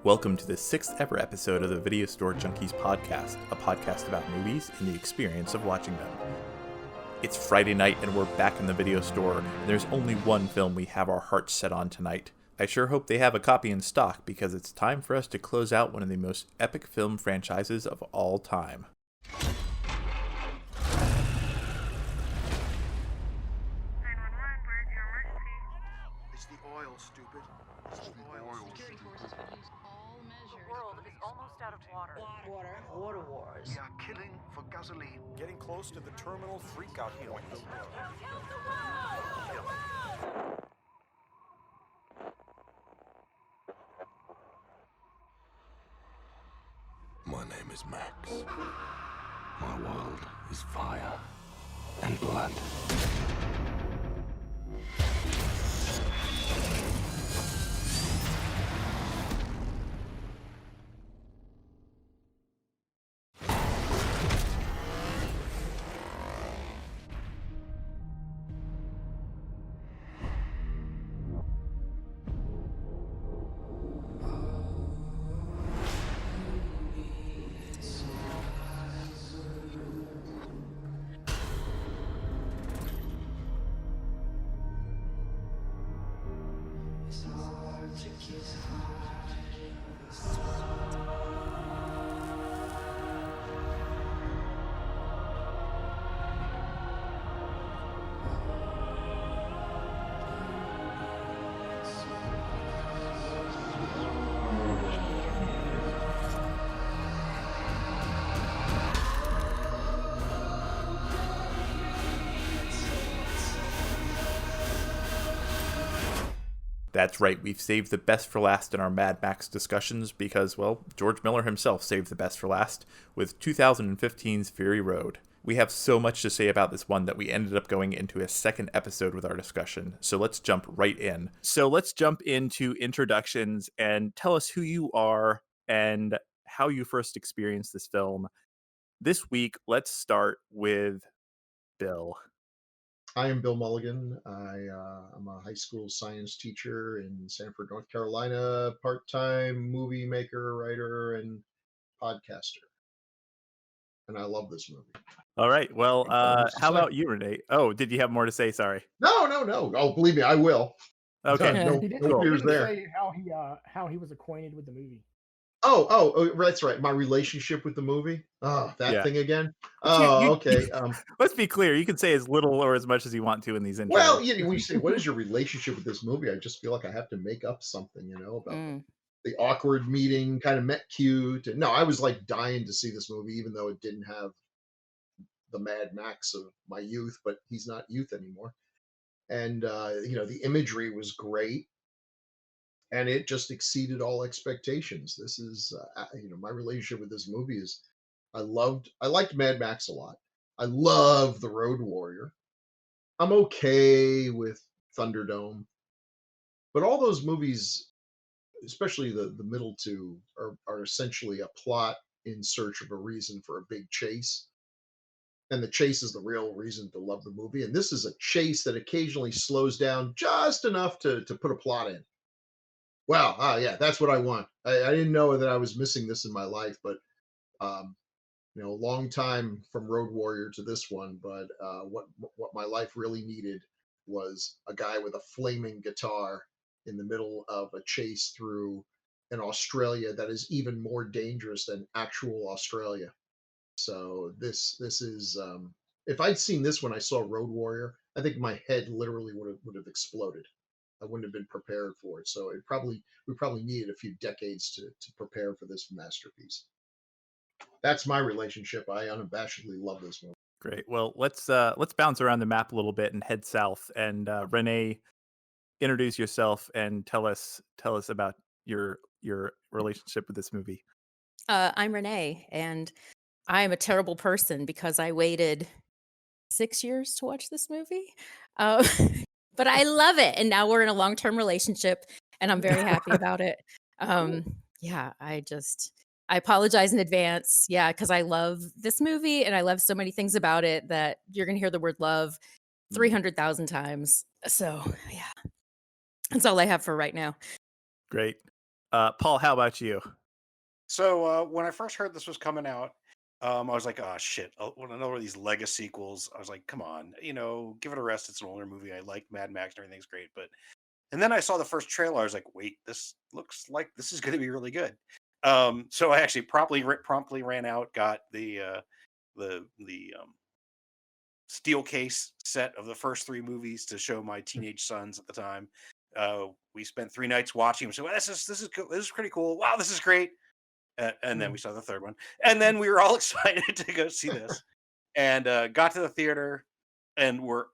Welcome to the 6th ever episode of the Videostore Junkies podcast, a podcast about movies and the experience of watching them. It's Friday night and we're back in the video store, and there's only one film we have our hearts set on tonight. I sure hope they have a copy in stock because it's time for us to close out one of the most epic film franchises of all time. It's the oil, stupid. It's the oil. Security forces will use all measures. The world is almost out of water. Water wars. We are killing for gasoline. Getting close to the terminal freakout point. My name is Max. My world is fire and blood. That's right, we've saved the best for last in our Mad Max discussions because, well, George Miller himself saved the best for last with 2015's Fury Road. We have so much to say about this one that we ended up going into a second episode with our discussion, so let's jump right in. So let's jump into introductions and tell us who you are and how you first experienced this film. This week, let's start with Bill. I am Bill Mulligan. I'm a high school science teacher in Sanford, North Carolina, part-time movie maker, writer, and podcaster. And I love this movie. All right. Well, how about you, Renee? Oh, did you have more to say? Sorry. No. Oh, believe me, I will. Okay. No fears there. Say how he was acquainted with the movie. Oh, that's right. My relationship with the movie. Oh, that thing again. Okay. Let's be clear. You can say as little or as much as you want to in these intros. Well, when you say, what is your relationship with this movie? I just feel like I have to make up something, about the awkward meeting, kind of met cute. And no, I was like dying to see this movie, even though it didn't have the Mad Max of my youth, but he's not youth anymore. And, the imagery was great. And it just exceeded all expectations. This is, my relationship with this movie is, I liked Mad Max a lot. I love The Road Warrior. I'm okay with Thunderdome. But all those movies, especially the middle two, are essentially a plot in search of a reason for a big chase. And the chase is the real reason to love the movie. And this is a chase that occasionally slows down just enough to put a plot in. Wow, yeah, that's what I want. I didn't know that I was missing this in my life, but a long time from Road Warrior to this one. But what my life really needed was a guy with a flaming guitar in the middle of a chase through an Australia that is even more dangerous than actual Australia. So this is if I'd seen this when I saw Road Warrior, I think my head literally would have exploded. I wouldn't have been prepared for it. So we probably needed a few decades to prepare for this masterpiece. That's my relationship. I unabashedly love this movie. Great. Well, let's bounce around the map a little bit and head south. And Renee, introduce yourself and tell us about your relationship with this movie. I'm Renee, and I'm a terrible person because I waited 6 years to watch this movie. But I love it. And now we're in a long-term relationship and I'm very happy about it. I apologize in advance. Yeah, because I love this movie and I love so many things about it that you're going to hear the word love 300,000 times. So, yeah, that's all I have for right now. Great. Paul, how about you? So when I first heard this was coming out, I was like, "Oh shit!" Another one of these Lego sequels. I was like, "Come on, give it a rest. It's an older movie. I like Mad Max and everything's great." And then I saw the first trailer. I was like, "Wait, this looks like this is going to be really good." So I actually promptly ran out, got the steel case set of the first three movies to show my teenage sons at the time. We spent 3 nights watching them. So this is cool. This is pretty cool. Wow, this is great. And then we saw the third one, and then we were all excited to go see this, and got to the theater, and were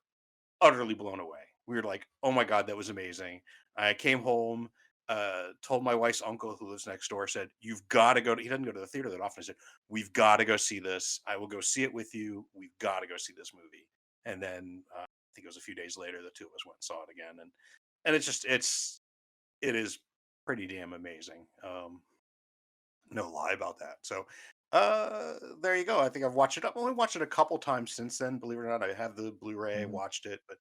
utterly blown away. We were like, "Oh my god, that was amazing!" I came home, told my wife's uncle who lives next door, said, "You've got to go." He doesn't go to the theater that often. I said, "We've got to go see this. I will go see it with you. We've got to go see this movie." And then I think it was a few days later, the two of us went and saw it again, and it is pretty damn amazing. No lie about that. So there you go. I think I've watched it. I've only watched it a couple times since then, believe it or not. I have the Blu-ray, I watched it, but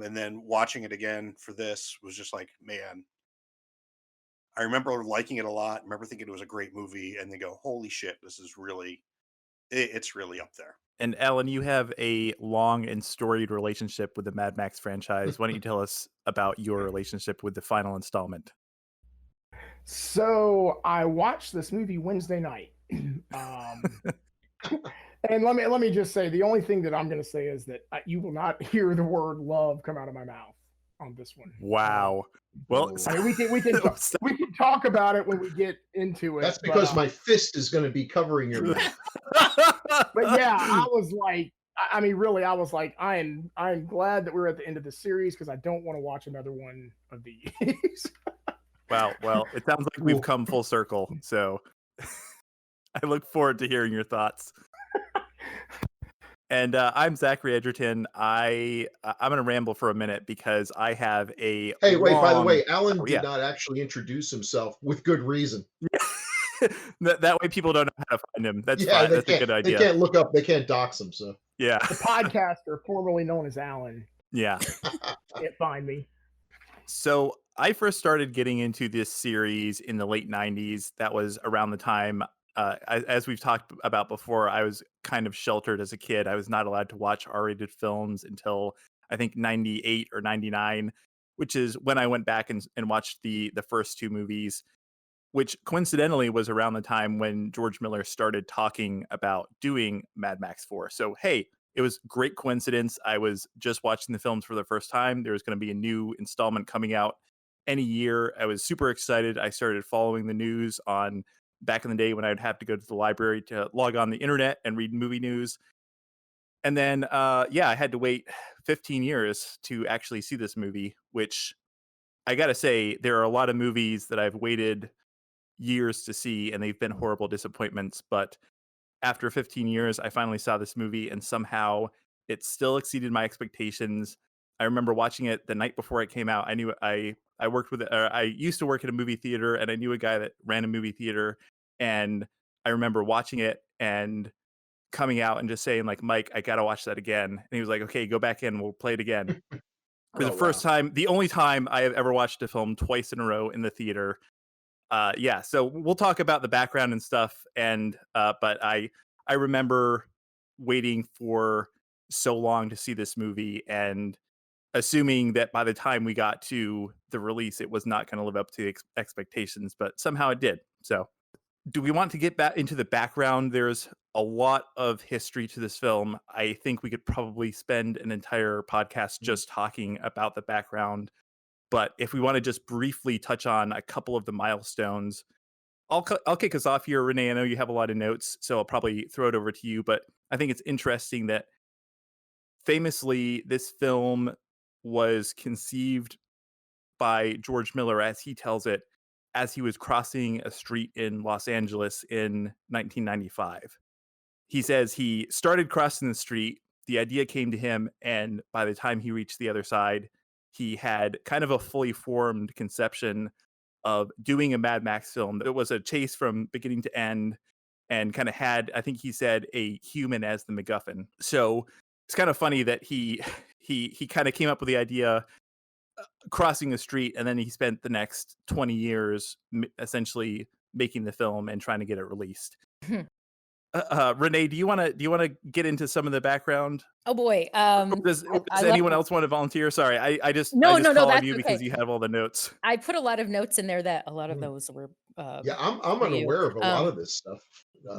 and then watching it again for this was just like, man, I remember liking it a lot. I remember thinking it was a great movie, and then go, holy shit, this is really it's really up there. And Alan, you have a long and storied relationship with the Mad Max franchise. Why don't you tell us about your relationship with the final installment? So I watched this movie Wednesday night. And let me just say, the only thing that I'm going to say is that you will not hear the word love come out of my mouth on this one. Wow. Well, I mean, we can talk about it when we get into it. That's because my fist is going to be covering your mouth. But yeah, I was like, I mean, really, I was like, I'm glad that we're at the end of the series because I don't want to watch another one of these. Wow. Well, it sounds like we've come full circle. So I look forward to hearing your thoughts. And I'm Zachary Edgerton. I'm going to ramble for a minute because I have a Hey, wait, by the way, Alan did not actually introduce himself with good reason. that way people don't know how to find him. That's fine. That's a good idea. They can't look up. They can't dox him. So yeah. The podcaster formerly known as Alan. Yeah. Can't find me. So I first started getting into this series in the late 90s. That was around the time, as we've talked about before, I was kind of sheltered as a kid. I was not allowed to watch R-rated films until I think 98 or 99, which is when I went back and watched the first two movies, which coincidentally was around the time when George Miller started talking about doing Mad Max 4. So, hey, it was great coincidence. I was just watching the films for the first time. There was going to be a new installment coming out any year. I was super excited. I started following the news on back in the day when I would have to go to the library to log on the internet and read movie news. And then, I had to wait 15 years to actually see this movie, which I got to say, there are a lot of movies that I've waited years to see and they've been horrible disappointments. But after 15 years, I finally saw this movie and somehow it still exceeded my expectations. I remember watching it the night before it came out. I knew I used to work at a movie theater and I knew a guy that ran a movie theater. And I remember watching it and coming out and just saying like, Mike, I got to watch that again. And he was like, okay, go back in. We'll play it again. It was the only time I have ever watched a film twice in a row in the theater. So we'll talk about the background and stuff. And but I remember waiting for so long to see this movie and assuming that by the time we got to the release, it was not going to live up to expectations, but somehow it did. So do we want to get back into the background? There's a lot of history to this film. I think we could probably spend an entire podcast just talking about the background. But if we want to just briefly touch on a couple of the milestones, I'll kick us off here, Renee. I know you have a lot of notes, so I'll probably throw it over to you. But I think it's interesting that famously this film was conceived by George Miller, as he tells it, as he was crossing a street in Los Angeles in 1995. He says he started crossing the street, the idea came to him, and by the time he reached the other side, he had kind of a fully formed conception of doing a Mad Max film. It was a chase from beginning to end and kind of had, I think he said, a human as the MacGuffin. So it's kind of funny that he kind of came up with the idea crossing the street, and then he spent the next 20 years essentially making the film and trying to get it released. Renee, do you want to get into some of the background? Oh boy. Does I anyone love- else want to volunteer? Sorry, I just No, call on that's you because okay. you have all the notes. I put a lot of notes in there that a lot of those were. Yeah, I'm for you. unaware of a lot of this stuff.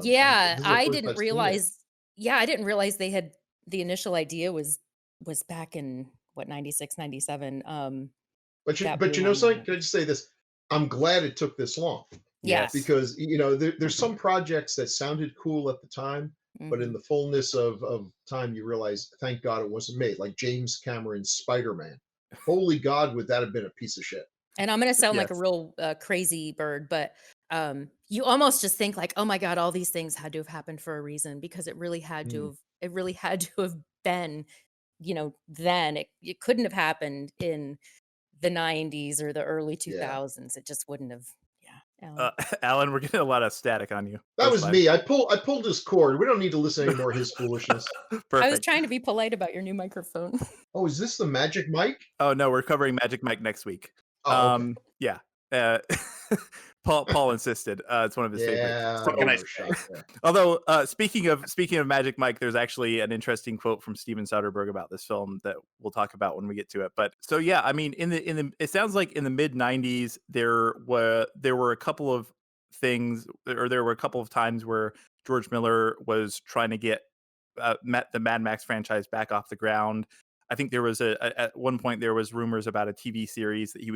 Yeah, This is the I first didn't I've seen it. realize. Yeah, I didn't realize they had the initial idea was back in what 96, 97. But that you blew know my something? mind. Can I just say this? I'm glad it took this long Yes. because there's some projects that sounded cool at the time, but in Mhm. the fullness of time, you realize, thank God it wasn't made. Like James Cameron's Spider-Man. Holy God, would that have been a piece of shit? And I'm going to sound like a Yes. real crazy bird, but you almost just think like, oh my God, all these things had to have happened for a reason because it really had to have. It really had to have been, then it couldn't have happened in the 90s or the early 2000s. It just wouldn't have. Yeah. Alan. Alan, we're getting a lot of static on you. That That's was fine. me. I pulled his cord. We don't need to listen anymore to his foolishness. Perfect. I was trying to be polite about your new microphone. Oh, is this the magic mic? Oh no, we're covering Magic Mike next week. Oh, okay. Yeah. Paul insisted. It's one of his favorites. What can I no say? shot there. Although speaking of Magic Mike, there's actually an interesting quote from Steven Soderbergh about this film that we'll talk about when we get to it. But so yeah, I mean, in the it sounds like in the mid 90s there were a couple of things, or there were a couple of times where George Miller was trying to get the Mad Max franchise back off the ground. I think there was at one point there was rumors about a TV series that he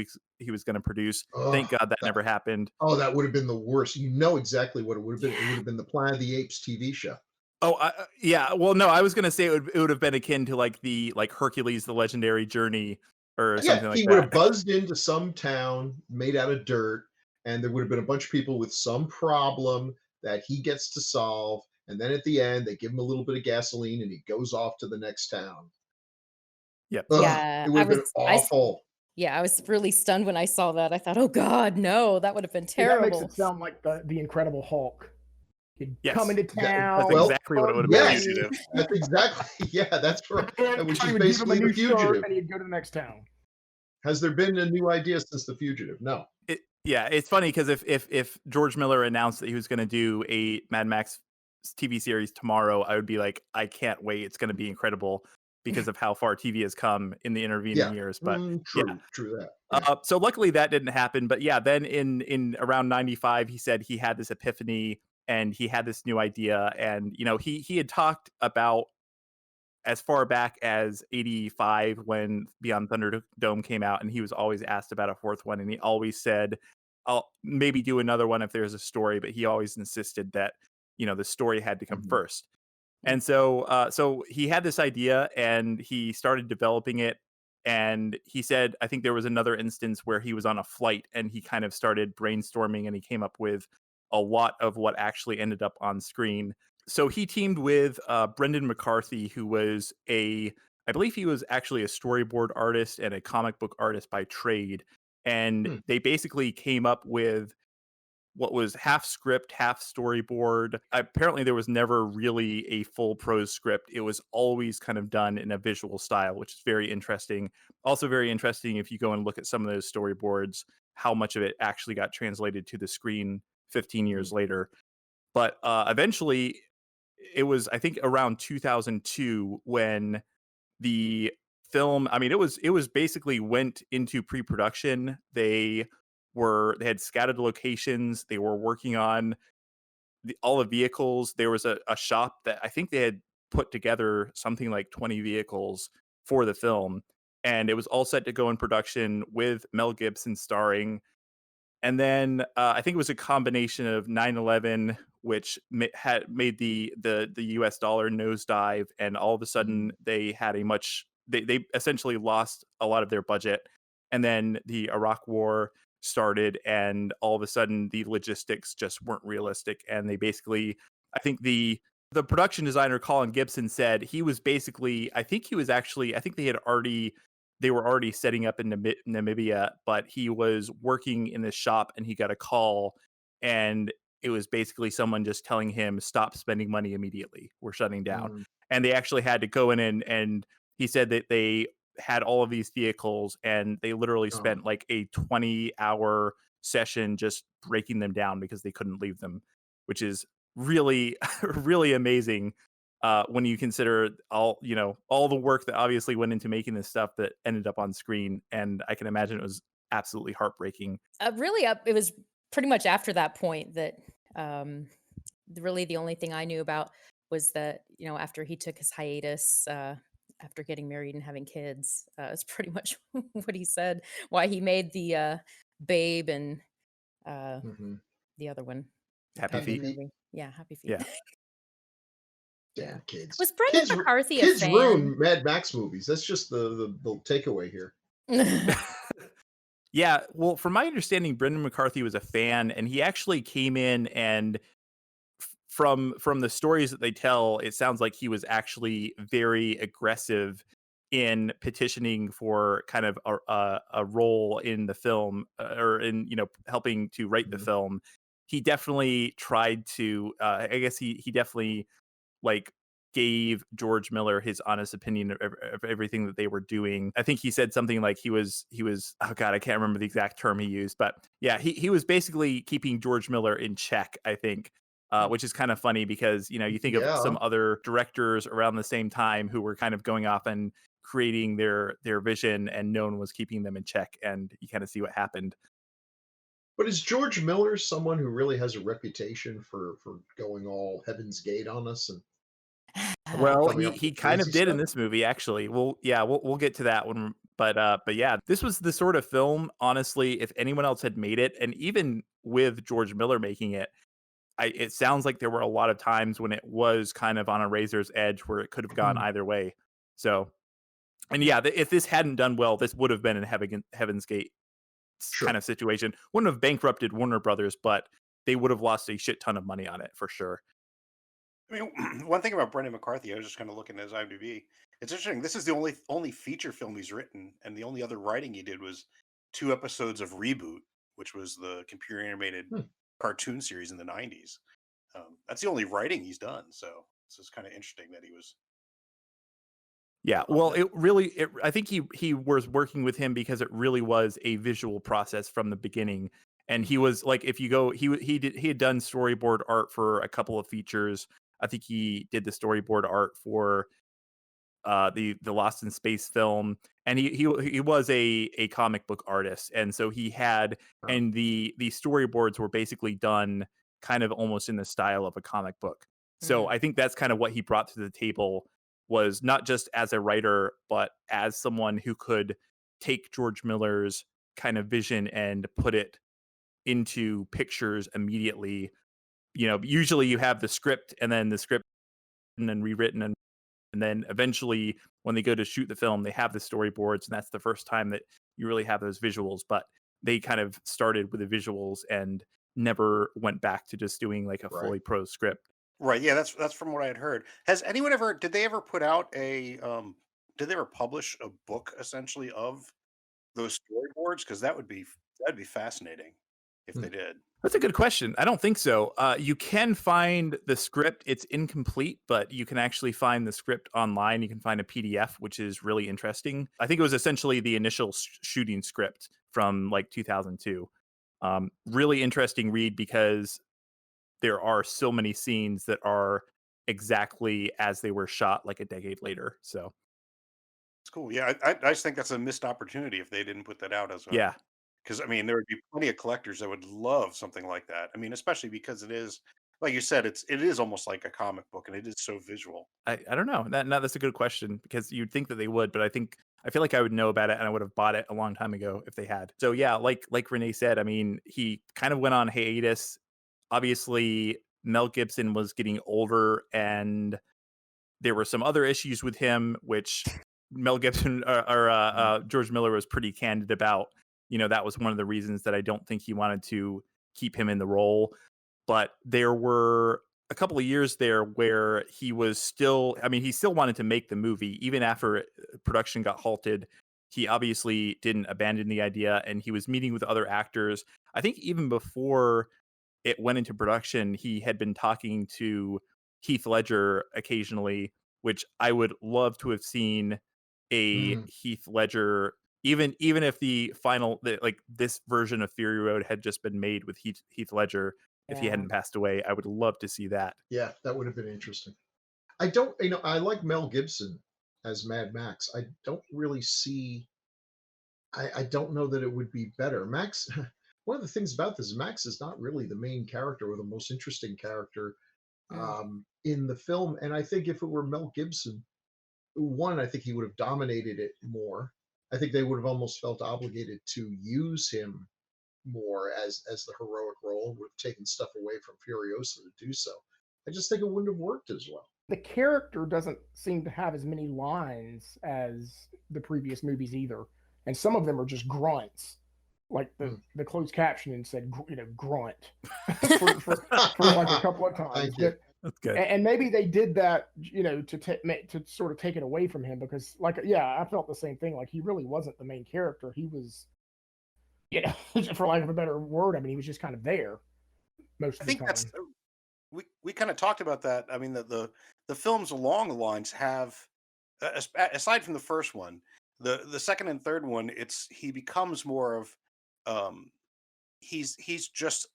was going to produce. Thank God that never happened. Oh, that would have been the worst. You know exactly what it would have been. It would have been the Planet of the Apes TV show. Oh, yeah. Well, no, I was going to say it would have been akin to like Hercules, the Legendary Journey, or something like that. He would have buzzed into some town made out of dirt, and there would have been a bunch of people with some problem that he gets to solve. And then at the end, they give him a little bit of gasoline, and he goes off to the next town. Yep. Yeah, it would have been awful. I was really stunned when I saw that. I thought, oh God, no, that would have been See, that makes terrible. it sound like the Incredible Hulk. He'd Yes. come into town. That's exactly what it would have been. Fugitive. That's exactly. Yeah, that's right. Which is He would give him a basically new The shirt Fugitive. and he'd go to the next town. Has there been a new idea since The Fugitive? No. Yeah, it's funny because if George Miller announced that he was going to do a Mad Max TV series tomorrow, I would be like, I can't wait. It's going to be incredible because of how far TV has come in the intervening years. But True that. so luckily that didn't happen. But yeah, then in around 95, he said he had this epiphany and he had this new idea. And, he had talked about as far back as 85 when Beyond Thunderdome came out, and he was always asked about a fourth one. And he always said, I'll maybe do another one if there's a story, but he always insisted that, the story had to come first. And so he had this idea and he started developing it. And he said, I think there was another instance where he was on a flight and he kind of started brainstorming and he came up with a lot of what actually ended up on screen. So he teamed with Brendan McCarthy, who was I believe he was actually a storyboard artist and a comic book artist by trade. And they basically came up with what was half script, half storyboard. Apparently there was never really a full prose script. It was always kind of done in a visual style, which is very interesting. Also very interesting if you go and look at some of those storyboards, how much of it actually got translated to the screen 15 years later. But eventually it was, I think, around 2002 when the film, it was basically went into pre-production. They had scouted locations. They were working on all the vehicles. There was a shop that I think they had put together something like 20 vehicles for the film. And it was all set to go in production with Mel Gibson starring. And then I think it was a combination of 9/11, which had made the US dollar nosedive. And all of a sudden they had they essentially lost a lot of their budget. And then the Iraq War started, and all of a sudden the logistics just weren't realistic. And they basically, I think the production designer Colin Gibson said he was basically, I think they were already setting up in Namibia, but he was working in this shop and he got a call, and it was basically someone just telling him, stop spending money immediately. We're shutting down. And they actually had to go in and he said that they had all of these vehicles, and they literally spent like a 20-hour session just breaking them down because they couldn't leave them, which is really, really amazing when you consider all the work that obviously went into making this stuff that ended up on screen. And I can imagine it was absolutely heartbreaking. It was pretty much after that point that really the only thing I knew about was that, after he took his hiatus, after getting married and having kids, it's pretty much what he said, why he made the Babe and the other one. Happy Feet. Movie. Yeah, Happy Feet. Yeah. Damn kids. Was Brendan McCarthy a kids fan? ruin Mad Max movies. That's just the takeaway here. Yeah, well, from my understanding, Brendan McCarthy was a fan, and he actually came in and from the stories that they tell, it sounds like he was actually very aggressive in petitioning for kind of a role in the film, or in helping to write the film. He definitely tried to. I guess he definitely like gave George Miller his honest opinion of everything that they were doing. I think he said something like he was oh god, I can't remember the exact term he used, but yeah, he was basically keeping George Miller in check, I think. Which is kind of funny because you think of some other directors around the same time who were kind of going off and creating their vision, and no one was keeping them in check, and you kind of see what happened. But is George Miller someone who really has a reputation for going all Heaven's Gate on us? And well, he kind of did in this movie, actually. Well, yeah, we'll get to that one, but yeah, this was the sort of film, honestly, if anyone else had made it, and even with George Miller making it, it sounds like there were a lot of times when it was kind of on a razor's edge where it could have gone either way. So, and yeah, if this hadn't done well, this would have been in Heaven's Gate kind of situation. Wouldn't have bankrupted Warner Brothers, but they would have lost a shit ton of money on it for sure. I mean, one thing about Brendan McCarthy, I was just kind of looking at his IMDb. It's interesting. This is the only feature film he's written, and the only other writing he did was 2 episodes of Reboot, which was the computer animated cartoon series in the 90s. That's the only writing he's done. So this is kind of interesting that he was. Yeah, well, I think he was working with him because it really was a visual process from the beginning. And he was like, if you go, he had done storyboard art for a couple of features. I think he did the storyboard art for the Lost in Space film, and he was a comic book artist, and so he had and the storyboards were basically done kind of almost in the style of a comic book. So I think that's kind of what he brought to the table, was not just as a writer, but as someone who could take George Miller's kind of vision and put it into pictures immediately. Usually you have the script and then rewritten, and then eventually when they go to shoot the film, they have the storyboards, and that's the first time that you really have those visuals. But they kind of started with the visuals and never went back to just doing like a fully prose script. Right. Yeah, that's from what I had heard. Has anyone did they ever put out did they ever publish a book essentially of those storyboards? Because that'd be fascinating if they did. That's a good question. I don't think so. You can find the script. It's incomplete, but you can actually find the script online. You can find a PDF, which is really interesting. I think it was essentially the initial shooting script from like 2002. Really interesting read because there are so many scenes that are exactly as they were shot like a decade later. So it's cool. Yeah, I just think that's a missed opportunity if they didn't put that out as well. Yeah. Because I mean, there would be plenty of collectors that would love something like that. I mean, especially because it is, like you said, it is almost like a comic book, and it is so visual. I don't know. That's a good question, because you'd think that they would, but I feel like I would know about it, and I would have bought it a long time ago if they had. So yeah, like Renee said, I mean, he kind of went on hiatus. Obviously, Mel Gibson was getting older, and there were some other issues with him, which Mel Gibson or George Miller was pretty candid about. That was one of the reasons that I don't think he wanted to keep him in the role. But there were a couple of years there where he still wanted to make the movie. Even after production got halted, he obviously didn't abandon the idea, and he was meeting with other actors. I think even before it went into production, he had been talking to Heath Ledger occasionally, which I would love to have seen a Mm, Heath Ledger, even if like this version of Fury Road had just been made with Heath Ledger, if he Yeah. hadn't passed away, I would love to see that. yeah, that would have been interesting. I don't, I like Mel Gibson as Mad Max. I don't really see. I don't know that it would be better. Max. One of the things about this, Max is not really the main character or the most interesting character in the film. And I think if it were Mel Gibson, one, I think he would have dominated it more. I think they would have almost felt obligated to use him more as the heroic role, would have taken stuff away from Furiosa to do so. I just think it wouldn't have worked as well. The character doesn't seem to have as many lines as the previous movies either, and some of them are just grunts. Like the closed captioning said, grunt for like a couple of times. Thank you. That's good. And maybe they did that, to sort of take it away from him because, I felt the same thing. Like he really wasn't the main character. He was, for lack of a better word, I mean, he was just kind of there most I of the think time. that's we kind of talked about that. I mean, the films along the lines have, aside from the first one, the second and third one, he becomes more of, he's just,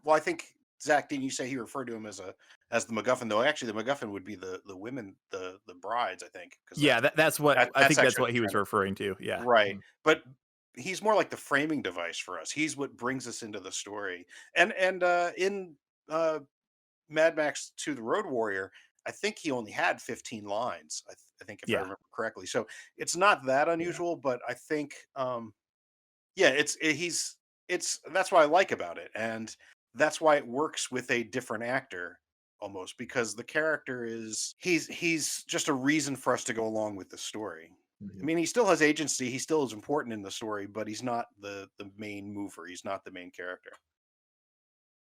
well, I think Zach, didn't you say he referred to him as the MacGuffin? Though actually, the MacGuffin would be the women, the brides, I think. Yeah, that's what I think. That's what he was referring to. Yeah, right. But he's more like the framing device for us. He's what brings us into the story. And in Mad Max 2: The Road Warrior, I think he only had 15 lines. I think if I remember correctly. So it's not that unusual, but I think, that's what I like about it, and that's why it works with a different actor almost, because the character he's just a reason for us to go along with the story. I mean, he still has agency, he still is important in the story, but he's not the main mover. He's not the main character.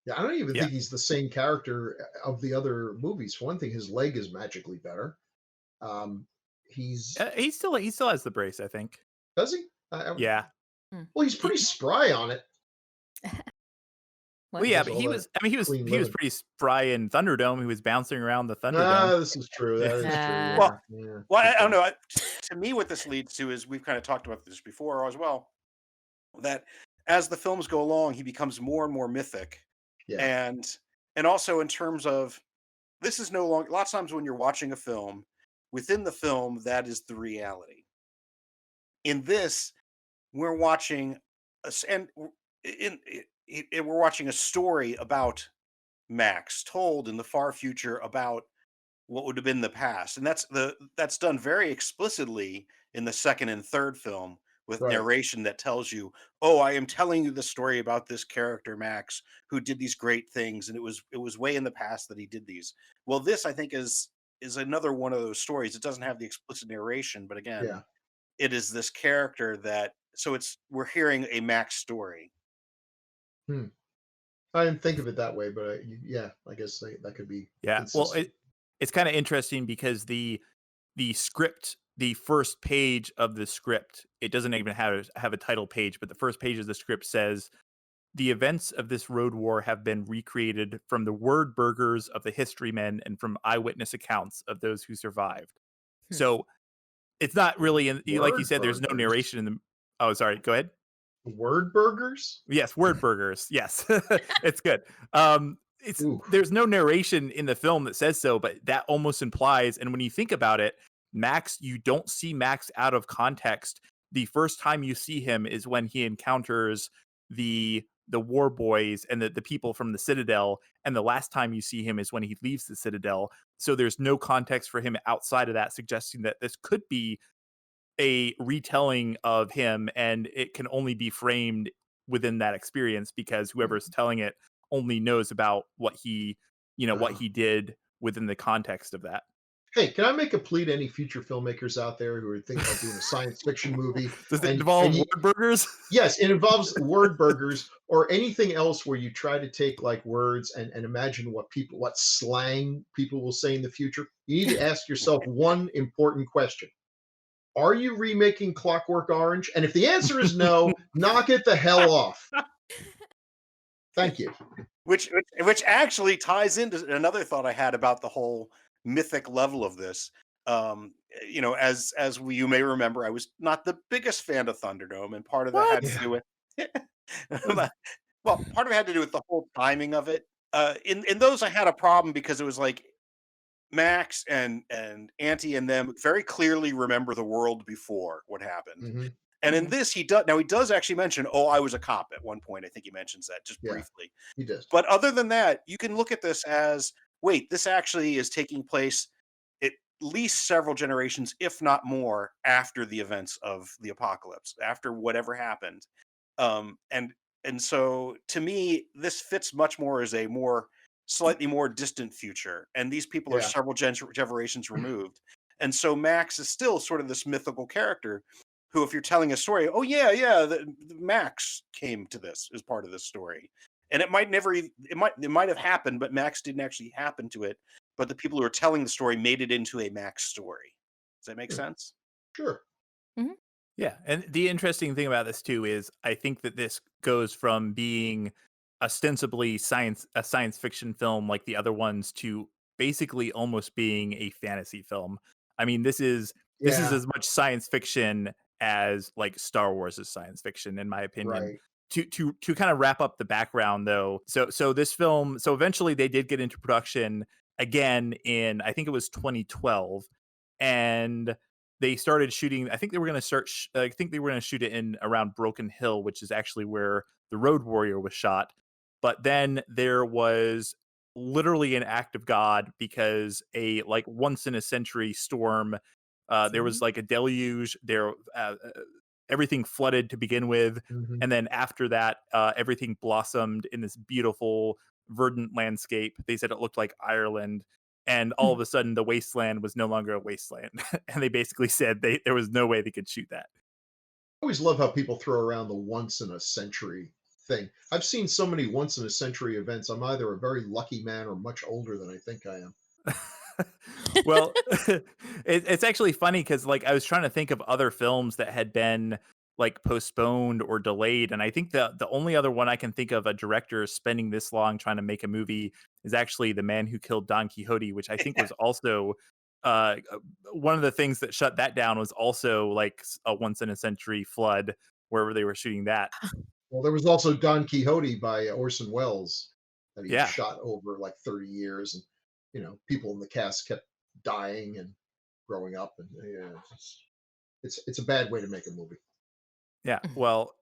Yeah, I don't even think he's the same character of the other movies. For one thing, his leg is magically better. He still has the brace, I think. Does he? Yeah. Well, he's pretty spry on it. Well, yeah, but he was pretty spry in Thunderdome. He was bouncing around the Thunderdome. This is true. That is true. Well, I don't know. To me, what this leads to is, we've kind of talked about this before as well, that as the films go along, he becomes more and more mythic. Yeah. And also in terms of, this is no longer, lots of times when you're watching a film, within the film, that is the reality. In this, we're watching we're watching a story about Max told in the far future about what would have been the past, and that's done very explicitly in the second and third film, with narration that tells you, oh, I am telling you the story about this character Max who did these great things, and it was way in the past that he did these. Well, this, I think, is another one of those stories. It doesn't have the explicit narration, but again, it is this character we're hearing a Max story. I didn't think of it that way, but I guess that could be. Yeah, well, it's kind of interesting because the script, the first page of the script, it doesn't even have a title page, but the first page of the script says, the events of this road war have been recreated from the word burgers of the history men and from eyewitness accounts of those who survived. So it's not really, like you said, there's no narration in the. Oh, sorry. Go ahead. Word burgers? Yes, word burgers. Yes, it's good. There's no narration in the film that says so, but that almost implies. And when you think about it, Max, you don't see Max out of context. The first time you see him is when he encounters the war boys and the people from the Citadel, and the last time you see him is when he leaves the Citadel. So there's no context for him outside of that, suggesting that this could be a retelling of him, and it can only be framed within that experience because whoever's telling it only knows about what he did within the context of that. Hey, can I make a plea to any future filmmakers out there who are thinking about doing a science fiction movie? Does it involve word burgers? Yes, it involves word burgers or anything else where you try to take like words and imagine what slang people will say in the future. You need to ask yourself one important question. Are you remaking Clockwork Orange? And if the answer is no, knock it the hell off. Thank you. Which actually ties into another thought I had about the whole mythic level of this. you know, you may remember, I was not the biggest fan of Thunderdome, and part of that What? had to do with well, part of it had to do with the whole timing of it. In those, I had a problem because it was like Max and Auntie and them very clearly remember the world before what happened. Hmm. And in this, he does actually mention, "Oh, I was a cop" at one point. I think he mentions that just Yeah, briefly. he does. But other than that, you can look at this as, wait, this actually is taking place at least several generations, if not more, after the events of the apocalypse, after whatever happened. And so to me, this fits much more as a slightly more distant future. And these people are Yeah. several generations removed. And so Max is still sort of this mythical character who, if you're telling a story, oh yeah, the Max came to this as part of this story. And it might never, it might have happened, but Max didn't actually happen to it. But the people who are telling the story made it into a Max story. Does that make sense? Sure. Mm-hmm. Yeah, and the interesting thing about this too is I think that this goes from being ostensibly a science fiction film like the other ones to basically almost being a fantasy film. I mean, this is Yeah. as much science fiction as like Star Wars is science fiction, in my opinion. Right. To kind of wrap up the background though, so this film, so eventually they did get into production again in, I think it was 2012, and they started shooting. I think they were going to shoot it in around Broken Hill, which is actually where The Road Warrior was shot. But then there was literally an act of God, because a like once in a century storm. There was like a deluge. Everything flooded to begin with, Hmm. and then after that, everything blossomed in this beautiful verdant landscape. They said it looked like Ireland, and all of a sudden the wasteland was no longer a wasteland. And they basically said there was no way they could shoot that. I always love how people throw around the once in a century thing. I've seen so many once in a century events. I'm either a very lucky man or much older than I think I am. Well, it's actually funny because like I was trying to think of other films that had been like postponed or delayed, and I think the only other one I can think of a director spending this long trying to make a movie is actually The Man Who Killed Don Quixote, which I think was also one of the things that shut that down was also like a once in a century flood wherever they were shooting that. Well, there was also Don Quixote by Orson Welles that he Yeah. shot over like 30 years, and people in the cast kept dying and growing up, and it's a bad way to make a movie. Yeah. Well,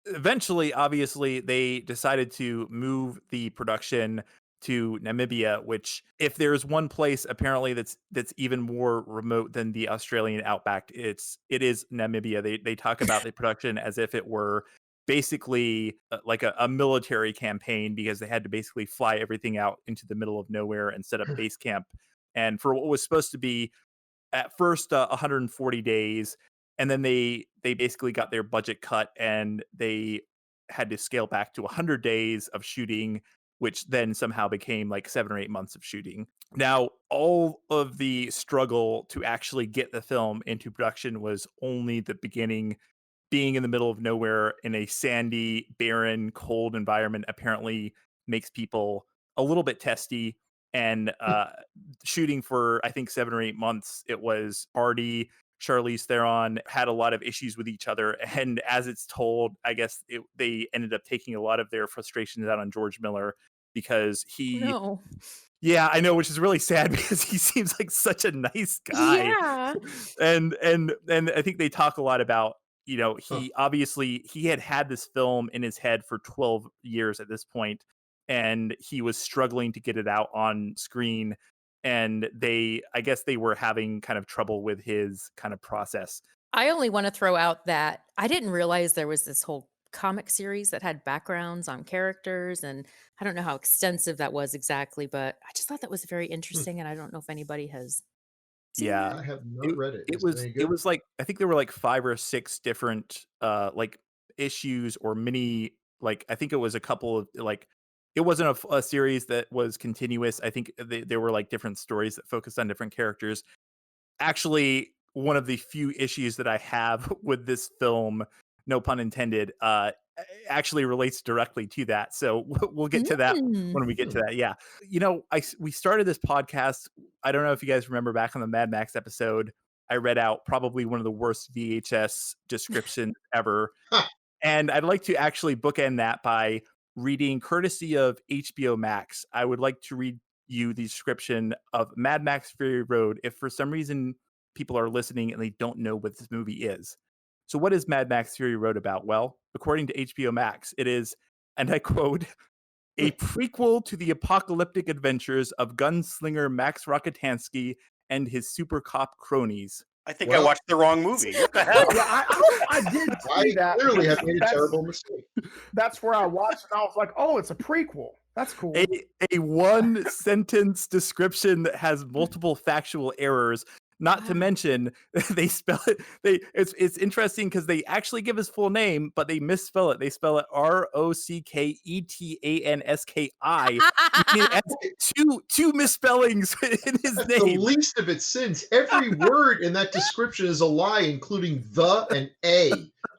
eventually, obviously, they decided to move the production to Namibia, which, if there's one place apparently that's even more remote than the Australian outback, it is Namibia. They talk about the production as if it were basically like a military campaign, because they had to basically fly everything out into the middle of nowhere and set up base camp. And for what was supposed to be at first 140 days, and then they basically got their budget cut and they had to scale back to 100 days of shooting, which then somehow became like 7 or 8 months of shooting. Now, all of the struggle to actually get the film into production was only the beginning. Being in the middle of nowhere in a sandy, barren, cold environment apparently makes people a little bit testy. And shooting for, I think, 7 or 8 months, it was Artie, Charlize Theron had a lot of issues with each other. And as it's told, I guess they ended up taking a lot of their frustrations out on George Miller, because No. yeah, I know, which is really sad because he seems like such a nice guy. Yeah. And I think they talk a lot about, he obviously he had this film in his head for 12 years at this point, and he was struggling to get it out on screen. And I guess they were having kind of trouble with his kind of process. I only want to throw out that I didn't realize there was this whole comic series that had backgrounds on characters, and I don't know how extensive that was exactly, but I just thought that was very interesting, and I don't know if anybody has seen Yeah. that. I have not read it. It Is it any good? was like, I think there were like 5 or 6 different like issues or mini, like I think it was a couple of like, it wasn't a series that was continuous. I think there were like different stories that focused on different characters. Actually, one of the few issues that I have with this film, no pun intended, actually relates directly to that. So we'll get to that when we get to that. Yeah. We started this podcast. I don't know if you guys remember back on the Mad Max episode, I read out probably one of the worst VHS descriptions ever. And I'd like to actually bookend that by reading, courtesy of HBO Max, I would like to read you the description of Mad Max Fury Road if for some reason people are listening and they don't know what this movie is. So what is Mad Max Fury Road about? Well, according to HBO Max, it is, and I quote, a prequel to the apocalyptic adventures of gunslinger Max Rockatansky and his super cop cronies. I think I watched the wrong movie. What the hell? Yeah, I did see that. Clearly have made a terrible mistake. That's where I watched it. I was like, oh, it's a prequel. That's cool. A one sentence description that has multiple factual errors. Not to mention, they spell it. It's interesting because they actually give his full name, but they misspell it. They spell it Rocketanski. Two misspellings in his name. The least of its sins. Every word in that description is a lie, including the and a.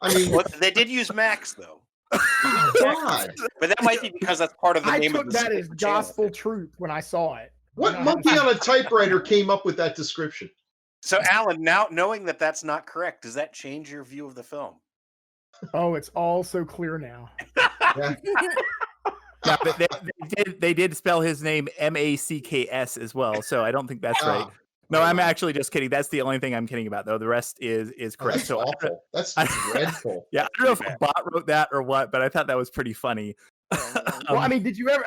I mean, they did use Max though. Oh, God. But that might be because that's part of the name of the that as gospel truth when I saw it. What monkey on a typewriter came up with that description? So, Alan, now knowing that that's not correct, does that change your view of the film? Oh, it's all so clear now. Yeah, but they did spell his name Macks as well, so I don't think that's right. No, I'm actually just kidding. That's the only thing I'm kidding about, though. The rest is correct. That's awful. That's dreadful. Yeah, I don't know if a bot wrote that or what, but I thought that was pretty funny. Well, I mean, did you ever?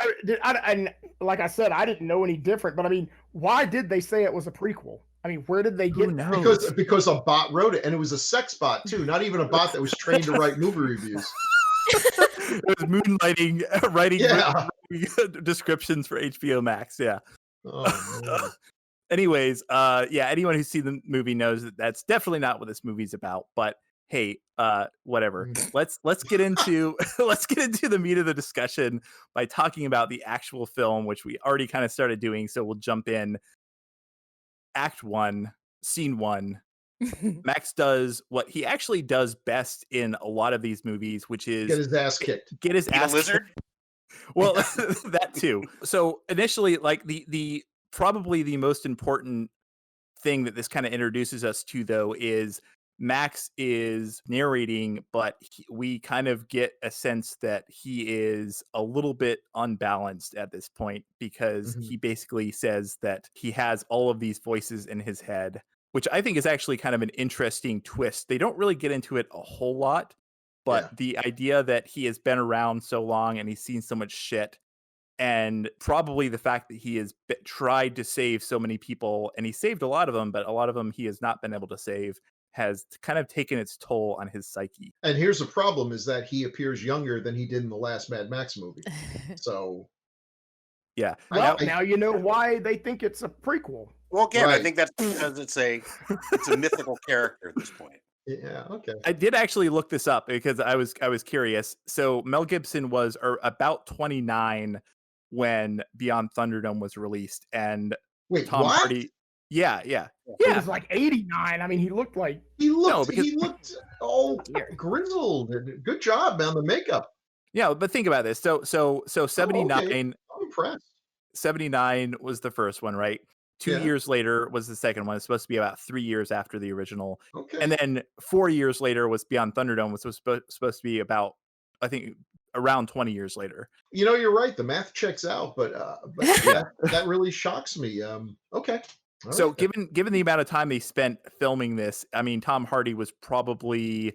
And like I said, I didn't know any different. But I mean, why did they say it was a prequel? I mean, where did they get it? Because a bot wrote it, and it was a sex bot too, not even a bot that was trained to write movie reviews. It was moonlighting, writing descriptions for HBO Max. Yeah. Oh, anyways, anyone who's seen the movie knows that that's definitely not what this movie's about. But hey, whatever. Let's get into the meat of the discussion by talking about the actual film, which we already kind of started doing. So we'll jump in. Act 1, Scene 1. Max does what he actually does best in a lot of these movies, which is get his ass kicked. Get his ass lizard. Well, that too. So initially, like the probably the most important thing that this kind of introduces us to, though, is Max is narrating, but we kind of get a sense that he is a little bit unbalanced at this point because he basically says that he has all of these voices in his head, which I think is actually kind of an interesting twist. They don't really get into it a whole lot, but the idea that he has been around so long and he's seen so much shit, and probably the fact that he has tried to save so many people, and he saved a lot of them, but a lot of them he has not been able to save, has kind of taken its toll on his psyche. And here's the problem, is that he appears younger than he did in the last Mad Max movie. So yeah. Well, now you know why they think it's a prequel. Well, again, I think that's because it's a mythical character at this point. Yeah, okay. I did actually look this up because I was curious. So Mel Gibson was about 29 when Beyond Thunderdome was released, and wait, Tom what? Hardy. Yeah. He was like 89. I mean, he looked grizzled. Good job, man, the makeup. Yeah, but think about this. So 79. Okay. I'm impressed. 79 was the first one, right? 2 years later was the second one. It's supposed to be about 3 years after the original. Okay. And then 4 years later was Beyond Thunderdome, which was supposed to be about, I think, around 20 years later. You know, you're right. The math checks out, but that really shocks me. Okay. All so right. given the amount of time they spent filming this, I mean, Tom Hardy was probably,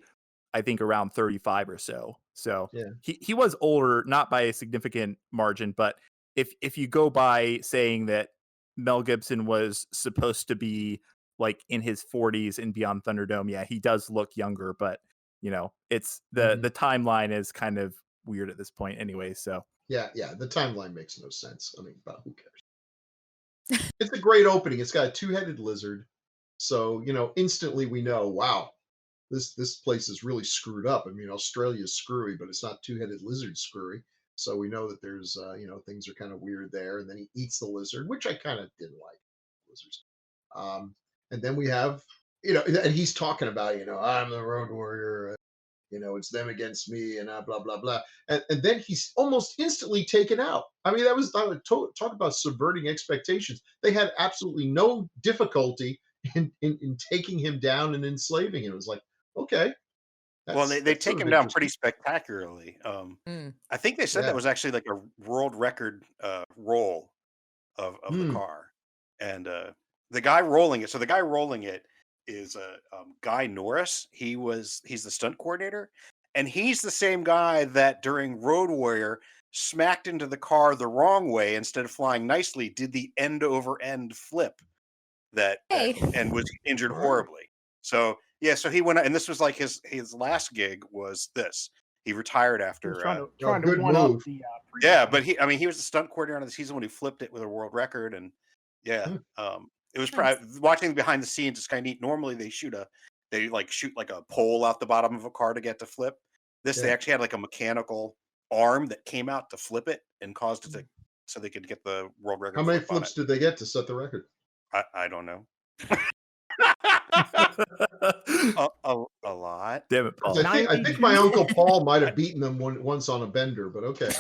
I think, around 35 or so. So he was older, not by a significant margin, but if you go by saying that Mel Gibson was supposed to be like in his 40s in Beyond Thunderdome, he does look younger, but you know, it's the timeline is kind of weird at this point anyway. So yeah, the timeline makes no sense. I mean, but who cares? It's a great opening. It's got a two-headed lizard, so you know, instantly we know, wow, this place is really screwed up. I mean, Australia's screwy, but it's not two-headed lizard screwy. So we know that there's, things are kind of weird there. And then he eats the lizard, which I kind of didn't like lizards. And then we have, and he's talking about, I'm the road warrior, it's them against me and blah, blah, blah. And then he's almost instantly taken out. I mean, talk about subverting expectations. They had absolutely no difficulty in taking him down and enslaving him. It was like, okay. Well, they That's take sort him of down pretty interesting. spectacularly. Mm. I think they said that Yeah. was actually like a world record roll of the Hmm. car, and the guy rolling it. So the guy rolling it is Guy Norris. He's the stunt coordinator, and he's the same guy that during Road Warrior smacked into the car the wrong way instead of flying nicely, did the end over end flip that Hey. and was injured Wow. horribly. So yeah, so he went, and this was like his last gig was this. He retired He was after. trying to good one up move. the Yeah, previous but he was the stunt coordinator on the season when he flipped it with a world record, and yeah, Hmm. it was Nice. watching behind the scenes. It's kind of neat. Normally they shoot like a pole out the bottom of a car to get to flip. This they Yeah. actually had like a mechanical arm that came out to flip it and caused it to, so they could get the world record How many flip on flips it. did they get to set the record? I don't know. A lot. Damn it, Paul. I think my Uncle Paul might have beaten them once on a bender, but okay.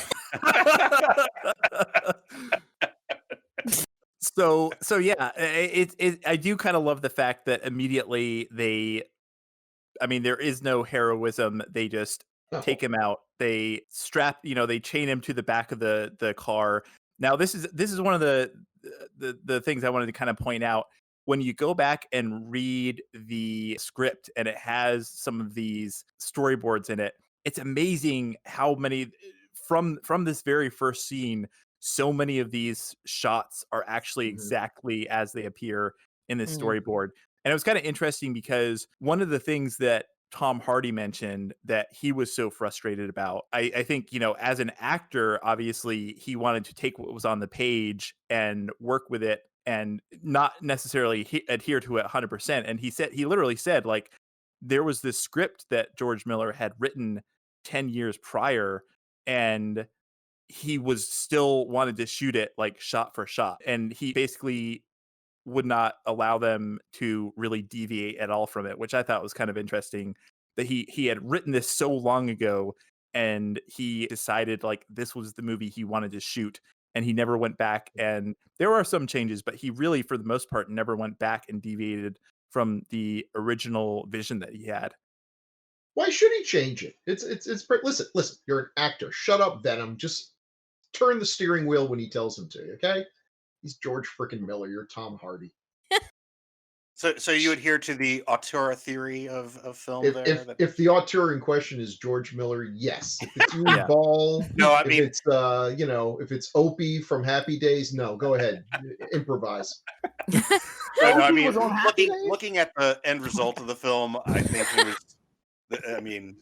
So yeah, I do kind of love the fact that immediately there is no heroism. They just take him out. They they chain him to the back of the car. Now this is one of the things I wanted to kind of point out. When you go back and read the script and it has some of these storyboards in it, it's amazing how many from this very first scene, so many of these shots are actually exactly as they appear in this storyboard. And it was kind of interesting because one of the things that Tom Hardy mentioned that he was so frustrated about, I think, as an actor, obviously he wanted to take what was on the page and work with it and not necessarily adhere to it 100%. And he literally said, like, there was this script that George Miller had written 10 years prior, and he was still wanted to shoot it like shot for shot. And he basically would not allow them to really deviate at all from it, which I thought was kind of interesting that he had written this so long ago and he decided like this was the movie he wanted to shoot, and he never went back. And there are some changes, but he really, for the most part, never went back and deviated from the original vision that he had. Why should he change it? Listen. You're an actor. Shut up, Venom. Just turn the steering wheel when he tells him to. Okay. He's George freaking Miller. You're Tom Hardy. So you adhere to the auteur theory of film If the auteur in question is George Miller, yes. If it's Uwe Ball, no, I if mean it's if it's Opie from Happy Days, no, go ahead, improvise. No, I mean looking at the end result of the film, I think it was. I mean,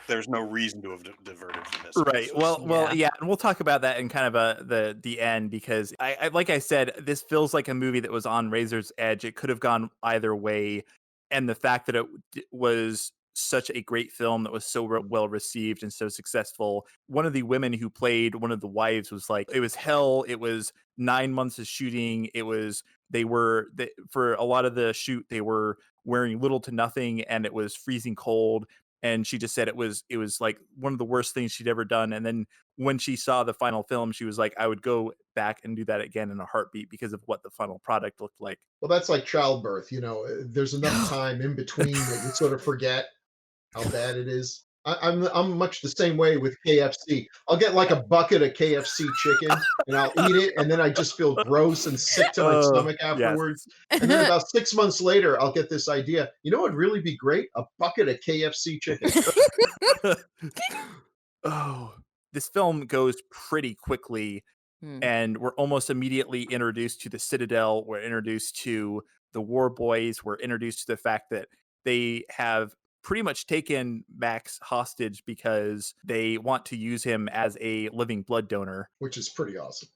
there's no reason to have diverted from this. Right. Well, yeah, and we'll talk about that in kind of the end, because I like I said, this feels like a movie that was on razor's edge. It could have gone either way, and the fact that it was such a great film that was so well received and so successful. One of the women who played one of the wives was like, it was hell. It was 9 months of shooting. It was for a lot of the shoot they were wearing little to nothing, and it was freezing cold. And she just said it was like one of the worst things she'd ever done. And then when she saw the final film, she was like, I would go back and do that again in a heartbeat because of what the final product looked like. Well, that's like childbirth. There's enough time in between that you sort of forget how bad it is. I'm much the same way with KFC. I'll get like a bucket of KFC chicken and I'll eat it, and then I just feel gross and sick to my stomach afterwards. Yes. And then about 6 months later, I'll get this idea. It'd really be great? A bucket of KFC chicken. This film goes pretty quickly, and we're almost immediately introduced to the Citadel. We're introduced to the War Boys. We're introduced to the fact that they have pretty much taken Max hostage because they want to use him as a living blood donor, which is pretty awesome.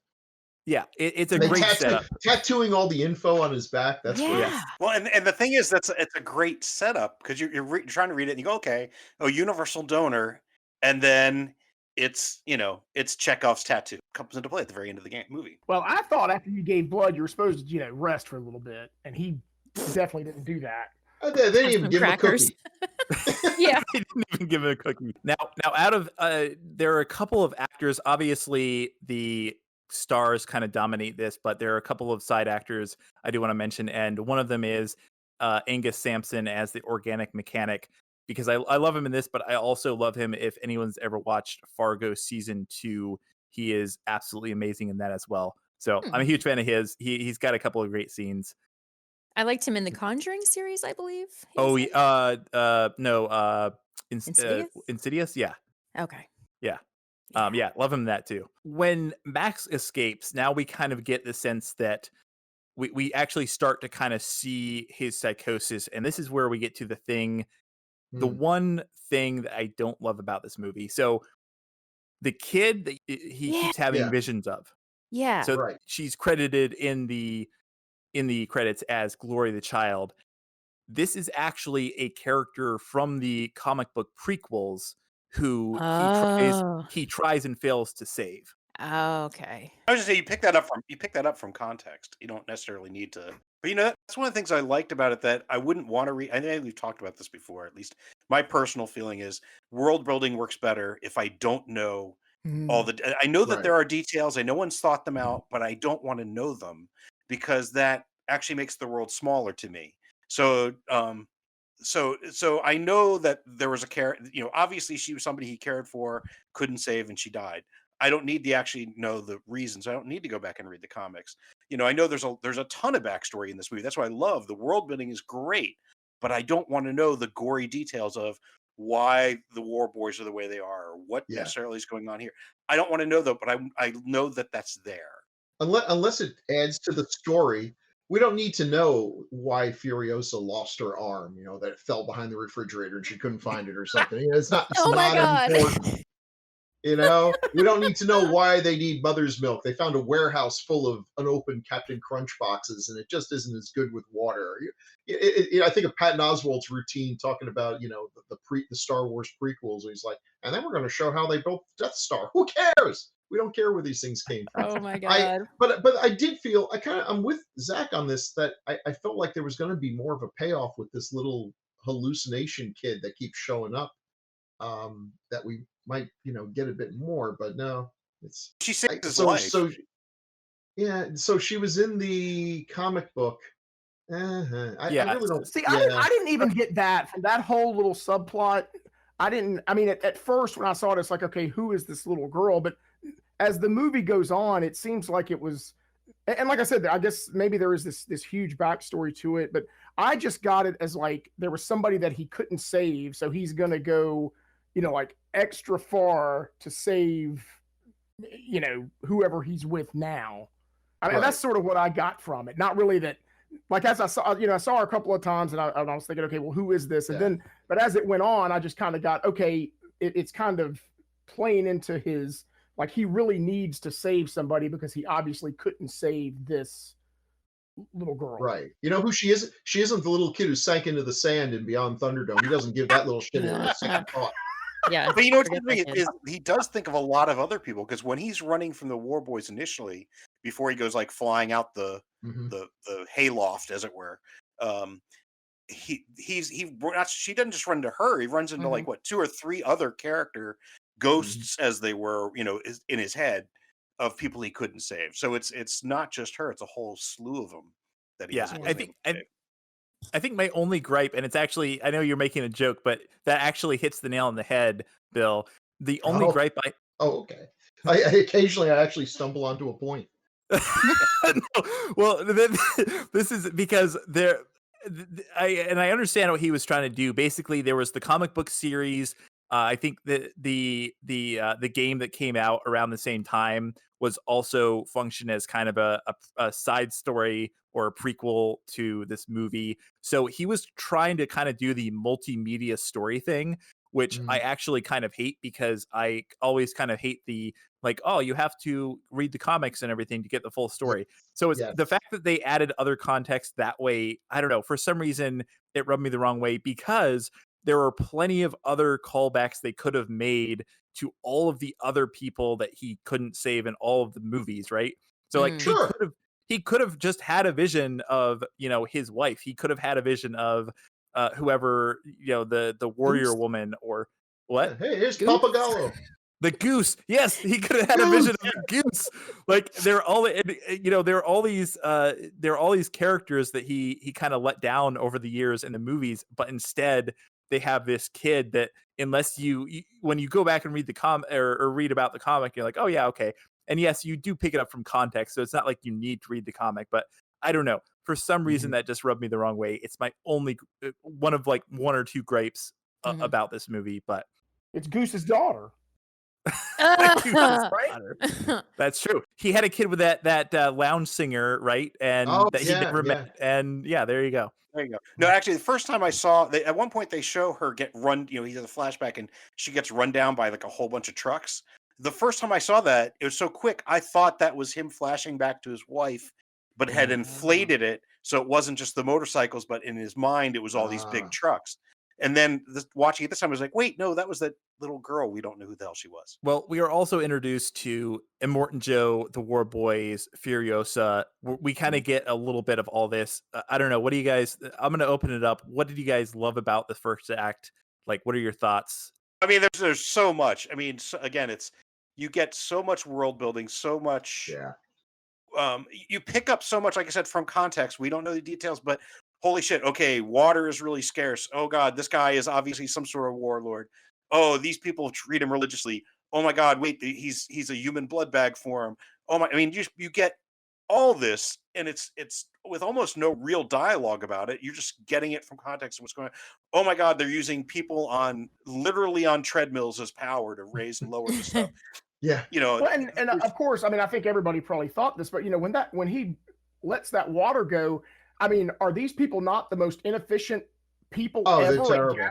Yeah, it's a great setup. Tattooing all the info on his back, that's great. Well, and the thing is, it's a great setup because you're trying to read it and you go, okay, universal donor, and then it's Chekhov's tattoo comes into play at the very end of the movie. Well, I thought after you gave blood, you were supposed to rest for a little bit, and he definitely didn't do that. They didn't even give him a cookie. Yeah, they didn't even give him a cookie. Now, out of there are a couple of actors. Obviously, the stars kind of dominate this, but there are a couple of side actors I do want to mention, and one of them is Angus Sampson as the organic mechanic, because I love him in this, but I also love him if anyone's ever watched Fargo season 2. He is absolutely amazing in that as well. So I'm a huge fan of his. He's got a couple of great scenes. I liked him in the Conjuring series, I believe. Oh, Insidious? Insidious, yeah. Okay. Yeah. Yeah, love him in that too. When Max escapes, now we kind of get the sense that we actually start to kind of see his psychosis, and this is where we get to the one thing that I don't love about this movie. So the kid that he keeps having visions of. Yeah. So she's credited in the credits as Glory the Child. This is actually a character from the comic book prequels who he tries and fails to save. Oh, okay. I was just say you pick that up from context. You don't necessarily need to. But that's one of the things I liked about it that I wouldn't want to read. I think we've talked about this before. At least my personal feeling is world building works better if I don't know all the. I know that there are details. I know one's thought them out, but I don't want to know them because that actually makes the world smaller to me. So, so I know that there was a character. Obviously she was somebody he cared for, couldn't save, and she died. I don't need to actually know the reasons. I don't need to go back and read the comics. I know there's a ton of backstory in this movie. That's why I love the world building is great, but I don't want to know the gory details of why the war boys are the way they are or what necessarily is going on here. I don't want to know that, but I know that that's there. Unless it adds to the story, we don't need to know why Furiosa lost her arm, that it fell behind the refrigerator and she couldn't find it or something. It's not important. We don't need to know why they need mother's milk. They found a warehouse full of unopened Captain Crunch boxes, and it just isn't as good with water. I think of Patton Oswalt's routine talking about, the Star Wars prequels. He's like, and then we're going to show how they built Death Star. Who cares? We don't care where these things came from. Oh my God. But I did feel I'm with Zach on this, that I felt like there was going to be more of a payoff with this little hallucination kid that keeps showing up. That we might, get a bit more, but no, it's she saved his life. So she was in the comic book. I really don't see. I didn't even get that from that whole little subplot. I mean, at first when I saw it, it's like, okay, who is this little girl? But as the movie goes on, it seems like it was, and like I said, I guess maybe there is this huge backstory to it, but I just got it as like there was somebody that he couldn't save, so he's gonna go, like extra far to save, whoever he's with now. I mean, that's sort of what I got from it. Not really that, like, as I saw, I saw her a couple of times and I was thinking, okay, well, who is this? And then, but as it went on, I just kind of got, okay, it's kind of playing into his, like, he really needs to save somebody because he obviously couldn't save this little girl. Right. You know who she is? She isn't the little kid who sank into the sand in Beyond Thunderdome. He doesn't give that little shit a second thought. Yeah. But what's interesting is he does think of a lot of other people, because when he's running from the war boys initially, before he goes like flying out the hayloft, as it were, she doesn't just run into her. He runs into like 2 or 3 other character ghosts, as they were, in his head, of people he couldn't save. So it's not just her; it's a whole slew of them that he. I think my only gripe, and it's actually, I know you're making a joke, but that actually hits the nail on the head, Bill. The only gripe okay. I occasionally actually stumble onto a point. No, well, this is because I understand what he was trying to do. Basically, there was the comic book series. I think the game that came out around the same time was also functioned as kind of a side story or a prequel to this movie. So he was trying to kind of do the multimedia story thing, which I actually kind of hate, because I always kind of hate the, like, oh, you have to read the comics and everything to get the full story. So it's the fact that they added other context that way. I don't know. For some reason, it rubbed me the wrong way, because there are plenty of other callbacks they could have made to all of the other people that he couldn't save in all of the movies, right? So like he could have just had a vision of, his wife. He could have had a vision of whoever, the warrior woman or what? Hey, here's Papagallo. The goose. Yes, he could have had a vision of the goose. Like there are all these characters that he kind of let down over the years in the movies, but instead they have this kid that unless you when you go back and read the or read about the comic, you're like, oh yeah, okay. And yes, you do pick it up from context, so it's not like you need to read the comic, but I don't know. For some reason that just rubbed me the wrong way. It's my only one of like one or two gripes about this movie, but it's Goose's daughter. Right? That's true. He had a kid with that lounge singer, right? And he never met. And yeah, there you go. There you go. No, actually, the first time I saw, at one point they show her get run. You know, he does a flashback, and she gets run down by like a whole bunch of trucks. The first time I saw that, it was so quick. I thought that was him flashing back to his wife, but had inflated it, so it wasn't just the motorcycles, but in his mind, it was all these big trucks. And then watching it this time, I was like, wait, no, that was that little girl. We don't know who the hell she was. Well, we are also introduced to Immortan Joe, the War Boys, Furiosa. We kind of get a little bit of all this. I don't know. What do you guys, I'm going to open it up. What did you guys love about the first act? Like, what are your thoughts? I mean, there's so much. I mean, again, you get so much world building, so much. Yeah. You pick up so much, like I said, from context. We don't know the details, but holy shit, okay, water is really scarce. Oh God, this guy is obviously some sort of warlord. Oh, these people treat him religiously. Oh my God, wait, he's a human blood bag for him. Oh my, I mean, you get all this, and it's with almost no real dialogue about it. You're just getting it from context of what's going on. Oh my God, they're using people literally on treadmills as power to raise and lower the stuff. Yeah. You know, well, and of course, I mean, I think everybody probably thought this, but you know, when he lets that water go, I mean, are these people not the most inefficient people ever at gathering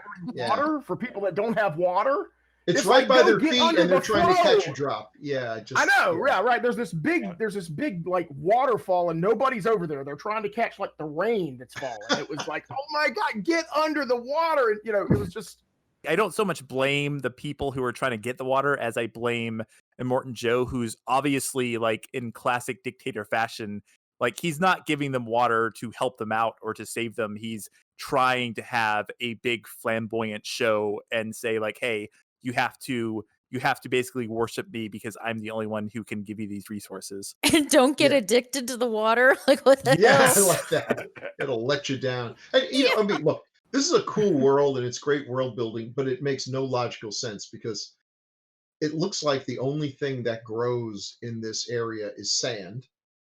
water for people that don't have water? It's right by their feet, and they're trying to catch a drop. Yeah, I know. Yeah, right. There's this big like waterfall, and nobody's over there. They're trying to catch like the rain that's falling. It was like, oh my God, get under the water! And you know, it was just. I don't so much blame the people who are trying to get the water as I blame Immortan Joe, who's obviously like in classic dictator fashion. Like he's not giving them water to help them out or to save them. He's trying to have a big flamboyant show and say like, hey, you have to basically worship me because I'm the only one who can give you these resources. And don't get addicted to the water. Like what the hell? I like that. It'll let you down. And you know, I mean, look, this is a cool world and it's great world building, but it makes no logical sense because it looks like the only thing that grows in this area is sand.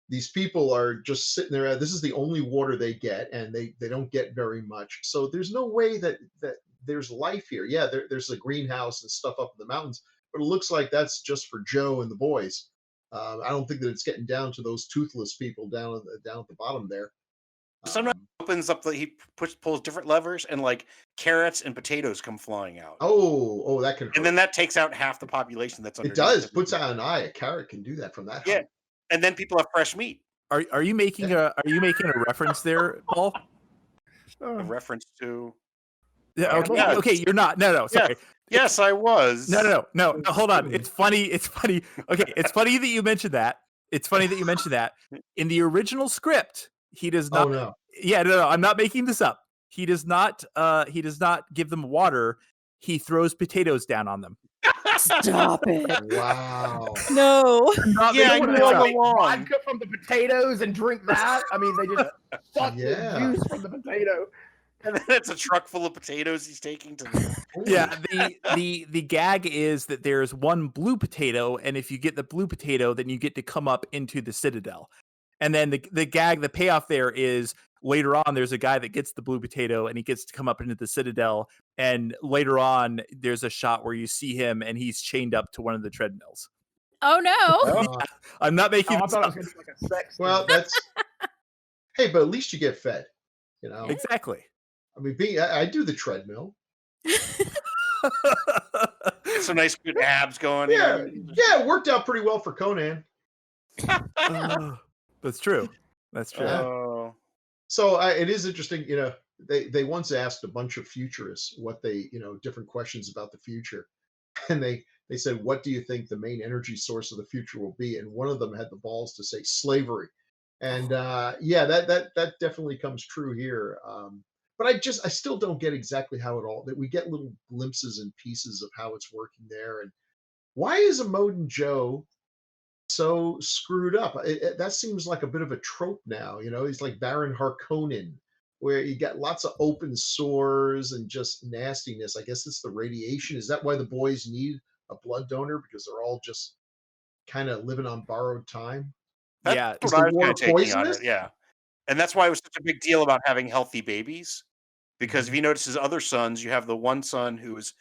These people are just sitting there. This is the only water they get, and they don't get very much. So there's no way that there's life here. Yeah, there's a greenhouse and stuff up in the mountains, but it looks like that's just for Joe and the boys. I don't think that it's getting down to those toothless people down at the bottom there. Sometimes opens up he pulls different levers, and like carrots and potatoes come flying out. Oh, that can hurt. And then that takes out half the population that's underneath. It does. Puts out an eye. A carrot can do that from that. Yeah. And then people have fresh meat. Are you making a reference there, Paul? A reference to? Yeah. Okay. You're not. No. Sorry. Yes, I was. No. Hold on. It's funny. Okay. It's funny that you mentioned that. In the original script, he does not. Oh no. Yeah. No. I'm not making this up. He does not. He does not give them water. He throws potatoes down on them. Stop it! Wow. No. Yeah, you want vodka from the potatoes and drink that? I mean, they just suck the juice from the potato. And then it's a truck full of potatoes he's taking to the. Yeah, the gag is that there's one blue potato, and if you get the blue potato, then you get to come up into the Citadel. And then the payoff there is later on, there's a guy that gets the blue potato and he gets to come up into the Citadel. And later on, there's a shot where you see him and he's chained up to one of the treadmills. Oh, no. Yeah, I'm not making this up. Like a sex well, that's. Hey, but at least you get fed. You know? Exactly. I mean, I do the treadmill. Some nice good abs going. Yeah, it worked out pretty well for Conan. That's true. So it is interesting, you know, they once asked a bunch of futurists what different questions about the future. And they said, what do you think the main energy source of the future will be? And one of them had the balls to say slavery. And that definitely comes true here. But I still don't get exactly how that we get little glimpses and pieces of how it's working there. And why is Immortan Joe so screwed up? That seems like a bit of a trope now. He's like Baron Harkonnen, where you got lots of open sores and just nastiness. I guess it's the radiation. Is that why the boys need a blood donor, because they're all just kind of living on borrowed time? That's Yeah. what Is I the was war kind of taking on poisonous? it. Yeah. And that's why it was such a big deal about having healthy babies. Because if you notice his other sons, you have the one son who's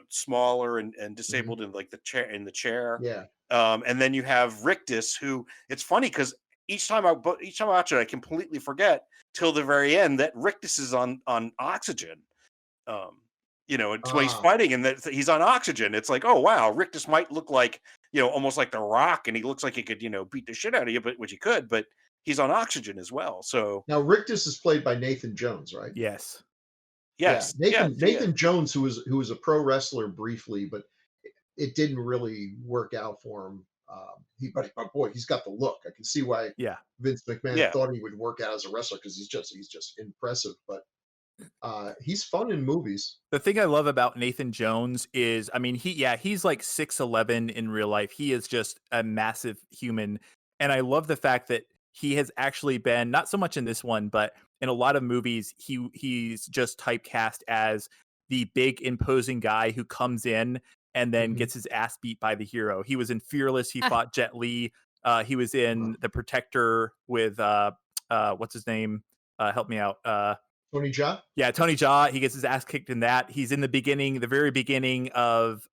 smaller and disabled in like the chair. Yeah. And then you have Rictus, who it's funny because each time I watch it, I completely forget till the very end that Rictus is on oxygen. It's when he's fighting and that he's on oxygen. It's like, oh wow, Rictus might look like almost like the Rock, and he looks like he could beat the shit out of you, which he could, but he's on oxygen as well. So Now Rictus is played by Nathan Jones, right? Yes. yes, Nathan Jones, who was a pro wrestler briefly, but it didn't really work out for him. But boy, he's got the look. I can see why Vince McMahon thought he would work out as a wrestler, because he's just impressive. But he's fun in movies. The thing I love about Nathan Jones is, I mean, he's like 6'11" in real life. He is just a massive human. And I love the fact that he has actually been, not so much in this one, but in a lot of movies, he's just typecast as the big imposing guy who comes in and then gets his ass beat by the hero. He was in Fearless. He fought Jet Li. He was in The Protector with what's his name? Help me out. Tony Jaa? Yeah, Tony Jaa. He gets his ass kicked in that. He's in the very beginning of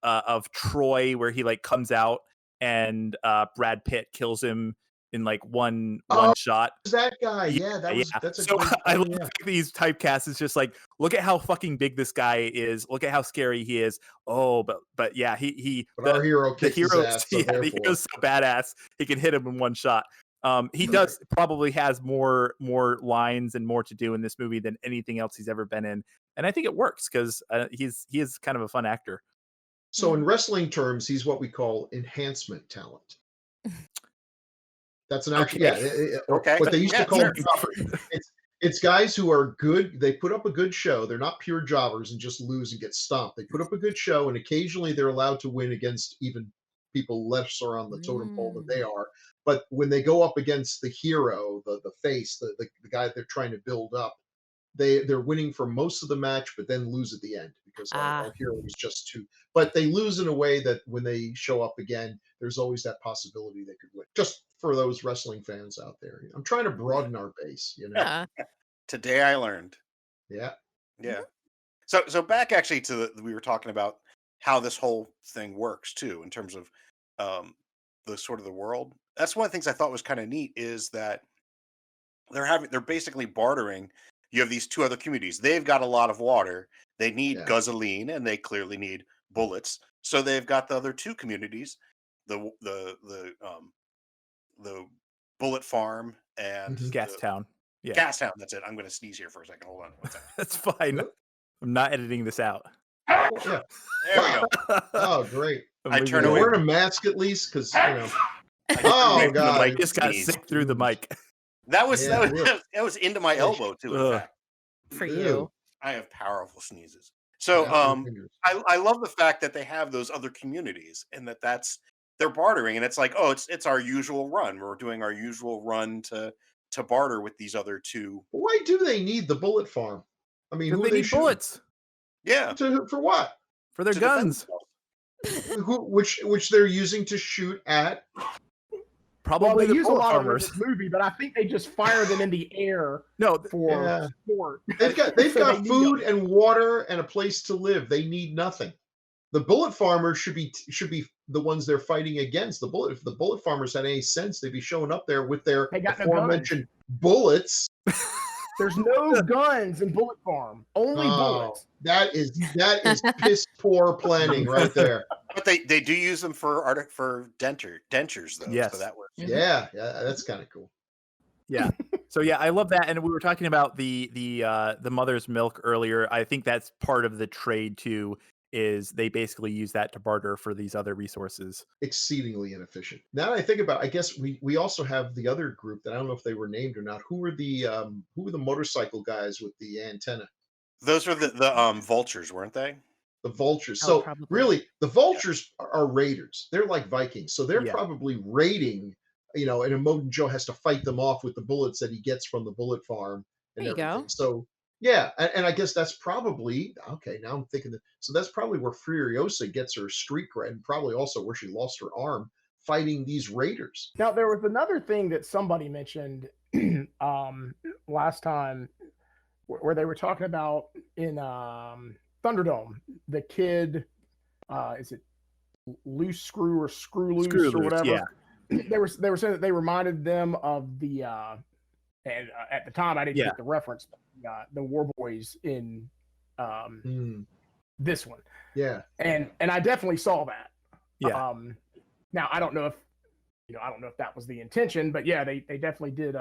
Troy, where he like comes out and Brad Pitt kills him in like one shot. That guy, that's a so great I love these typecasts. It's just like, look at how fucking big this guy is. Look at how scary he is. Oh, but yeah, our hero kicks his ass. So the hero's so badass he can hit him in one shot. He does probably has more lines and more to do in this movie than anything else he's ever been in, and I think it works because he is kind of a fun actor. So in wrestling terms, he's what we call enhancement talent. That's an actual okay. What they used to call it's guys who are good. They put up a good show. They're not pure jobbers and just lose and get stomped. They put up a good show, and occasionally they're allowed to win against even people lesser on the totem pole than they are. But when they go up against the hero, the face, the guy they're trying to build up, they're winning for most of the match, but then lose at the end because our hero was just too. But they lose in a way that when they show up again, there's always that possibility they could win. Just for those wrestling fans out there, I'm trying to broaden our base. Today I learned. Yeah. So back actually to we were talking about how this whole thing works too, in terms of the sort of the world. That's one of the things I thought was kind of neat, is that they're basically bartering. You have these two other communities. They've got a lot of water. They need gasoline, and they clearly need bullets. So they've got the other two communities, the bullet farm and Gastown. Yeah, Gastown. That's it. I'm going to sneeze here for a second. Hold on. What's that? That's fine. I'm not editing this out. Yeah. There we go. Oh, great. I turn You're away. wearing a mask at least, because oh god, I just got sick through the mic. That was into my elbow too. In fact. For you. I have powerful sneezes. So I love the fact that they have those other communities, and they're bartering, and it's like, oh, it's our usual run. We're doing our usual run to barter with these other two. Why do they need the bullet farm? I mean, who they need bullets. Yeah. For what? For their guns. Which they're using to shoot at. Probably they use a lot farmers. of them in this movie, but I think they just fire them in the air. For sport. They've got food and water and a place to live. They need nothing. The bullet farmers should be the ones they're fighting against. If the bullet farmers had any sense, they'd be showing up there with their aforementioned bullets. There's no guns in Bullet Farm. Only bullets. That is piss poor planning right there. But they do use them for dentures though. Yes. So that works. Yeah, that's kind of cool. Yeah. So yeah, I love that. And we were talking about the mother's milk earlier. I think that's part of the trade too, is they basically use that to barter for these other resources. Exceedingly inefficient. Now that I think about it, I guess we also have the other group that I don't know if they were named or not. Who were the motorcycle guys with the antenna? Those were the vultures, weren't they? The vultures. Oh, So probably. really, the vultures are raiders. They're like Vikings. So they're Yeah. probably raiding, and Immortan Joe has to fight them off with the bullets that he gets from the bullet farm and There you everything. go. So yeah, and I guess that's probably okay. Now I'm thinking so that's probably where Furiosa gets her street cred, and probably also where she lost her arm fighting these raiders. Now there was another thing that somebody mentioned last time where they were talking about in Thunderdome, the kid, is it loose screw or screw loose Screw or loose, whatever? yeah. They were saying that they reminded them of the and at the time I didn't get the reference, the War Boys in this one. Yeah, and I definitely saw that. Yeah. Now I don't know if that was the intention, but yeah, they definitely did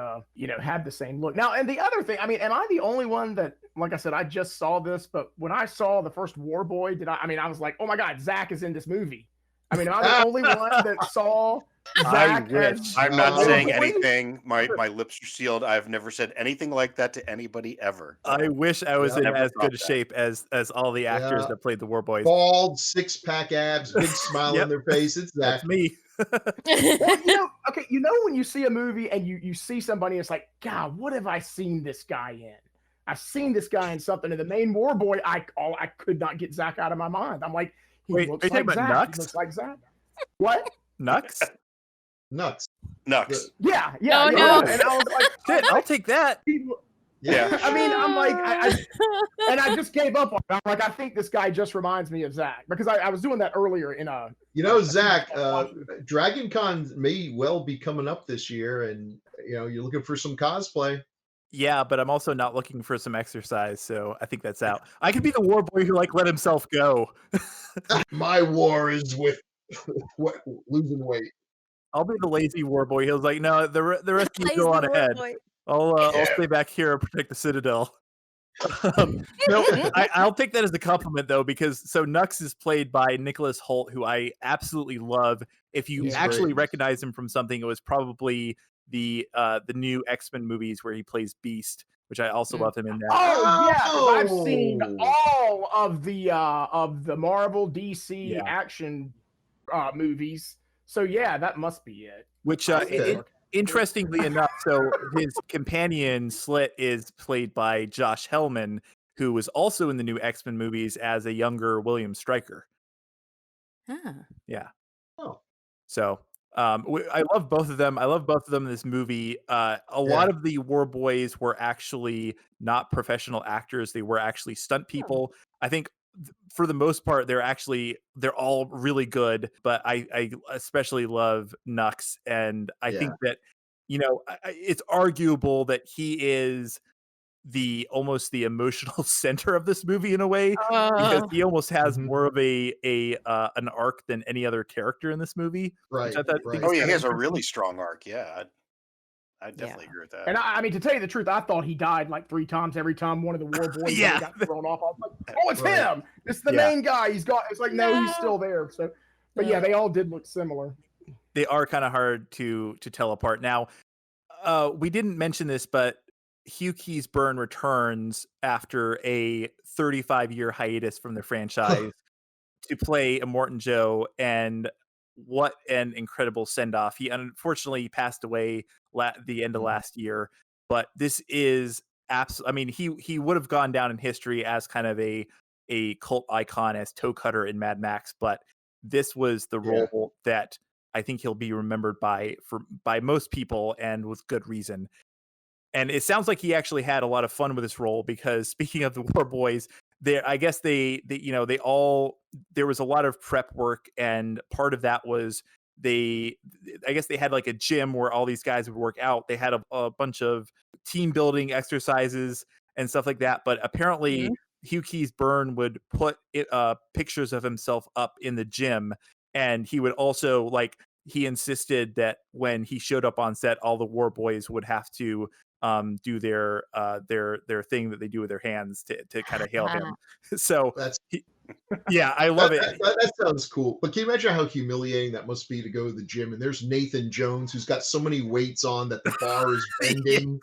have the same look. Now, and the other thing, I mean, am I the only one that, like I said, I just saw this, but when I saw the first War Boy, I was like, oh my God, Zach is in this movie. I mean, am I the only one that saw Zach? I'm not saying anything. My lips are sealed. I've never said anything like that to anybody ever. I wish I was in Never as thought good a that. shape as all the actors that played the War Boys. bald, 6-pack abs, big smile on their face. It's Zach. That's me. Well, when you see a movie and you see somebody, it's like, God, what have I seen this guy in? I've seen this guy in something. And the main War Boy, I could not get Zach out of my mind. I'm like, Wait, looks are you talking like about Zach. Nux? He looks like Zach. What? Nux? Nuts. Nux. Yeah. No. And I was like, Shit, I'll take that. Yeah. I mean, I'm like, I just gave up on it. I'm like, I think this guy just reminds me of Zach because I was doing that earlier in a. Zach, Dragon Con may well be coming up this year, and you're looking for some cosplay. Yeah, but I'm also not looking for some exercise, so I think that's out. I could be the War Boy who let himself go. My war is with losing weight. I'll be the lazy War Boy. He was like, no, the rest of you go on ahead. I'll stay back here and protect the Citadel. No, I'll take that as a compliment though, because Nux is played by Nicholas Hoult, who I absolutely love. If you actually recognize him from something, it was probably the new X-Men movies where he plays Beast, which I also love him in that. Oh yeah, 'cause I've seen all of the Marvel DC action movies. So yeah, that must be it. Which interestingly enough, so his companion Slit is played by Josh Hellman, who was also in the new X-Men movies as a younger William Stryker. Yeah. Oh. So I love both of them. I love both of them in this movie. A lot of the War Boys were actually not professional actors. They were actually stunt people. I think for the most part, they're all really good, but I especially love Nux. And I think that, it's arguable that he is almost the emotional center of this movie in a way, because he almost has more of an arc than any other character in this movie. Right. He has a really strong arc. Yeah. I definitely agree with that. And I mean, to tell you the truth, I thought he died like 3 times every time one of the War Boys got thrown off. I was like, oh, it's him. It's the main guy. It's like, no, he's still there. So, but yeah, they all did look similar. They are kind of hard to tell apart. Now, we didn't mention this, but Hugh Byrne returns after a 35-year hiatus from the franchise to play Immortan Joe, and what an incredible send-off. He unfortunately passed away the end of last year, but this is absolutely, I mean, he would have gone down in history as kind of a cult icon, as Toe Cutter in Mad Max, but this was the role that I think he'll be remembered by most people, and with good reason. And it sounds like he actually had a lot of fun with this role, because speaking of the War Boys, I guess there was a lot of prep work, and part of that was I guess they had like a gym where all these guys would work out. They had a bunch of team building exercises and stuff like that. But apparently Hugh Byrne would put pictures of himself up in the gym, and he would also he insisted that when he showed up on set, all the War Boys would have to do their thing that they do with their hands to kind of hail him. So I love it. That sounds cool. But can you imagine how humiliating that must be to go to the gym and there's Nathan Jones, who's got so many weights on that the bar is bending.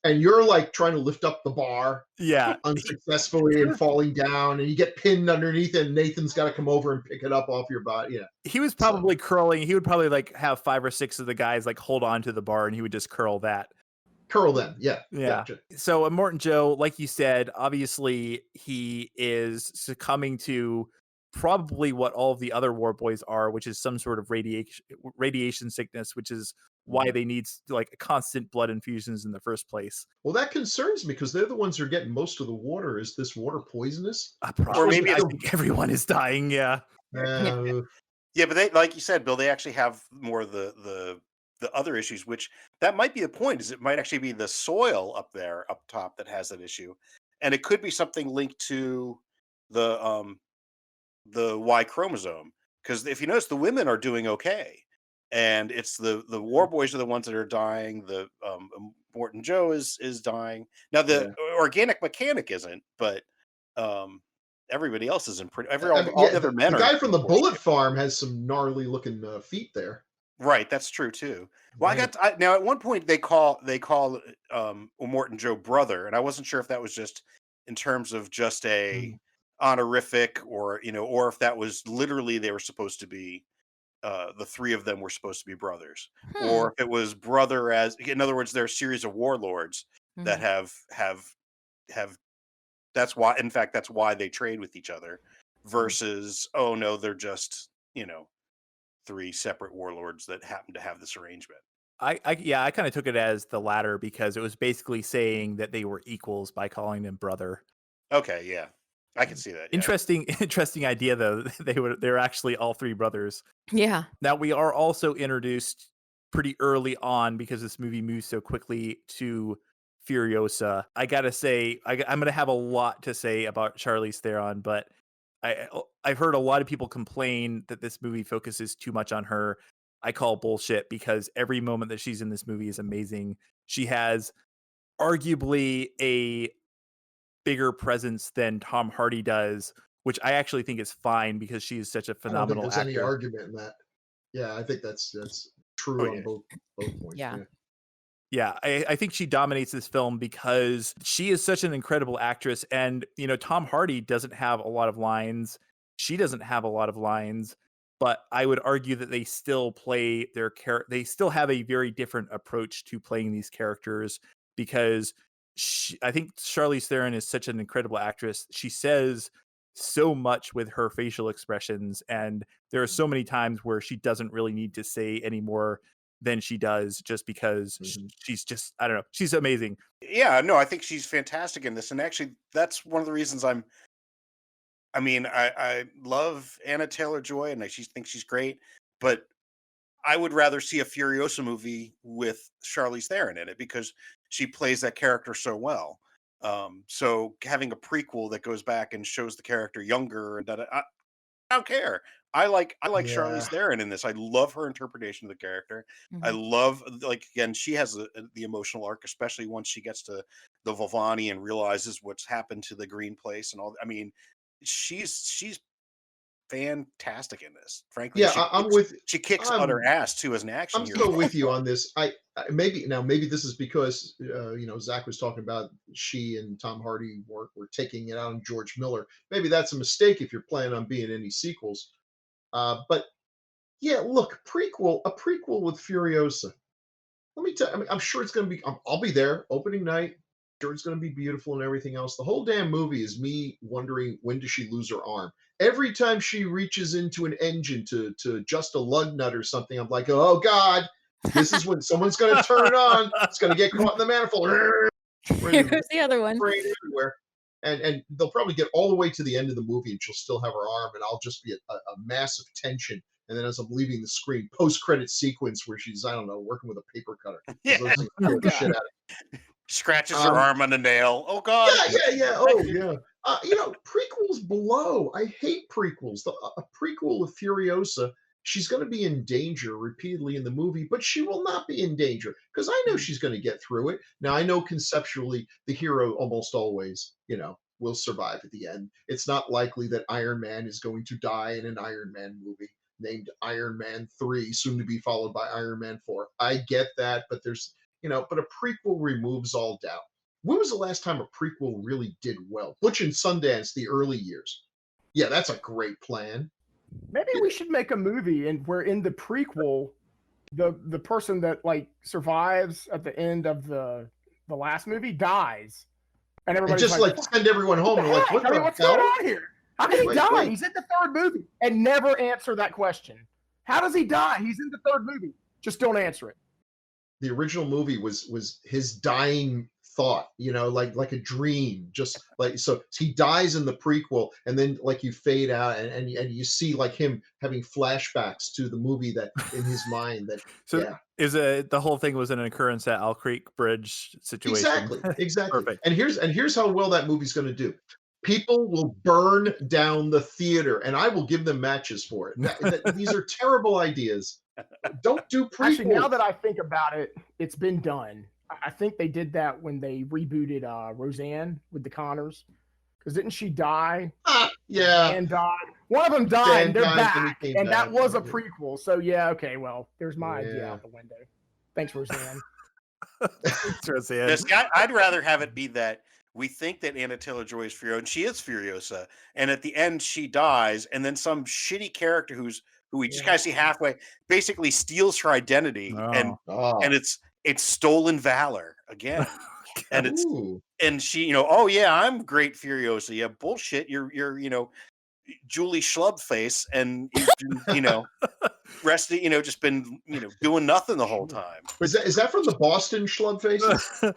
and you're like trying to lift up the bar Yeah. unsuccessfully and falling down, and you get pinned underneath it, and Nathan's got to come over and pick it up off your body. Yeah. He was probably curling. He would probably like have 5 or 6 of the guys like hold on to the bar, and he would just curl that. Curl them. Yeah. Yeah. Gotcha. So Immortan Joe, like you said, obviously he is succumbing to probably what all of the other war boys are, which is some sort of radiation sickness, which is why they need like constant blood infusions in the first place. Well, that concerns me because they're the ones who are getting most of the water. Is this water poisonous? Or maybe I think everyone is dying. Yeah. Yeah, but they, like you said, Bill, they actually have more of the other issues, which that might be the point. Is it might actually be the soil up there, up top, that has that issue, and it could be something linked to the Y chromosome. Because if you notice, the women are doing okay, and it's the war boys are the ones that are dying. The Immortan Joe is dying now. The organic mechanic isn't, but everybody else is in pretty. All the other men. The guy from the bullet farm has some gnarly looking feet there. Right, that's true too. Well, now at one point they call Immortan Joe brother, and I wasn't sure if that was just in terms of just a honorific, or or if that was literally they were supposed to be the 3 of them were supposed to be brothers, or if it was brother as in other words, they're a series of warlords that have. That's why, in fact, that's why they trade with each other. Versus, oh no, they're just 3 separate warlords that happen to have this arrangement. I kind of took it as the latter because it was basically saying that they were equals by calling them brother. Okay, yeah, I can see that. Yeah. Interesting idea though. They're actually all 3 brothers. Yeah. Now we are also introduced pretty early on, because this movie moves so quickly, to Furiosa. I gotta say, I'm gonna have a lot to say about Charlize Theron, but I've heard a lot of people complain that this movie focuses too much on her. I call bullshit, because every moment that she's in this movie is amazing. She has arguably a bigger presence than Tom Hardy does, which I actually think is fine because she is such a phenomenal actor. I don't think there's any argument in that. Yeah, I think that's true on both points. Yeah, I think she dominates this film because she is such an incredible actress. And, Tom Hardy doesn't have a lot of lines. She doesn't have a lot of lines. But I would argue that they still play their they still have a very different approach to playing these characters, because I think Charlize Theron is such an incredible actress. She says so much with her facial expressions. And there are so many times where she doesn't really need to say any more than she does, just because she's just, I don't know, she's amazing. Yeah, no, I think she's fantastic in this. And actually, that's one of the reasons I love Anna Taylor-Joy, and I think she's great, but I would rather see a Furiosa movie with Charlize Theron in it, because she plays that character so well. So having a prequel that goes back and shows the character younger, and I don't care. I like Charlize Theron in this. I love her interpretation of the character. I love, again, she has the emotional arc, especially once she gets to the Volvani and realizes what's happened to the Green Place and all. I mean, she's fantastic in this. Frankly, she kicks utter ass too as an action hero. I'm still with you on this. Maybe this is because Zach was talking about she and Tom Hardy were taking it out on George Miller. Maybe that's a mistake if you're planning on being any sequels. But yeah, look, a prequel with Furiosa. Let me tell you, I'm sure it's going to be. I'll be there opening night. Sure, it's going to be beautiful and everything else. The whole damn movie is me wondering, when does she lose her arm? Every time she reaches into an engine to adjust a lug nut or something, I'm like, oh God, this is when someone's going to turn it on. It's going to get caught in the manifold. Here's the other one. Everywhere. And they'll probably get all the way to the end of the movie and she'll still have her arm, and I'll just be a massive tension. And then as I'm leaving the screen, post-credit sequence where she's, I don't know, working with a paper cutter. Yeah. The shit out of it. Scratches her arm on a nail. Oh God. Yeah. Oh yeah. Prequels below. I hate prequels. A prequel of Furiosa, she's going to be in danger repeatedly in the movie, but she will not be in danger because I know she's going to get through it. Now, I know conceptually the hero almost always, will survive at the end. It's not likely that Iron Man is going to die in an Iron Man movie named Iron Man 3, soon to be followed by Iron Man 4. I get that, but there's but a prequel removes all doubt. When was the last time a prequel really did well? Butch and Sundance, the early years. Yeah, that's a great plan. Maybe we should make a movie and where in the prequel, the person that like survives at the end of the last movie dies, and And everybody's just like send everyone home and like, what I mean, the what's hell? going on here? How did he Wait, die? wait. He's in the third movie, and never answer that question. How does he die? He's in the third movie. Just don't answer it. The original movie was his dying thought, like a dream, just like, so he dies in the prequel, and then like you fade out and you see like him having flashbacks to the movie that in his mind that So the whole thing was an occurrence at Owl Creek Bridge situation. Exactly. Perfect. And here's how well that movie's going to do. People will burn down the theater, and I will give them matches for it. These are terrible ideas. Don't do prequels. Actually, now that I think about it, it's been done. I think they did that when they rebooted Roseanne with the Connors. Because didn't she die? Yeah. And died. One of them died, and they're died, back. and he came And that back. was a prequel. So, yeah, okay, well, there's my idea out the window. Thanks, Roseanne. Roseanne. This guy, I'd rather have it be that we think that Anna Taylor-Joy is Furiosa, and she is Furiosa, and at the end she dies, and then some shitty character who we just kind of see halfway basically steals her identity, and it's stolen valor again. And it's and she, oh yeah, I'm great Furiosa. Yeah, bullshit. You're Julie Schlubface, and you've resting, just been doing nothing the whole time. Is that from the Boston Schlubfaces?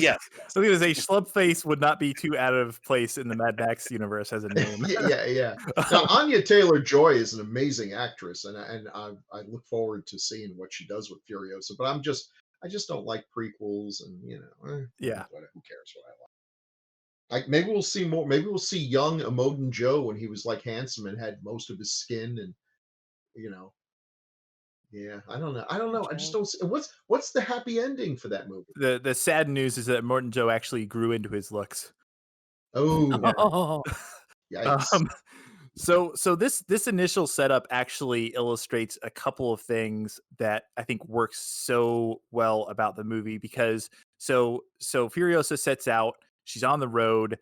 Yeah. So I was gonna say Schlubface would not be too out of place in the Mad Max universe as a name. yeah. Now, Anya Taylor-Joy is an amazing actress, and I look forward to seeing what she does with Furiosa. But I just don't like prequels, and whatever, who cares what I like. Like maybe we'll see more. Maybe we'll see young Immortan Joe when he was like handsome and had most of his skin, and yeah, I don't know. I just don't see what's the happy ending for that movie. The sad news is that Immortan Joe actually grew into his looks. Oh, yikes. So this initial setup actually illustrates a couple of things that I think works so well about the movie, because so Furiosa sets out, she's on the road.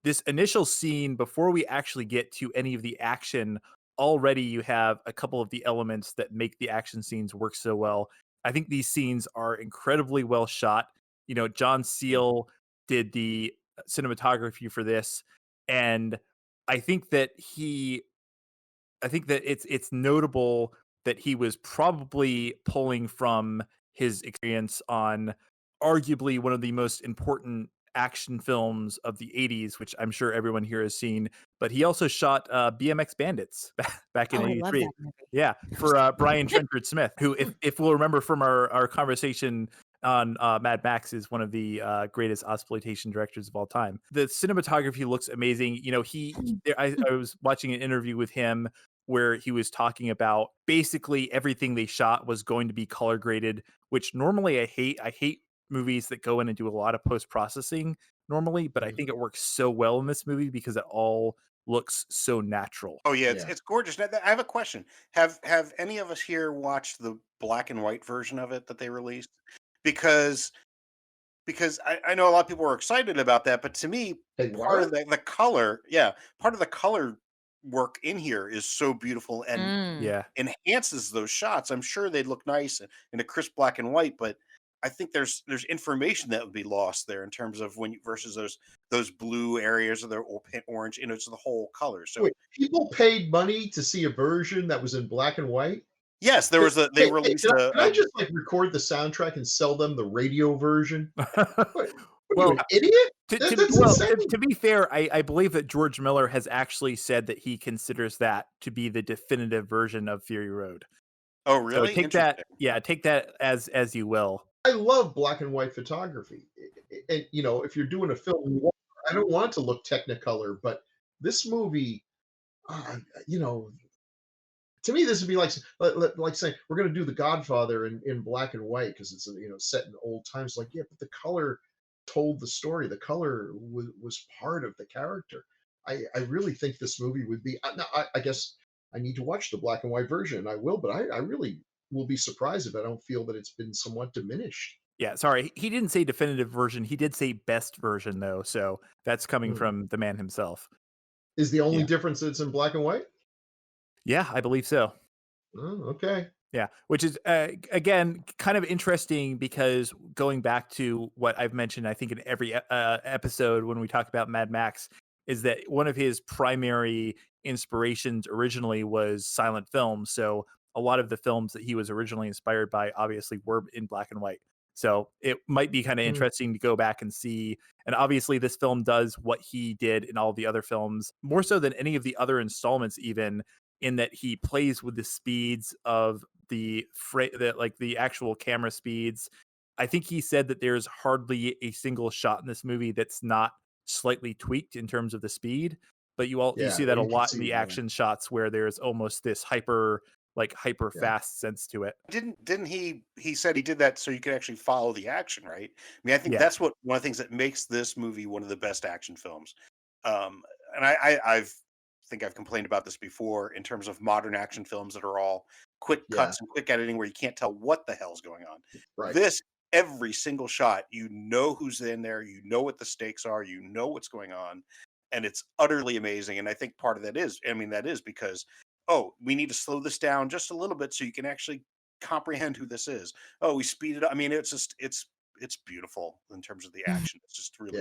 This initial scene, before we actually get to any of the action, already you have a couple of the elements that make the action scenes work so well. I think these scenes are incredibly well shot. John Seal did the cinematography for this, and I think that it's notable that he was probably pulling from his experience on arguably one of the most important action films of the 80s, which I'm sure everyone here has seen. But he also shot BMX Bandits back in '83. Yeah, for Brian Trenchard Smith, who, if we'll remember from our conversation on Mad Max, is one of the greatest exploitation directors of all time. The cinematography looks amazing. I was watching an interview with him where he was talking about basically everything they shot was going to be color graded, which normally I hate. I hate movies that go in and do a lot of post-processing normally, but I think it works so well in this movie because it all looks so natural. Oh yeah, it's gorgeous. Now, I have a question. Have any of us here watched the black and white version of it that they released? Because I know a lot of people were excited about that, but to me, part of the color work in here is so beautiful and enhances those shots. I'm sure they'd look nice in a crisp black and white, but I think there's information that would be lost there in terms of versus those blue areas or the orange, it's the whole color. So wait, people paid money to see a version that was in black and white? Yes, there was they released can I just like record the soundtrack and sell them the radio version? What are you, an idiot? To be fair, I believe that George Miller has actually said that he considers that to be the definitive version of Fury Road. Oh, really? So take that as you will. I love black and white photography. And, if you're doing a film, I don't want it to look Technicolor, but this movie, to me, this would be like saying we're going to do The Godfather in black and white because it's set in old times. Like, yeah, but the color told the story. The color was part of the character. I really think this movie would be. I guess I need to watch the black and white version, and I will. But I really will be surprised if I don't feel that it's been somewhat diminished. Yeah, sorry. He didn't say definitive version. He did say best version, though. So that's coming from the man himself. Is the only Yeah. difference that it's in black and white? Yeah, I believe so. Oh, okay. Yeah, which is, again, kind of interesting because going back to what I've mentioned, I think in every episode when we talk about Mad Max, is that one of his primary inspirations originally was silent film. So a lot of the films that he was originally inspired by obviously were in black and white. So it might be kind of interesting to go back and see. And obviously this film does what he did in all the other films, more so than any of the other installments, even, in that he plays with the speeds of the actual camera speeds. I think he said that there's hardly a single shot in this movie that's not slightly tweaked in terms of the speed, but you see that a lot in the action shots where there's almost this hyper fast sense to it. Didn't he said he did that so you could actually follow the action, right? I mean, I think that's one of the things that makes this movie one of the best action films. And I've complained about this before in terms of modern action films that are all quick cuts and quick editing where you can't tell what the hell's going on. Right. This, every single shot, you know who's in there, you know what the stakes are, you know what's going on, and it's utterly amazing. And I think part of that is because, we need to slow this down just a little bit so you can actually comprehend who this is. We speed it up. I mean, it's beautiful in terms of the action. It's just really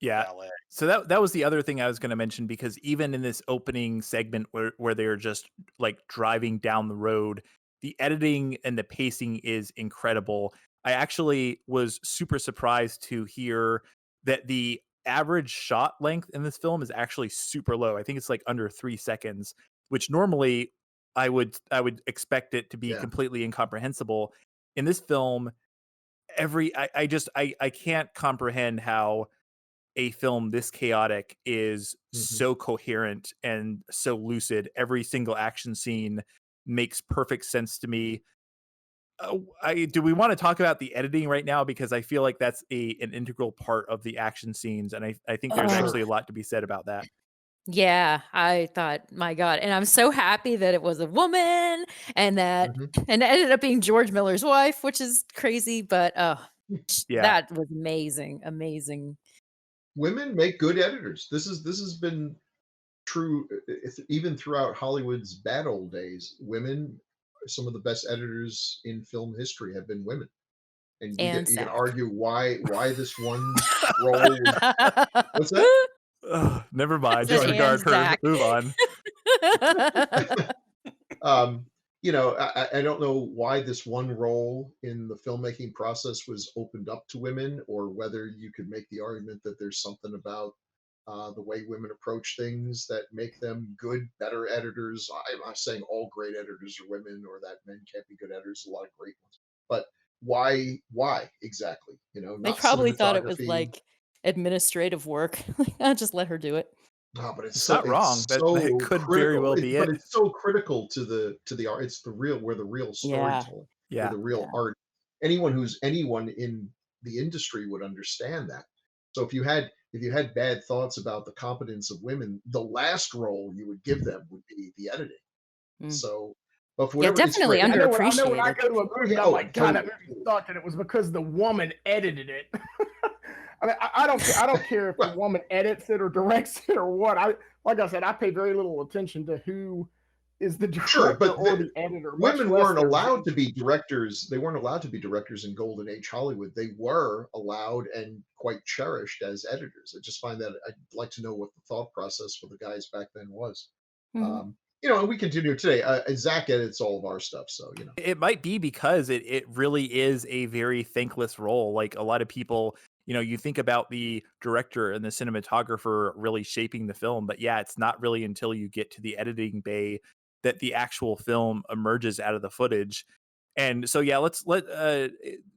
ballet. So that was the other thing I was going to mention, because even in this opening segment where they're just like driving down the road, the editing and the pacing is incredible. I actually was super surprised to hear that the average shot length in this film is actually super low. I think it's like under 3 seconds, which normally I would expect it to be completely incomprehensible. In this film, I can't comprehend how a film this chaotic is so coherent and so lucid. Every single action scene makes perfect sense to me. Do we want to talk about the editing right now? Because I feel like that's an integral part of the action scenes. And I think there's actually a lot to be said about that. Yeah, I thought, my God. And I'm so happy that it was a woman and that and it ended up being George Miller's wife, which is crazy. But that was amazing. Amazing. Women make good editors. This has been true even throughout Hollywood's bad old days. Women, some of the best editors in film history have been women. And you can argue why this one role. What's that? Never mind. Disregard her. Move on. I don't know why this one role in the filmmaking process was opened up to women, or whether you could make the argument that there's something about the way women approach things that make them good, better editors. I'm not saying all great editors are women or that men can't be good editors. A lot of great ones. But why exactly? They probably thought it was like administrative work. I'll just let her do it. No, but it's not wrong. It could very well be it. But it's so critical to the art. It's where the real story told. Where the real art. Anyone in the industry would understand that. So if you had bad thoughts about the competence of women, the last role you would give them would be the editing. So, but for whatever, definitely underappreciated. I know when I go to a movie, I'm like, God, that movie thought that it was because the woman edited it. I mean, I don't care if the woman edits it or directs it or what. Like I said, I pay very little attention to who is the director or the editor. Women weren't allowed to be directors. They weren't allowed to be directors in Golden Age Hollywood. They were allowed and quite cherished as editors. I just find that I'd like to know what the thought process for the guys back then was. And we continue today. Zach edits all of our stuff, so it might be because it really is a very thankless role. Like a lot of people, you think about the director and the cinematographer really shaping the film, but it's not really until you get to the editing bay that the actual film emerges out of the footage. And so,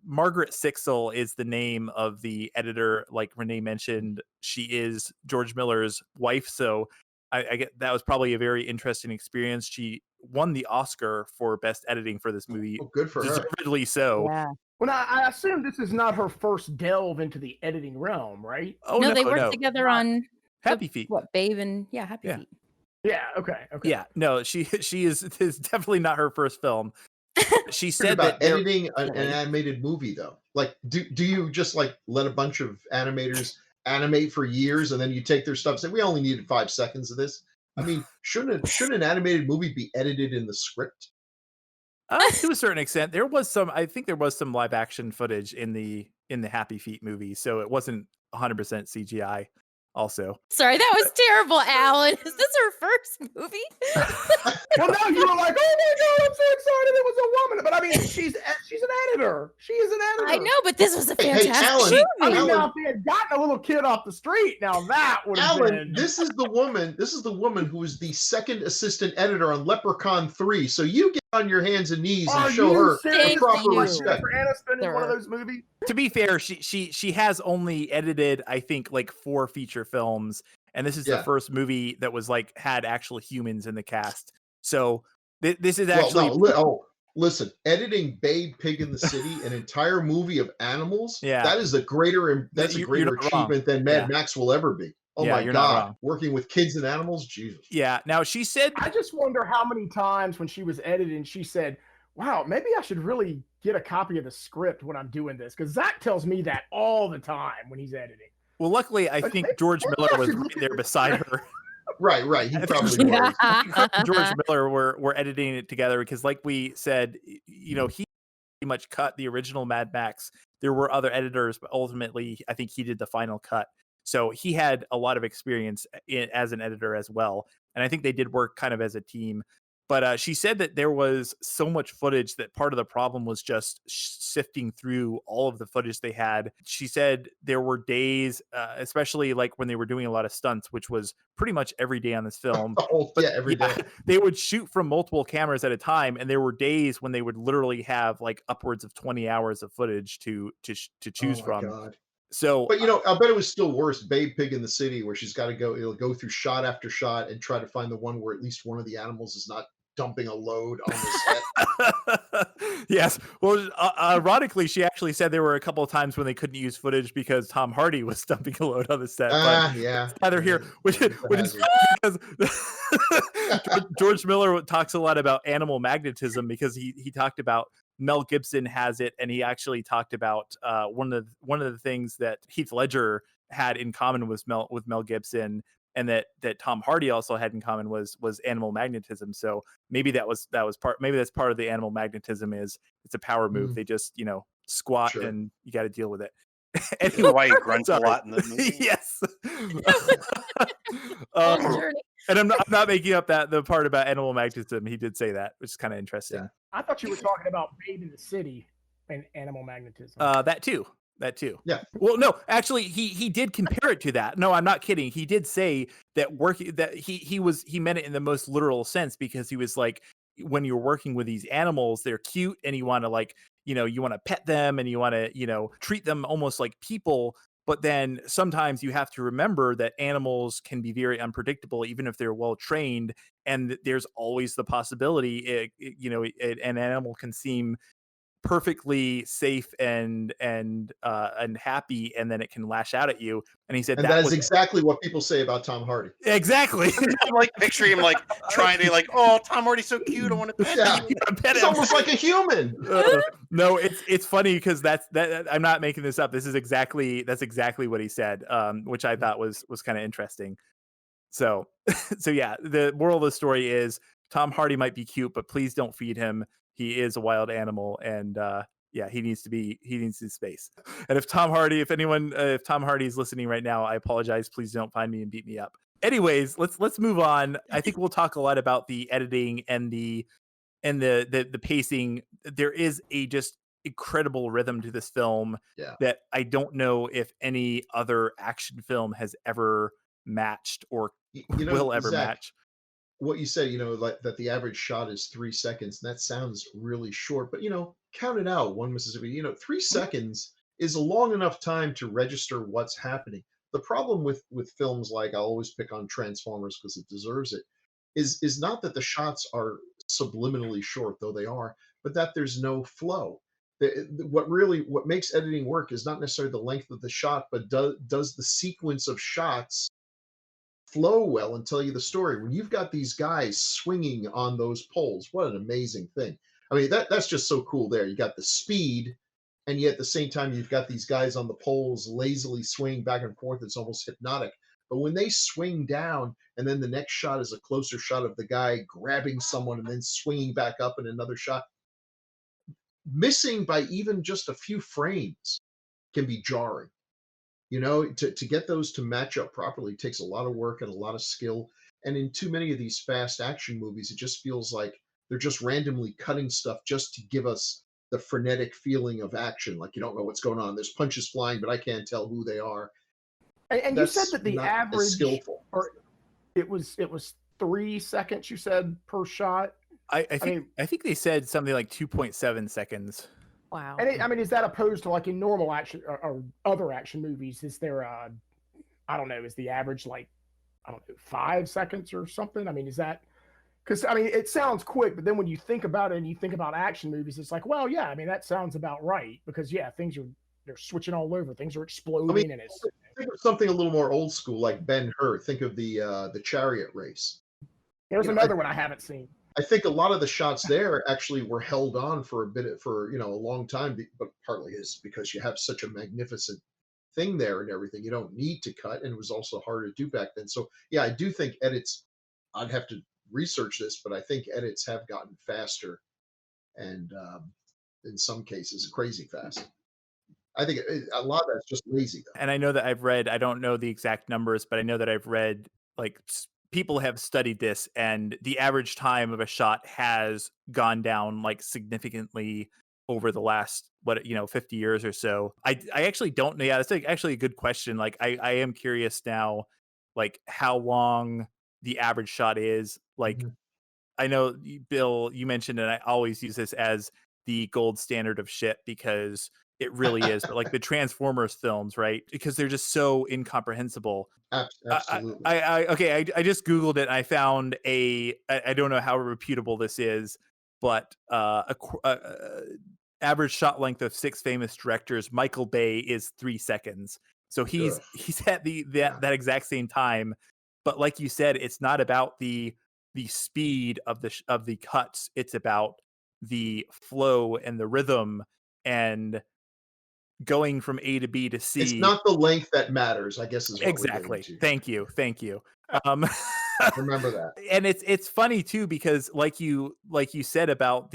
Margaret Sixel is the name of the editor. Like Renee mentioned, she is George Miller's wife. So I get that was probably a very interesting experience. She won the Oscar for best editing for this movie. Oh, good for her. Deservedly so. Yeah. Well, I assume this is not her first delve into the editing realm, right? Oh, no, they worked together on Happy Feet. What, Babe and Happy Feet. Yeah. Okay. Yeah. No, she is definitely not her first film. She Talking said that about editing an Really? animated movie, though. Like, do you just like let a bunch of animators animate for years and then you take their stuff and say, we only needed 5 seconds of this? I mean, shouldn't an animated movie be edited in the script? To a certain extent, there was some. I think there was some live action footage in the Happy Feet movie, so it wasn't 100% CGI. Also, Sorry, that was terrible, Alan. Is this her first movie? Well, no, you were like, oh my god, I'm so excited it was a woman. But I mean, she's an editor. She is an editor. I know, but this was a Hey, fantastic Alan, movie. I mean, Alan- now if they had gotten a little kid off the street, now that would have Alan, been. this is the woman. This is the woman who is the second assistant editor on Leprechaun 3. So you get on your hands and knees and Are show you her serious? Thank proper you. respect. Jennifer Aniston in one of Sir. those movies. to be fair, she has only edited, I think, like 4 feature films, and this is the Yeah. first movie that was like had actual humans in the cast. So this is Well, actually no, listen, editing Babe Pig in the City, an entire movie of animals, Yeah. that is a greater You're not wrong. achievement than Mad Yeah. Max will ever be. Oh Yeah, my you're not God. wrong. Working with kids and animals, Jesus. yeah. Now she said I just wonder how many times when she was editing, she said, wow, maybe I should really get a copy of the script when I'm doing this. Because Zach tells me that all the time when he's editing. well, luckily, I But think maybe- George maybe Miller I was should right look at there this beside script. her. Right. He I think probably was. George Miller were editing it together because, like we said, he pretty much cut the original Mad Max. There were other editors, but ultimately, I think he did the final cut. So he had a lot of experience as an editor as well, and I think they did work kind of as a team. But she said that there was so much footage that part of the problem was just sifting through all of the footage they had. She said there were days, especially like when they were doing a lot of stunts, which was pretty much every day on this film. Every day. They would shoot from multiple cameras at a time, and there were days when they would literally have like upwards of 20 hours of footage to choose Oh my from. God. So, But I bet it was still worse. Babe Pig in the City, where she's got to go through shot after shot and try to find the one where at least one of the animals is not dumping a load on the set. yes. Well, ironically, she actually said there were a couple of times when they couldn't use footage because Tom Hardy was dumping a load on the set. Yeah. It's neither here, which is funny because George Miller talks a lot about animal magnetism because he talked about Mel Gibson has it, and he actually talked about one of the things that Heath Ledger had in common with Mel Gibson, and that Tom Hardy also had in common was animal magnetism. So maybe that's part of the animal magnetism is it's a power move. They just squat Sure. and you got to deal with it. Anyway, why he grunts a Sorry. lot in the movie. Yes. Long journey. And I'm not making up the part about animal magnetism. He did say that, which is kind of interesting. Yeah. I thought you were talking about Babe in the City and animal magnetism. That too. Yeah. Well, no, actually, he did compare it to that. No, I'm not kidding. He did say that he meant it in the most literal sense, because he was like, when you're working with these animals, they're cute, and you want to you want to pet them, and you want to treat them almost like people. But then sometimes you have to remember that animals can be very unpredictable, even if they're well trained, and there's always the possibility an animal can seem perfectly safe and happy, and then it can lash out at you. And he said that is exactly what people say about Tom Hardy. Exactly. I'm like picturing him like trying to oh, Tom Hardy's so cute, I want to pet Yeah. him. It's almost like a human. No, it's funny because that I'm not making this up. That's exactly what he said, which I thought was kind of interesting. So yeah, the moral of the story is Tom Hardy might be cute, but please don't feed him. He is a wild animal, and he needs his space. And if Tom Hardy is listening right now, I apologize. Please don't find me and beat me up. Anyways, let's move on. I think we'll talk a lot about the editing and the pacing. There is a just incredible rhythm to this film that I don't know if any other action film has ever matched or will ever match. What you said, like that the average shot is 3 seconds. And that sounds really short, but count it out. One Mississippi, 3 seconds is a long enough time to register what's happening. The problem with films like, I'll always pick on Transformers because it deserves it, is not that the shots are subliminally short, though they are, but that there's no flow. What makes editing work is not necessarily the length of the shot, but does the sequence of shots flow well and tell you the story. When you've got these guys swinging on those poles, what an amazing thing. I mean, that's just so cool there. You got the speed, and yet at the same time, you've got these guys on the poles lazily swinging back and forth. It's almost hypnotic. But when they swing down, and then the next shot is a closer shot of the guy grabbing someone and then swinging back up in another shot, missing by even just a few frames can be jarring. You know, to get those to match up properly takes a lot of work and a lot of skill. And in too many of these fast action movies, it just feels like they're just randomly cutting stuff just to give us the frenetic feeling of action. Like you don't know what's going on. There's punches flying, but I can't tell who they are. And you said that the not as average, skillful. or it was 3 seconds. You said per shot. I think they said something like 2.7 seconds. Wow. And I mean, is that opposed to like in normal action or other action movies? Is there I don't know, is the average like, I don't know, 5 seconds or something? I mean, is that, because I mean, it sounds quick, but then when you think about it and you think about action movies, it's like, well, yeah, I mean, that sounds about right, because yeah, they're switching all over, things are exploding, and it's. Think of something a little more old school, like Ben-Hur. Think of the chariot race. There's another one I haven't seen. I think a lot of the shots there actually were held on for a long time, but partly is because you have such a magnificent thing there and everything. You don't need to cut, and it was also hard to do back then. So yeah, I do think edits. I'd have to research this, but I think edits have gotten faster, and in some cases, crazy fast. I think a lot of that's just lazy, though. And I know that I've read, I don't know the exact numbers, but I know that I've read, like, people have studied this, and the average time of a shot has gone down, like, significantly over the last, 50 years or so. I actually don't know. Yeah, that's actually a good question. Like, I am curious now, like, how long the average shot is. Like, I know, Bill, you mentioned, and I always use this as the gold standard of shit, because it really is. But like the Transformers films, right? Because they're just so incomprehensible. Absolutely. I just Googled it. And I found I don't know how reputable this is, but average shot length of 6 famous directors, Michael Bay, is 3 seconds. So he's at that exact same time. But like you said, it's not about the speed of the cuts. It's about the flow and the rhythm and going from A to B to C. It's not the length that matters, I guess, is what exactly. Thank you. Remember that. And it's funny too, because like you said about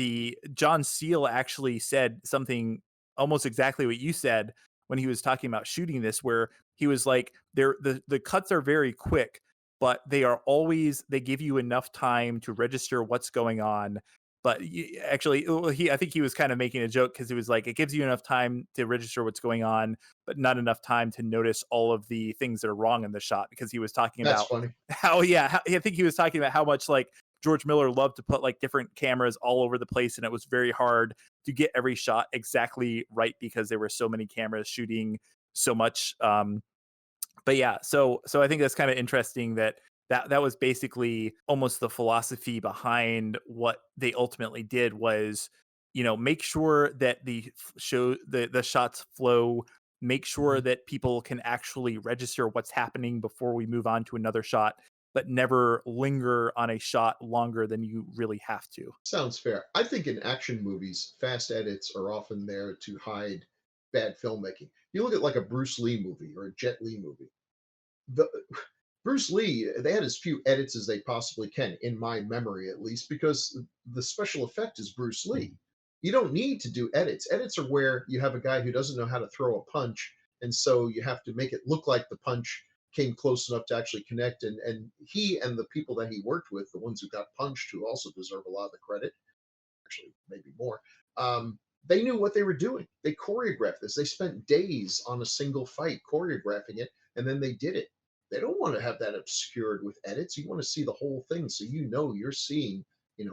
John Seal actually said something almost exactly what you said when he was talking about shooting this, where he was like, the cuts are very quick, but they give you enough time to register what's going on. But I think he was kind of making a joke, because it was like, it gives you enough time to register what's going on, but not enough time to notice all of the things that are wrong in the shot. Because he was talking about I think he was talking about how much, like, George Miller loved to put like different cameras all over the place, and it was very hard to get every shot exactly right because there were so many cameras shooting so much. But yeah, so I think that's kind of interesting that was basically almost the philosophy behind what they ultimately did, was, make sure that the shots flow, make sure that people can actually register what's happening before we move on to another shot, but never linger on a shot longer than you really have to. Sounds fair. I think in action movies, fast edits are often there to hide bad filmmaking. You look at like a Bruce Lee movie or a Jet Li movie. Bruce Lee, they had as few edits as they possibly can, in my memory at least, because the special effect is Bruce Lee. You don't need to do edits. Edits are where you have a guy who doesn't know how to throw a punch, and so you have to make it look like the punch came close enough to actually connect. And he and the people that he worked with, the ones who got punched, who also deserve a lot of the credit, actually maybe more, they knew what they were doing. They choreographed this. They spent days on a single fight choreographing it, and then they did it. They don't want to have that obscured with edits. You want to see the whole thing, so you're seeing,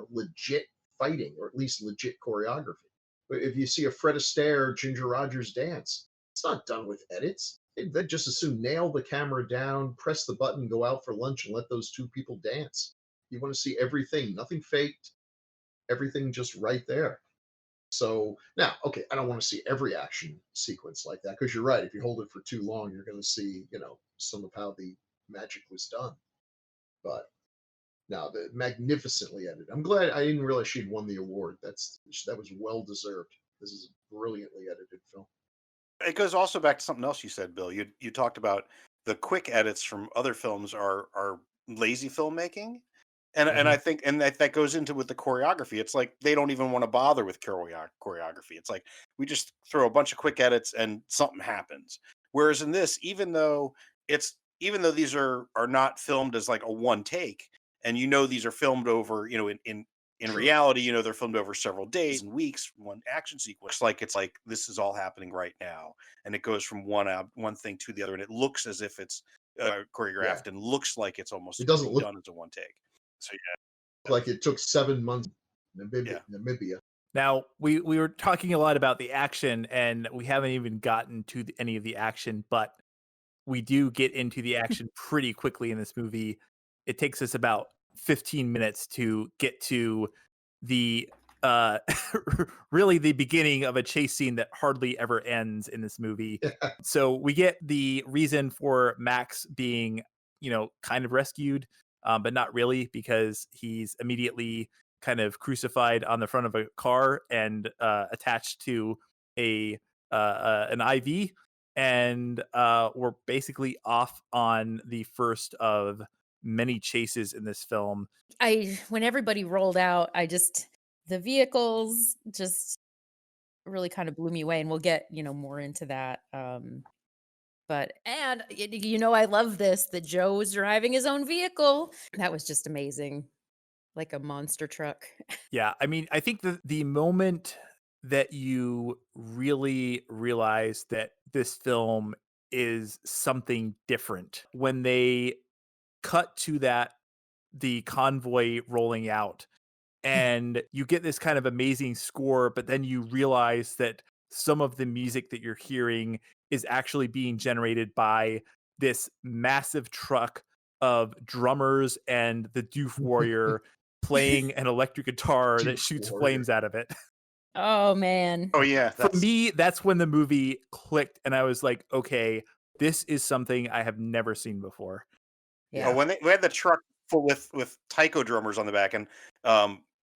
legit fighting, or at least legit choreography. If you see a Fred Astaire or Ginger Rogers dance, it's not done with edits. They'd just as soon nail the camera down, press the button, go out for lunch, and let those two people dance. You want to see everything, nothing faked, everything just right there. So now, okay, I don't want to see every action sequence like that, because you're right. If you hold it for too long, you're going to see, some of how the magic was done. But No, magnificently edited. I'm glad I didn't realize she'd won the award. That was well deserved. This is a brilliantly edited film. It goes also back to something else you said, Bill. You talked about the quick edits from other films are lazy filmmaking. And I think that goes into with the choreography. It's like they don't even want to bother with choreography. It's like we just throw a bunch of quick edits and something happens. Whereas in this, even though these are not filmed as like a one take, and these are filmed over, in Sure. reality, they're filmed over several days and weeks, one action sequence. It's like this is all happening right now, and it goes from one thing to the other, and it looks as if it's choreographed and looks like it's almost It doesn't look done as a one take. So like it took 7 months in Namibia. Now, we were talking a lot about the action, and we haven't even gotten to any of the action, but we do get into the action pretty quickly in this movie. It takes us about 15 minutes to get to the really the beginning of a chase scene that hardly ever ends in this movie. So we get the reason for Max being, kind of rescued, but not really, because he's immediately kind of crucified on the front of a car and attached to an IV. And we're basically off on the first of many chases in this film. When everybody rolled out, the vehicles just really kind of blew me away, and we'll get, more into that. But I love this, that Joe was driving his own vehicle. That was just amazing. Like a monster truck. Yeah, I mean, I think the moment that you really realize that this film is something different, when they cut to the convoy rolling out, and you get this kind of amazing score, but then you realize that some of the music that you're hearing is actually being generated by this massive truck of drummers and the Doof Warrior playing an electric guitar that shoots flames out of it. Oh, man. Oh, yeah. For me, that's when the movie clicked, and I was like, okay, this is something I have never seen before. Yeah. When we had the truck full with taiko drummers on the back, and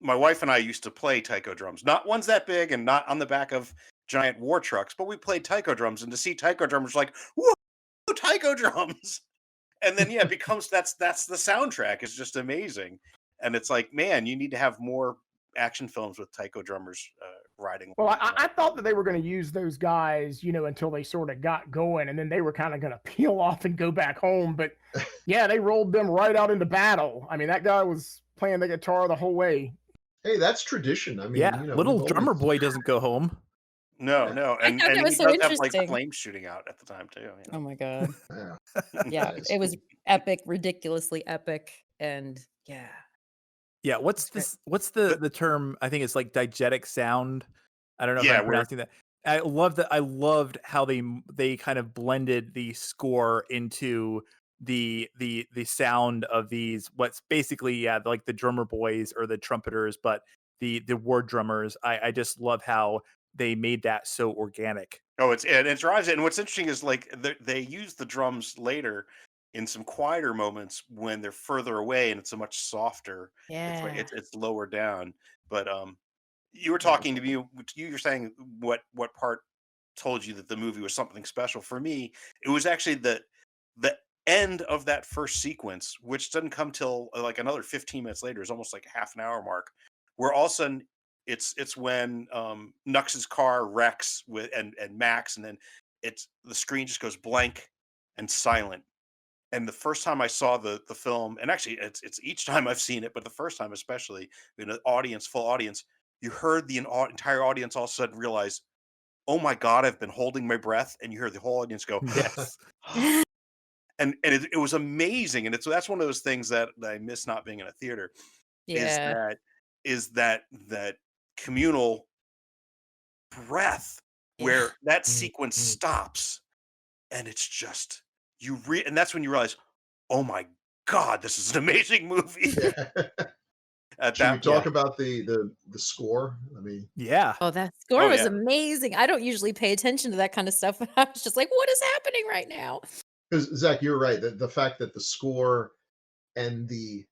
my wife and I used to play taiko drums, not ones that big and not on the back of giant war trucks, but we played taiko drums, and to see taiko drummers like, whoa, taiko drums. And then, it becomes, that's the soundtrack. It's just amazing. And it's like, man, you need to have more action films with taiko drummers riding. Well, I thought that they were going to use those guys, until they sort of got going, and then they were kind of going to peel off and go back home. But yeah, they rolled them right out into battle. I mean, that guy was playing the guitar the whole way. Hey, that's tradition. I mean, yeah, little drummer boy doesn't go home. No, and it was he so does have interesting. like flames shooting out at the time too. Oh my god. Yeah, it was epic, ridiculously epic, and yeah. What's the term? I think it's like diegetic sound. I don't know if I'm pronouncing that. I love that. I loved how they kind of blended the score into the sound of these, what's basically like the drummer boys or the trumpeters, but the war drummers. I just love how they made that so organic. Oh, it drives it. And what's interesting is like they use the drums later in some quieter moments when they're further away, and it's a much softer. yeah. It's lower down. But you were talking to me. You were saying what part told you that the movie was something special. For me, it was actually the end of that first sequence, which doesn't come till like another 15 minutes later. It's almost like a half an hour mark, where all of a sudden it's when Nux's car wrecks with and Max, and then the screen just goes blank and silent. And the first time I saw the film, and actually it's each time I've seen it, but the first time especially in an full audience, you heard the entire audience all of a sudden realize, oh my God, I've been holding my breath, and you hear the whole audience go, yes. And it was amazing. And that's one of those things that I miss not being in a theater. Yeah. Is that communal breath where that sequence stops, and it's just and that's when you realize, oh my God, this is an amazing movie. Should we talk about the score? I mean, yeah. Oh, that score was amazing. I don't usually pay attention to that kind of stuff, but I was just like, what is happening right now? Because Zach, you're right. The fact that the score and the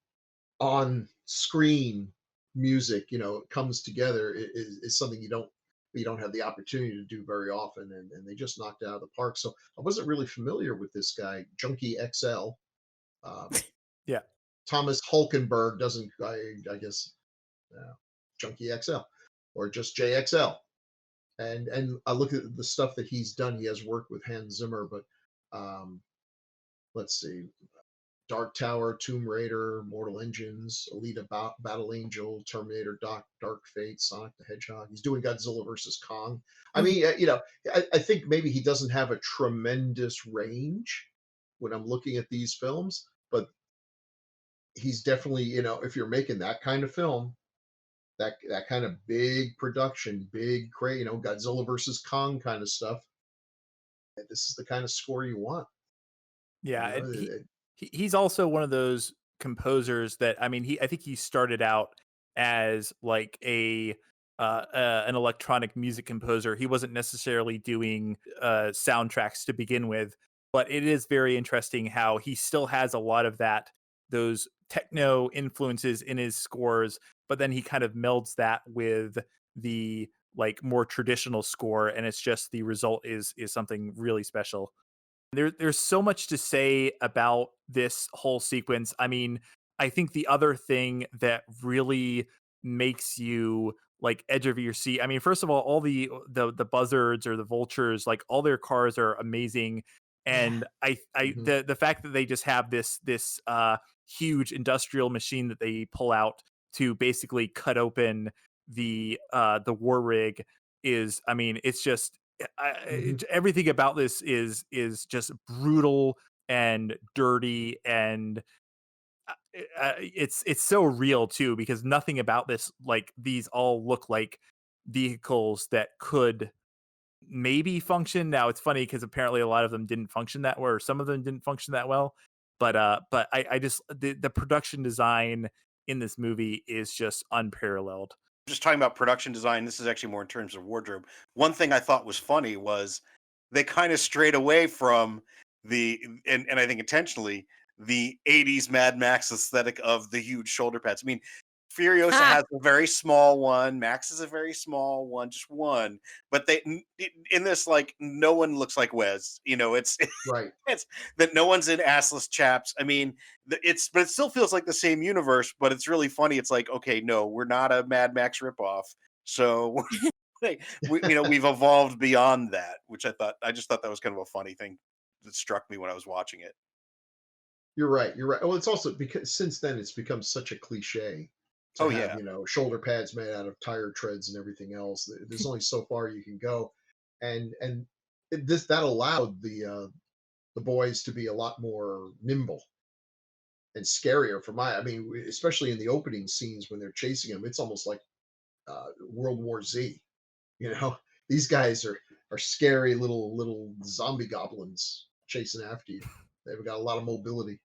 on screen music, comes together is something you don't have the opportunity to do very often, and they just knocked it out of the park. So I wasn't really familiar with this guy, Junkie XL. Um, Yeah. Thomas Hulkenberg doesn't, I guess, Junkie XL or just JXL. And I look at the stuff that he's done. He has worked with Hans Zimmer, but let's see. Dark Tower, Tomb Raider, Mortal Engines, Alita Battle Angel, Terminator, Dark Fate, Sonic the Hedgehog. He's doing Godzilla versus Kong. I mean, I think maybe he doesn't have a tremendous range when I'm looking at these films, but he's definitely, if you're making that kind of film, that kind of big production, big crate, Godzilla versus Kong kind of stuff, this is the kind of score you want. Yeah, he's also one of those composers that, I mean, I think he started out as like an electronic music composer. He wasn't necessarily doing soundtracks to begin with, but it is very interesting how he still has a lot of those techno influences in his scores, but then he kind of melds that with the like more traditional score, and it's just the result is something really special. There's so much to say about this whole sequence. I mean, I think the other thing that really makes you like edge of your seat. I mean, first of all the buzzards or the vultures, like all their cars are amazing. And the fact that they just have this huge industrial machine that they pull out to basically cut open the war rig is, I mean, it's just everything about this is just brutal and dirty, and it's so real too, because nothing about this, like, these all look like vehicles that could maybe function. Now it's funny because apparently a lot of them didn't function that well, or some of them didn't function that well, but I just the production design in this movie is just unparalleled. Just talking about production design, this is actually more in terms of wardrobe. One thing I thought was funny was they kind of strayed away from and I think intentionally, the 80s Mad Max aesthetic of the huge shoulder pads. I mean, Furiosa has a very small one. Max is a very small one, just one. But in this, like, no one looks like Wes. It's right. It's that no one's in assless chaps. I mean, but it still feels like the same universe. But it's really funny. It's like, okay, no, we're not a Mad Max ripoff. So we've evolved beyond that, which I just thought that was kind of a funny thing that struck me when I was watching it. You're right. Well, it's also because since then it's become such a cliche to have, shoulder pads made out of tire treads and everything else. There's only so far you can go, and that allowed the boys to be a lot more nimble and scarier. I mean, especially in the opening scenes when they're chasing them, it's almost like World War Z. These guys are scary little zombie goblins chasing after you. They've got a lot of mobility.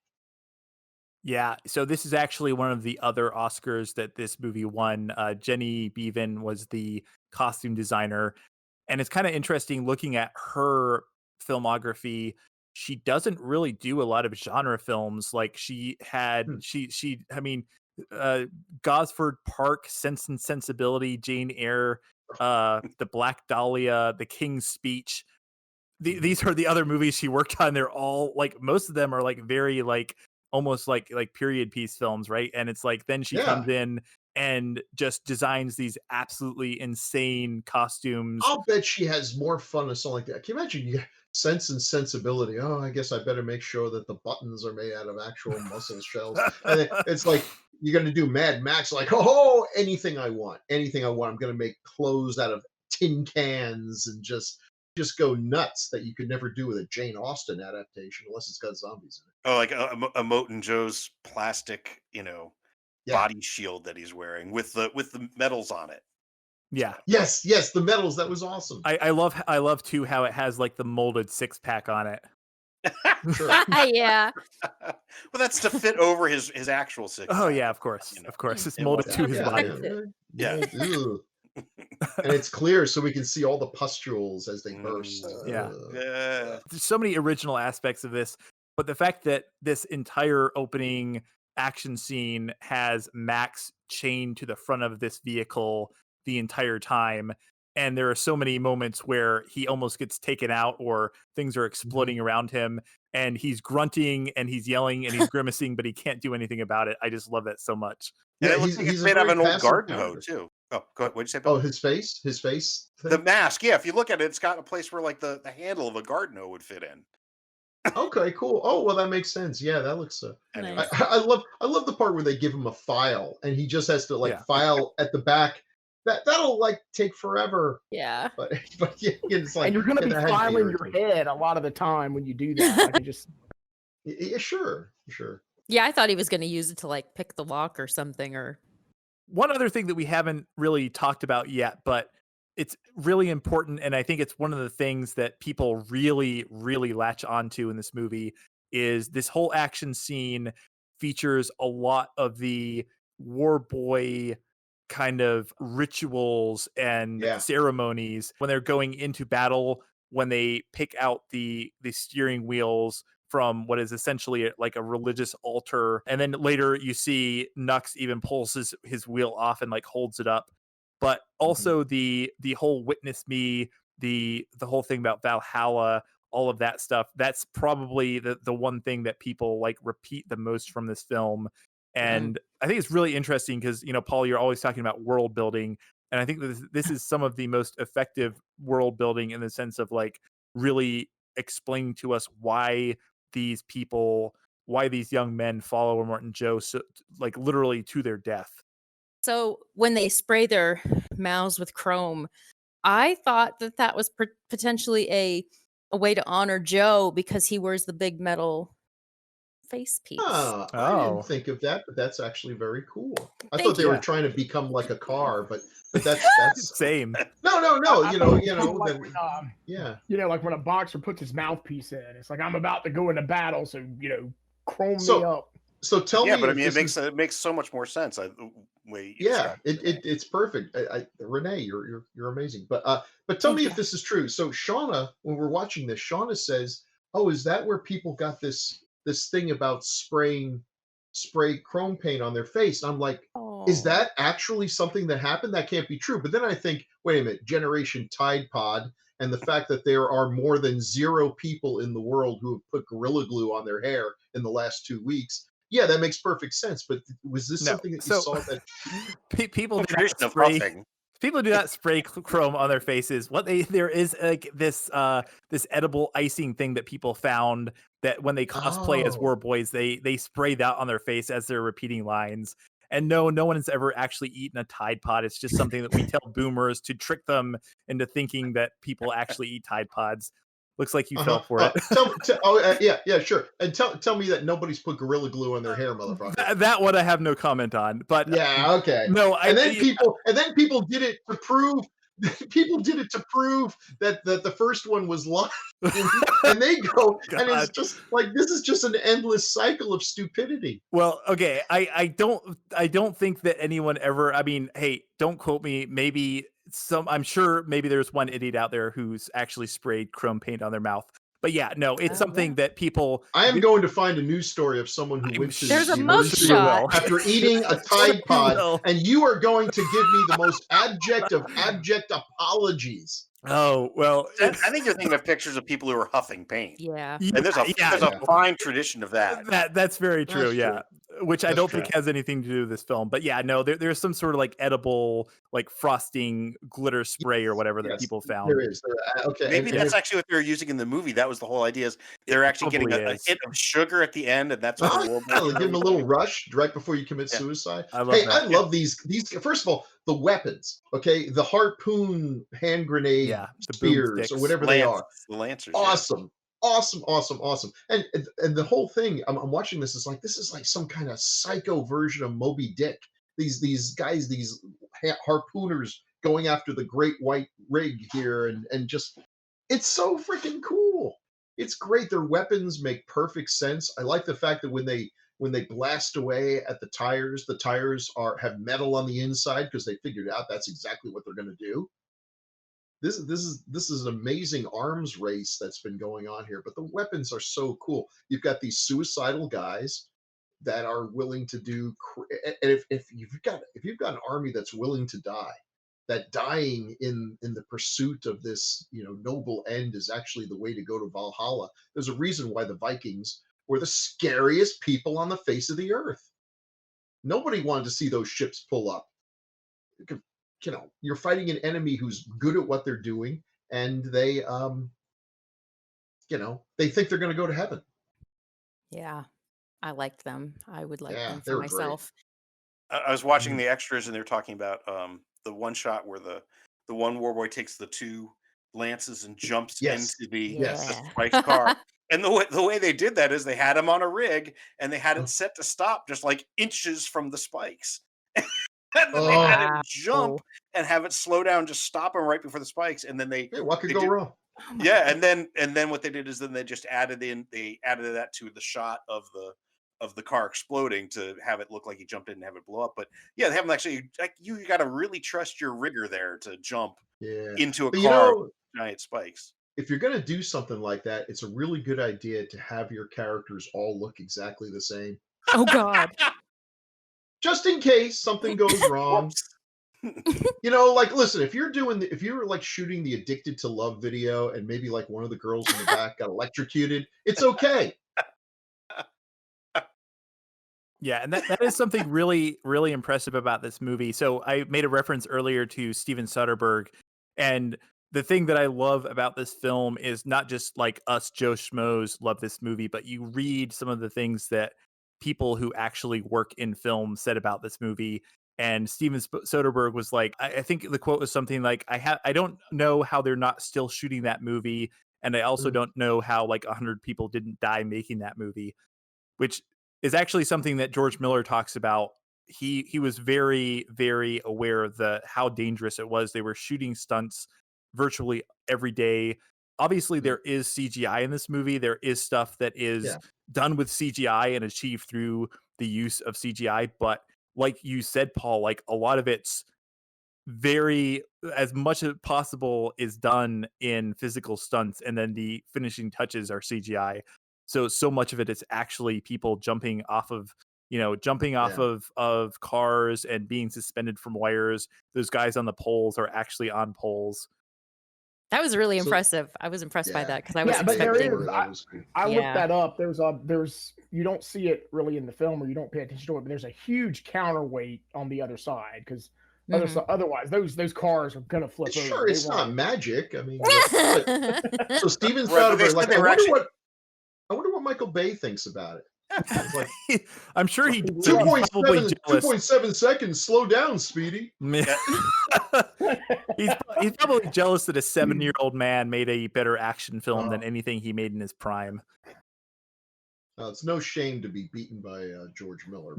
Yeah, so this is actually one of the other Oscars that this movie won. Jenny Beavan was the costume designer, and it's kind of interesting looking at her filmography. She doesn't really do a lot of genre films. Like she had, I mean, Gosford Park, Sense and Sensibility, Jane Eyre, The Black Dahlia, The King's Speech. These are the other movies she worked on. They're all like, most of them are like very like almost like period piece films, right? And it's like then she comes in and just designs these absolutely insane costumes. I'll bet she has more fun with something like that. Can you imagine Sense and Sensibility? Oh, I guess I better make sure that the buttons are made out of actual muscle shells. And it's like you're going to do Mad Max, like, oh, anything I want. I'm going to make clothes out of tin cans and just go nuts that you could never do with a Jane Austen adaptation unless it's got zombies in it. Oh, like Immortan Joe's plastic, body shield that he's wearing with the medals on it. Yeah. Yes, the medals. That was awesome. I love too how it has like the molded 6-pack on it. Yeah. Well, that's to fit over his actual 6-pack. Oh yeah, of course. Of course. It's molded to his body. Yeah. And it's clear so we can see all the pustules as they burst. There's so many original aspects of this, but the fact that this entire opening action scene has Max chained to the front of this vehicle the entire time. And there are so many moments where he almost gets taken out or things are exploding around him and he's grunting and he's yelling and he's grimacing, but he can't do anything about it. I just love that so much. And Yeah, it looks like it's he's a made out of very an old passive garden character. hose too. Oh, go ahead. What'd you say, Bill? Oh, his face The thing? mask, yeah. If you look at it, it's got a place where like the handle of a garden hose would fit in. Okay, cool. Oh, well, that makes sense. Yeah, that looks. Anyway, Nice. I love the part where they give him a file and he just has to like Yeah. file at the back. That'll like take forever. Yeah. But yeah, it's like And you're going to yeah, be that had to be filing your irritating. head a lot of the time when you do that. Like it just Yeah, sure. Yeah, I thought he was going to use it to like pick the lock or something. Or One other thing that we haven't really talked about yet, but it's really important, and I think it's one of the things that people really, really latch onto in this movie, is this whole action scene features a lot of the war boy kind of rituals and Yeah. ceremonies when they're going into battle, when they pick out the steering wheels from what is essentially like a religious altar. And then later you see Nux even pulls his wheel off and like holds it up. But also the whole witness me, the whole thing about Valhalla, all of that stuff, that's probably the one thing that people like repeat the most from this film. And I think it's really interesting because, Paul, you're always talking about world building. And I think this is some of the most effective world building in the sense of like really explaining to us why these young men follow Immortan Joe so, like literally to their death. so when they spray their mouths with chrome, I thought that was potentially a way to honor Joe because he wears the big metal face piece. I Oh. didn't think of that, but that's actually very cool. I Thank thought they you. were trying to become like a car, but that's Same. no. I You thought know, like then, when, yeah. like when a boxer puts his mouthpiece in, it's like I'm about to go into battle, so chrome me So up. so tell yeah, me but I if mean, this it makes so much more sense. The way you yeah, described it. it's perfect. Renee, you're amazing. But tell Thank me you. if this is true. So Shauna, when we're watching this, Shauna says, "Oh, is that where people got this thing about spray chrome paint on their face?" And I'm like, is Oh. that actually something that happened? That can't be true. But then I think, wait a minute, Generation Tide Pod, and the fact that there are more than 0 people in the world who have put Gorilla Glue on their hair in the last 2 weeks. Yeah, that makes perfect sense. But was this No. something that you So saw that? people do Tradition not of spray. huffing. People do not spray chrome on their faces. There is like this edible icing thing that people found that when they cosplay as Oh. war boys, they spray that on their face as they're repeating lines. And no one has ever actually eaten a Tide Pod. It's just something that we tell boomers to trick them into thinking that people actually eat Tide Pods. Looks like you fell for it. Yeah, sure. And tell me that nobody's put Gorilla Glue on their hair, motherfucker. That one I have no comment on. But Yeah, okay. no, And then people did it to prove that the first one was lying. And they go, and it's just like this is just an endless cycle of stupidity. Well, okay, I don't think that anyone ever. I mean, hey, don't quote me. Maybe I'm sure maybe there's one idiot out there who's actually sprayed chrome paint on their mouth. But yeah, no, it's something that people. I am going to find a news story of someone who went to There's a the mugshot. university after eating a Tide Pod, and you are going to give me the most abject of abject apologies. Oh well, I think you're thinking of pictures of people who are huffing paint. Yeah. And there's a fine tradition of that. That's very true. That's yeah, which I That's don't true. think has anything to do with this film. But yeah, no, there's some sort of like edible, like frosting glitter spray or whatever that Yes, people found. there is. Okay, Maybe and that's if- actually what they were using in the movie. That was the whole idea. Is they're actually getting probably a is. hit of sugar at the end, and that's what the war boys give them a little rush right before you commit Yeah. suicide. I love Hey, that. I love these. First of all, the weapons. Okay, the harpoon, hand grenade, Yeah, the spears, or boomsticks. whatever they are. The lancers. Awesome. Awesome. And the whole thing, I'm watching this, is like, this is like some kind of psycho version of Moby Dick. These guys, these harpooners going after the great white rig here, and just, it's so freaking cool. It's great. Their weapons make perfect sense. I like the fact that when they blast away at the tires have metal on the inside because they figured out that's exactly what they're going to do. This is an amazing arms race that's been going on here, but the weapons are so cool. You've got these suicidal guys that are willing to do. And if you've got an army that's willing to die, that dying in the pursuit of this noble end is actually the way to go to Valhalla. There's a reason why the Vikings were the scariest people on the face of the earth. Nobody wanted to see those ships pull up. You're fighting an enemy who's good at what they're doing, and they they think they're going to go to heaven. Yeah, I liked them. I would like Yeah, them they for were great. myself. I was watching the extras, and they're talking about the one shot where the one war boy takes the two lances and jumps Yes. into the Yes. Spike's car. And the way they did that is they had him on a rig, and they had it set to stop just like inches from the spikes. And then they had him jump and have it slow down, just stop him right before the spikes. And then what could go wrong? Yeah, and then what they did is then they just added that to the shot of the car exploding to have it look like he jumped in and have it blow up. But yeah, they haven't actually, like, you got to really trust your rigger there to jump into a car with giant spikes. If you're going to do something like that, it's a really good idea to have your characters all look exactly the same. Oh God. Just in case something goes wrong. Like, listen, if you're like shooting the Addicted to Love video and maybe like one of the girls in the back got electrocuted, it's okay. Yeah, and that is something really, really impressive about this movie. So I made a reference earlier to Steven Soderbergh, and the thing that I love about this film is not just like us Joe Schmoes love this movie, but you read some of the things that people who actually work in film said about this movie. And Steven Soderbergh was like, I think the quote was something like, I don't know how they're not still shooting that movie. And I also don't know how like 100 people didn't die making that movie, which is actually something that George Miller talks about. He was very, very aware of how dangerous it was. They were shooting stunts virtually every day. Obviously, there is CGI in this movie. There is stuff that is done with CGI and achieved through the use of CGI. But like you said, Paul, like a lot of it's as much as possible is done in physical stunts, and then the finishing touches are CGI. So much of it is actually people jumping off of of cars and being suspended from wires. Those guys on the poles are actually on poles. That was really impressive. I was impressed by that because I was but there expecting. is. I looked that up. There's you don't see it really in the film, or you don't pay attention to it, but there's a huge counterweight on the other side because otherwise those cars are gonna flip over. Sure, it's not magic. I mean, so Steven Soderbergh, like, I wonder what Michael Bay thinks about it. Like, I'm sure he 2.7 seconds. Slow down, Speedy. He's probably jealous that a 7-year-old man made a better action film than anything he made in his prime. It's no shame to be beaten by George Miller.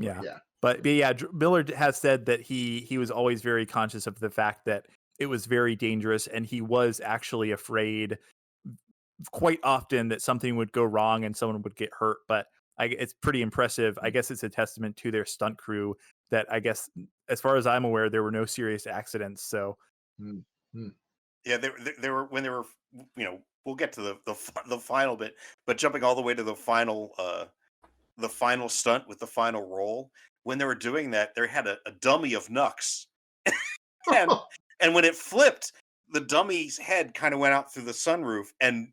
But Miller has said that he was always very conscious of the fact that it was very dangerous, and he was actually afraid quite often that something would go wrong and someone would get hurt. But it's pretty impressive. I guess it's a testament to their stunt crew that, I guess, as far as I'm aware, there were no serious accidents. So, yeah, they were when they were, we'll get to the final bit, but jumping all the way to the final stunt with the final roll. When they were doing that, they had a dummy of Nux, and when it flipped, the dummy's head kind of went out through the sunroof, and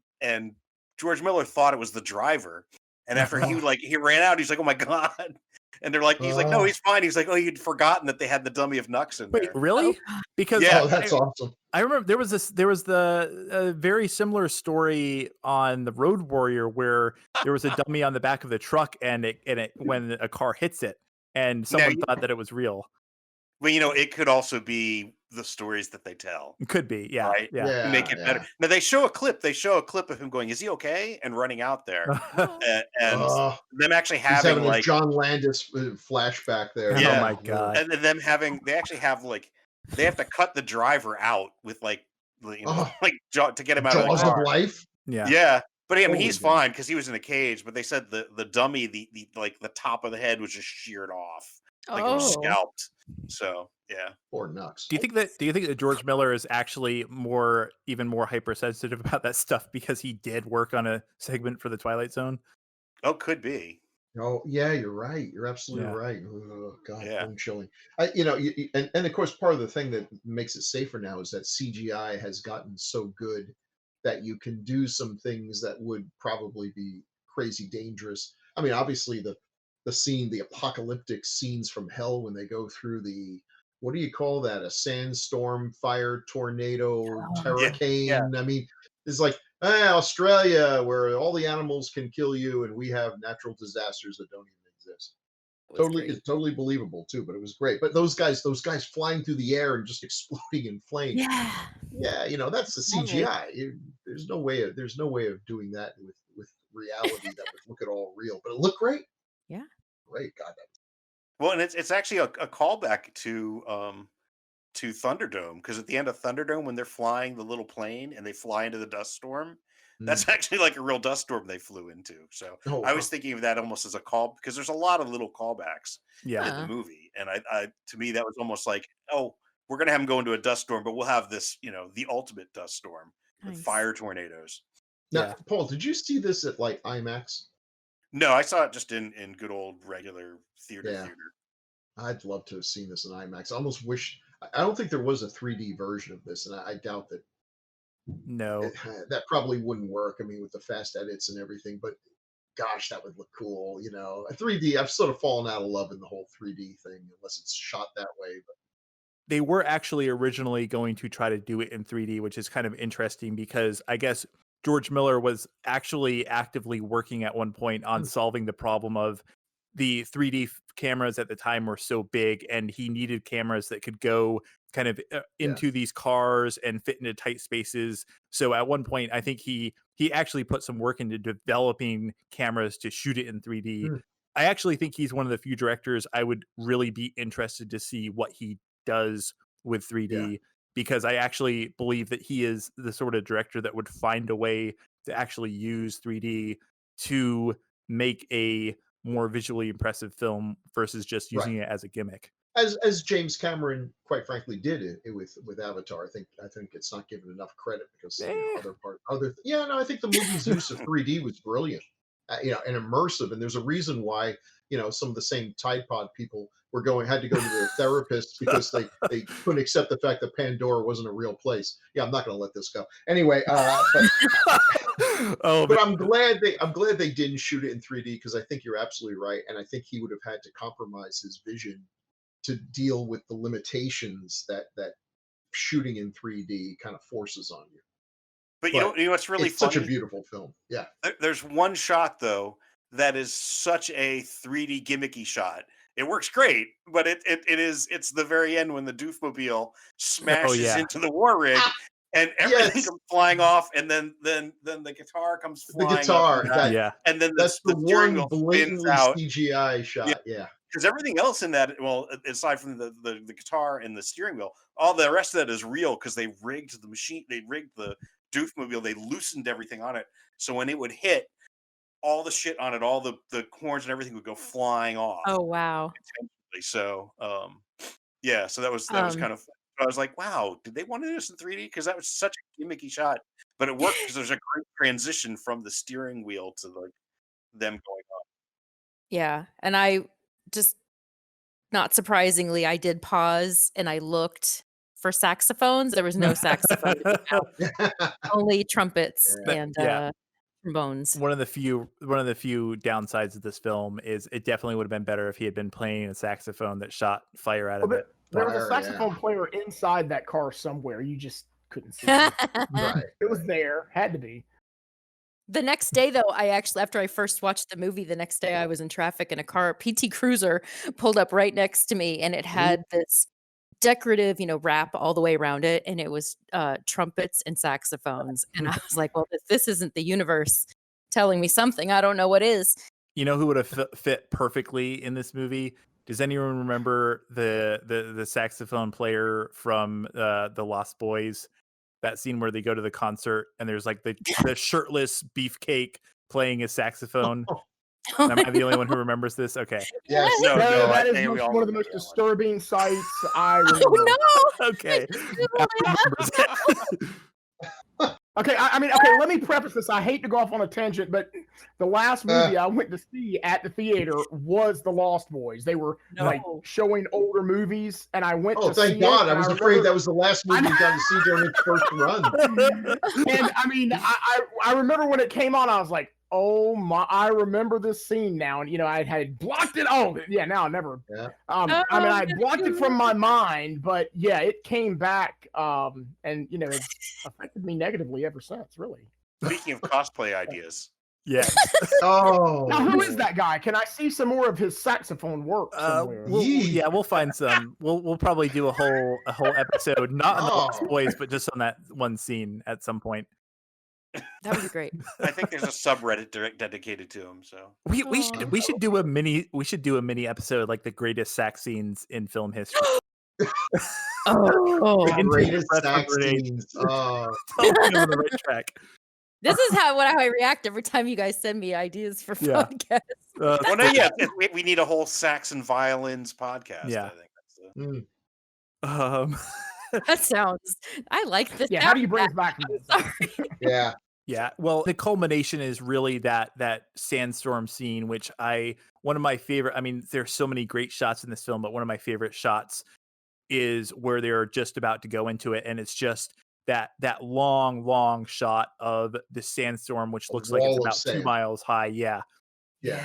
George Miller thought it was the driver. And after he ran out, he's like, "Oh my God!" And they're like, "He's like, no, he's fine." He's like, "Oh, you'd forgotten that they had the dummy of Nux in there." Wait, really? Because that's awesome. I remember there was the very similar story on the Road Warrior where there was a dummy on the back of the truck, and it when a car hits it, and someone thought that it was real. Well, it could also be the stories that they tell. It could be, right? Make it better. Now they show a clip. They show a clip of him going, "Is he okay?" and running out there, and them actually having like a John Landis flashback there. Yeah. Oh my God! And then they actually have they have to cut the driver out with to get him out of the Jaws car. of Life. Yeah. But I mean, he's fine because he was in a cage. But they said the dummy, the top of the head was just sheared off. It was scalped. So Poor Nux. Do you think that George Miller is actually even more hypersensitive about that stuff because he did work on a segment for the Twilight Zone? Oh, could be. Oh, yeah, you're right. You're absolutely Yeah. right. Oh, God, Yeah. bone chilling. And of course, part of the thing that makes it safer now is that CGI has gotten so good that you can do some things that would probably be crazy dangerous. I mean, obviously the apocalyptic scenes from hell when they go through what do you call that? A sandstorm, fire, tornado, Oh, Yeah. Yeah. hurricane. I mean, it's like Australia, where all the animals can kill you, and we have natural disasters that don't even exist. it was Totally, great. it's totally believable too. But it was great. But those guys flying through the air and just exploding in flames. Yeah. Yeah, that's the Love it. CGI. There's no way of doing that with reality that would look at all real. But it looked great. Yeah. Great, God. Well, and it's actually a callback to Thunderdome, because at the end of Thunderdome, when they're flying the little plane and they fly into the dust storm, that's actually like a real dust storm they flew into. So Oh, I was thinking of that almost as a call, because there's a lot of little callbacks Yeah. in the movie, and I to me that was almost like, oh, we're gonna have them go into a dust storm, but we'll have this, the ultimate dust storm with Nice. fire tornadoes. now, Yeah. Paul, did you see this at like IMAX? No, I saw it just in good old regular theater. Yeah. I'd love to have seen this in IMAX. I almost wish. I don't think there was a 3D version of this, and I doubt that No. that probably wouldn't work. I mean, with the fast edits and everything, but gosh, that would look cool. 3D. I've sort of fallen out of love in the whole 3D thing, unless it's shot that way. But They were actually originally going to try to do it in 3D, which is kind of interesting because I guess George Miller was actually actively working at one point on solving the problem of the 3D cameras at the time were so big, and he needed cameras that could go kind of into these cars and fit into tight spaces. So at one point, I think he actually put some work into developing cameras to shoot it in 3D. I actually think he's one of the few directors I would really be interested to see what he does with 3D, because I actually believe that he is the sort of director that would find a way to actually use 3D to make a more visually impressive film versus just using it as a gimmick. As James Cameron, quite frankly, did it with Avatar. I think it's not given enough credit because I think the movie's use of 3D was brilliant, and immersive. And there's a reason why some of the same Tide Pod people had to go to their therapist because they couldn't accept the fact that Pandora wasn't a real place. Yeah, I'm not going to let this go anyway. But I'm glad they didn't shoot it in 3D, because I think you're absolutely right, and I think he would have had to compromise his vision to deal with the limitations that shooting in 3D kind of forces on you. But you know what's really it's funny? Such a beautiful film. Yeah. There's one shot though that is such a 3D gimmicky shot. It works great, but it's the very end when the doofmobile smashes into the war rig and everything comes flying off, and then the guitar comes flying. The guitar, up, and then that's the steering one wheel spins blatantly out. CGI shot. Yeah. Because everything else in that, well, aside from the guitar and the steering wheel, all the rest of that is real, because they rigged the machine, they rigged the doofmobile, they loosened everything on it, so when it would hit, all the shit on it, all the horns and everything would go flying off. Oh wow! Intentionally. So, so that was kind of. I was like, wow, did they want to do this in 3D? Because that was such a gimmicky shot, but it worked because there's a great transition from the steering wheel to like them going up. Yeah, and I just, not surprisingly, I did pause and I looked for saxophones. There was no saxophone, only trumpets and trombones. One of the few downsides of this film is it definitely would have been better if he had been playing a saxophone that shot fire out of it. There was a saxophone player inside that car somewhere. You just couldn't see it. Right. It was there. Had to be. The next day, though, after I first watched the movie, the next day I was in traffic and a car, PT Cruiser, pulled up right next to me, and it had this decorative, wrap all the way around it, and it was trumpets and saxophones. And I was like, well, if this isn't the universe telling me something, I don't know what is. You know who would have fit perfectly in this movie? Does anyone remember the saxophone player from the Lost Boys? That scene where they go to the concert and there's like the shirtless beefcake playing a saxophone. Am I the only one who remembers this? Okay. Yes. No, that is one of the most disturbing sights I remember. Oh no! Okay. Okay, okay, let me preface this. I hate to go off on a tangent, but the last movie I went to see at the theater was The Lost Boys. They were like showing older movies, and I went to see it. Oh, thank God. I was afraid that was the last movie I you got to see during its first run. And I mean, I remember when it came on, I was like, oh my, I remember this scene now. And, I had blocked it. Oh, yeah, now I never. Yeah. I mean, I blocked it from my mind, but yeah, it came back. And, it's affected me negatively ever since, really. Speaking of cosplay ideas. Yeah. Oh. Now, who is that guy? Can I see some more of his saxophone work somewhere? We'll find some. We'll probably do a whole episode, not on the Lost Boys, but just on that one scene at some point. That would be great. I think there's a subreddit dedicated to him. So we should do a mini episode like the greatest sax scenes in film history. The greatest sax scenes. On the right track. This is how I react every time you guys send me ideas for podcasts. Well, no, yeah, we need a whole sax and violins podcast. Yeah. I think that sounds. I like this. Yeah, how do you bring it back? Yeah. Yeah. Well, the culmination is really that sandstorm scene, which one of my favorite. I mean, there's so many great shots in this film, but one of my favorite shots is where they're just about to go into it, and it's just that long shot of the sandstorm, which looks like it's about 2 miles high. Yeah. Yeah.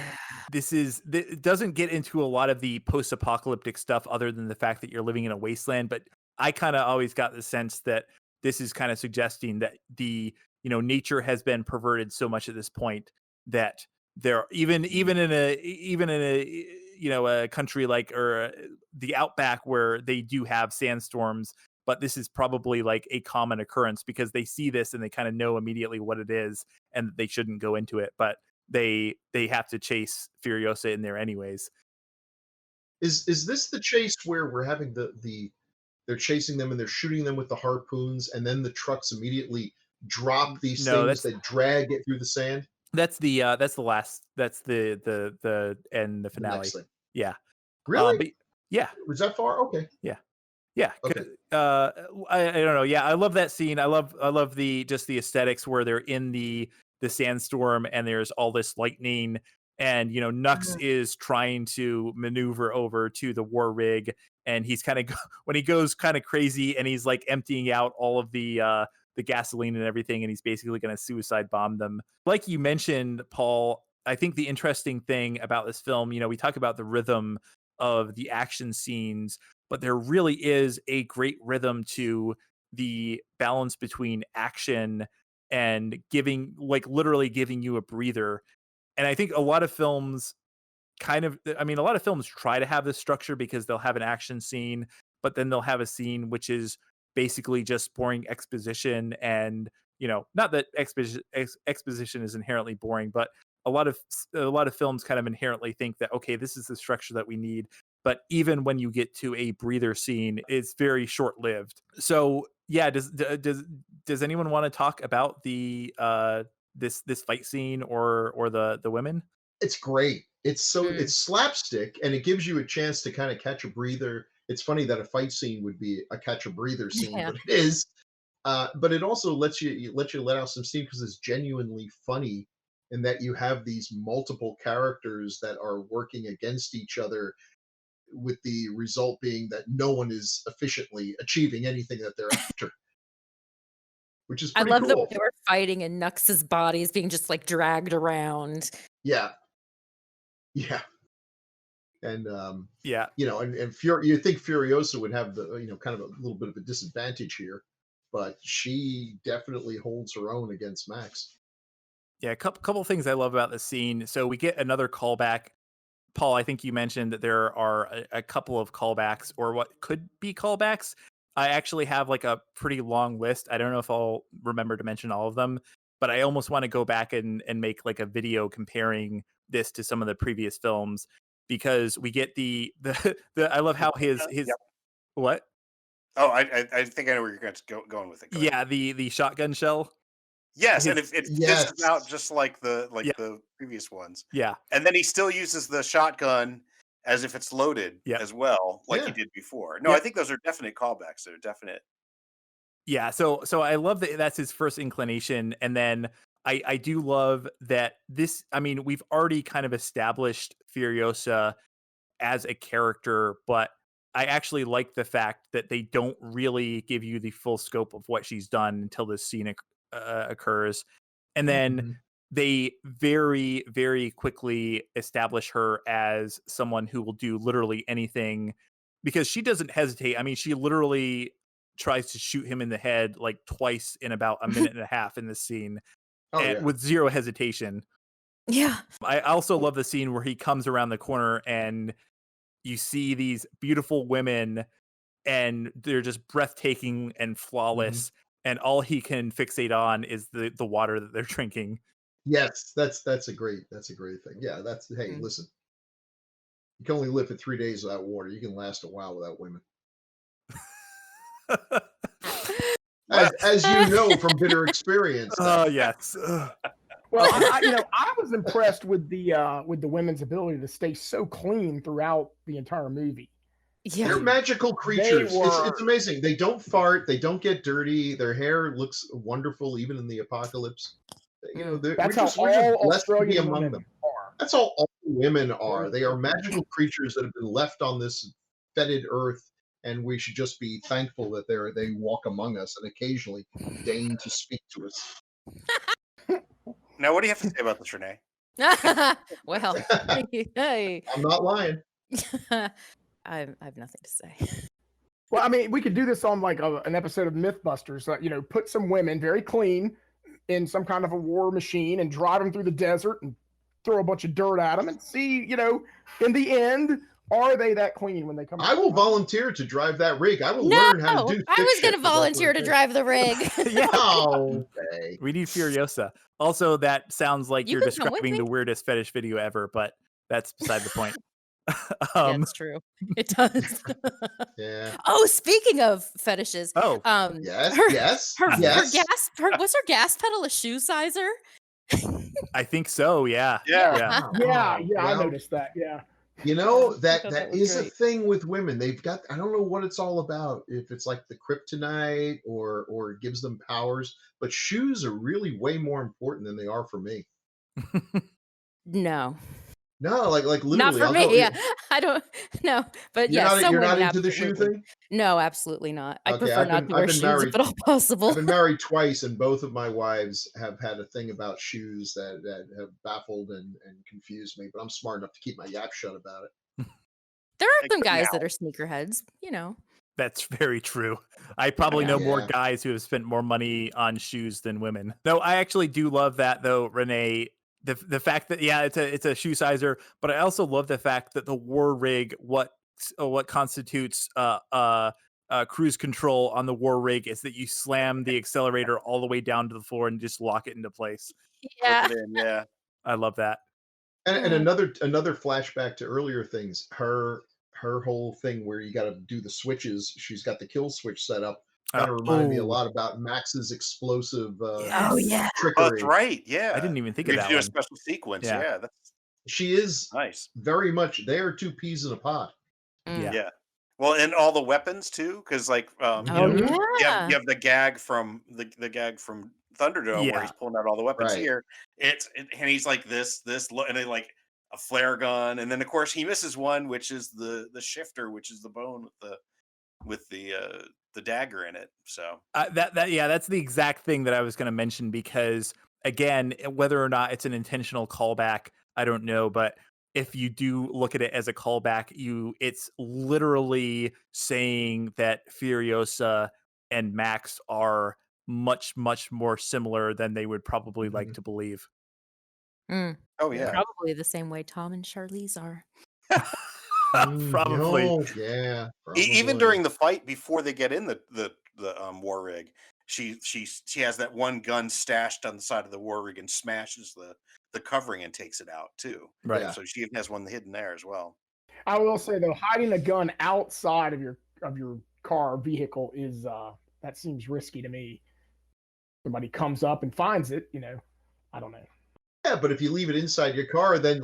It doesn't get into a lot of the post-apocalyptic stuff other than the fact that you're living in a wasteland, but I kind of always got the sense that this is kind of suggesting that nature has been perverted so much at this point that there even in a country like or the outback where they do have sandstorms, but this is probably like a common occurrence because they see this and they kind of know immediately what it is and they shouldn't go into it, but they have to chase Furiosa in there anyways. Is this the chase where we're having they're chasing them and they're shooting them with the harpoons and then the trucks immediately drop these things that drag it through the sand? That's the last. That's the end, the finale. Yeah. Really? But, yeah. Was that far? Okay. Yeah. Okay. I don't know. Yeah, I love that scene. I love the aesthetics where they're in the sandstorm and there's all this lightning and Nux is trying to maneuver over to the war rig and he's kind of when he goes kind of crazy and he's like emptying out all of the gasoline and everything, and he's basically going to suicide bomb them. Like you mentioned, Paul, I think the interesting thing about this film, we talk about the rhythm of the action scenes, but there really is a great rhythm to the balance between action and literally giving you a breather. And I think a lot of films try to have this structure because they'll have an action scene, but then they'll have a scene which is basically just boring exposition. And not that exposition is inherently boring, but a lot of films kind of inherently think that, okay, this is the structure that we need, but even when you get to a breather scene, it's very short-lived. So yeah, does anyone want to talk about the this fight scene or the women? It's great. It's it's slapstick and it gives you a chance to kind of catch a breather. It's funny that a fight scene would be a catch a breather scene, but it is. But it also lets you let out some steam because it's genuinely funny in that you have these multiple characters that are working against each other, with the result being that no one is efficiently achieving anything that they're after. Which is pretty cool. I love that they were fighting and Nux's body is being just like dragged around. Yeah. Yeah. And and you think Furiosa would have the kind of a little bit of a disadvantage here, but she definitely holds her own against Max. Yeah, a couple things I love about this scene. So we get another callback. Paul, I think you mentioned that there are a couple of callbacks or what could be callbacks. I actually have like a pretty long list. I don't know if I'll remember to mention all of them, but I almost want to go back and make like a video comparing this to some of the previous films, because we get the I love how his what? Oh, I think I know where you're going with it. Yeah, the shotgun shell. Yes, and it fizzes out just like the previous ones. Yeah, and then he still uses the shotgun as if it's loaded as well, like he did before. No, I think those are definite callbacks. They're definite. Yeah, so I love that that's his first inclination, and then I do love that this. I mean, we've already kind of established Furiosa as a character, but I actually like the fact that they don't really give you the full scope of what she's done until this scene occurs, and then Mhm. they very, very quickly establish her as someone who will do literally anything because she doesn't hesitate. I mean, she literally tries to shoot him in the head like twice in about a minute and a half in this scene, Oh and yeah. with zero hesitation. Yeah. I also love the scene where he comes around the corner and you see these beautiful women and they're just breathtaking and flawless, and all he can fixate on is the water that they're drinking. Yes, that's a great thing. Yeah, that's hey, Mm. listen. You can only live for 3 days without water. You can last a while without women. As you know from bitter experience. Oh yes. Well, I was impressed with the women's ability to stay so clean throughout the entire movie. Yeah. They're magical creatures. were- It's amazing. They don't fart. They don't get dirty. Their hair looks wonderful even in the apocalypse. You know, That's we're how just all blessed to be Australian among women them. are. That's all women are. They are magical creatures that have been left on this fetid earth, and we should just be thankful that they walk among us and occasionally deign to speak to us. Now, what do you have to say about this, Renee? Well, hey. I'm not lying. I have nothing to say. Well, I mean, we could do this on like an episode of Mythbusters. Put some women very clean in some kind of a war machine and drive them through the desert and throw a bunch of dirt at them and see, in the end, are they that clean when they come? I will volunteer to drive that rig. I will No, learn how to do. I was going to volunteer to drive the rig. Yeah. Oh, okay. We need Furiosa. Also, that sounds like You you're can come with describing the me. weirdest fetish video ever, but that's beside the point. Yeah, it's true. It does. Yeah. Oh, speaking of fetishes. Oh. Yes. Her, Yes. Her, yes. was her gas pedal a shoe sizer? I think so. Yeah. Yeah. Yeah, I Well, noticed that. Yeah. You know I that thought that that was is a great. thing with women. They've got I don't know what it's all about. If it's like the kryptonite or it gives them powers, but shoes are really way more important than they are for me. No. No, like literally. Not for I'll me. go- Yeah. I don't know. But You're yeah, not, some you're not women into the shoe absolutely. thing? No, absolutely not. I Okay, prefer I've not been- to wear I've been shoes married- if at all possible. I've been married twice, and both of my wives have had a thing about shoes that have baffled and confused me. But I'm smart enough to keep my yap shut about it. There are Like some guys now. that are sneakerheads, That's very true. I probably know more Yeah. guys who have spent more money on shoes than women. Though I actually do love that, though, Renee. The fact that it's a shoe sizer, but I also love the fact that the war rig, what constitutes cruise control on the war rig is that you slam the accelerator all the way down to the floor and just lock it into place. Yeah. Flip it in, yeah. I love that. And another flashback to earlier things. Her whole thing where you got to do the switches. She's got the kill switch set up. Kind of reminded me a lot about Max's explosive Oh yeah. trickery. Oh, that's right. Yeah. I didn't even think You of have that to do a one. special sequence. Yeah. Yeah, that's She is nice. very much. They are two peas in a pod. Yeah. Yeah. Well, and all the weapons too, because like Oh you yeah. have the gag from the gag from Thunderdome where Yeah. he's pulling out all the weapons Right. here. And he's like this, and then like a flare gun, and then of course he misses one, which is the shifter, which is the bone with the dagger in it. So That's the exact thing that I was going to mention because again, whether or not it's an intentional callback, I don't know, but if you do look at it as a callback, it's literally saying that Furiosa and Max are much, much more similar than they would probably like to believe. oh yeah. Probably the same way Tom and Charlize are. Probably. Oh, yeah. Even probably. during the fight before they get in the war rig, she has that one gun stashed on the side of the war rig and smashes the covering and takes it out too. Right. Yeah. So she even has one hidden there as well. I will say though, hiding a gun outside of your car vehicle is that seems risky to me. Somebody comes up and finds it, I don't know. Yeah, but if you leave it inside your car, then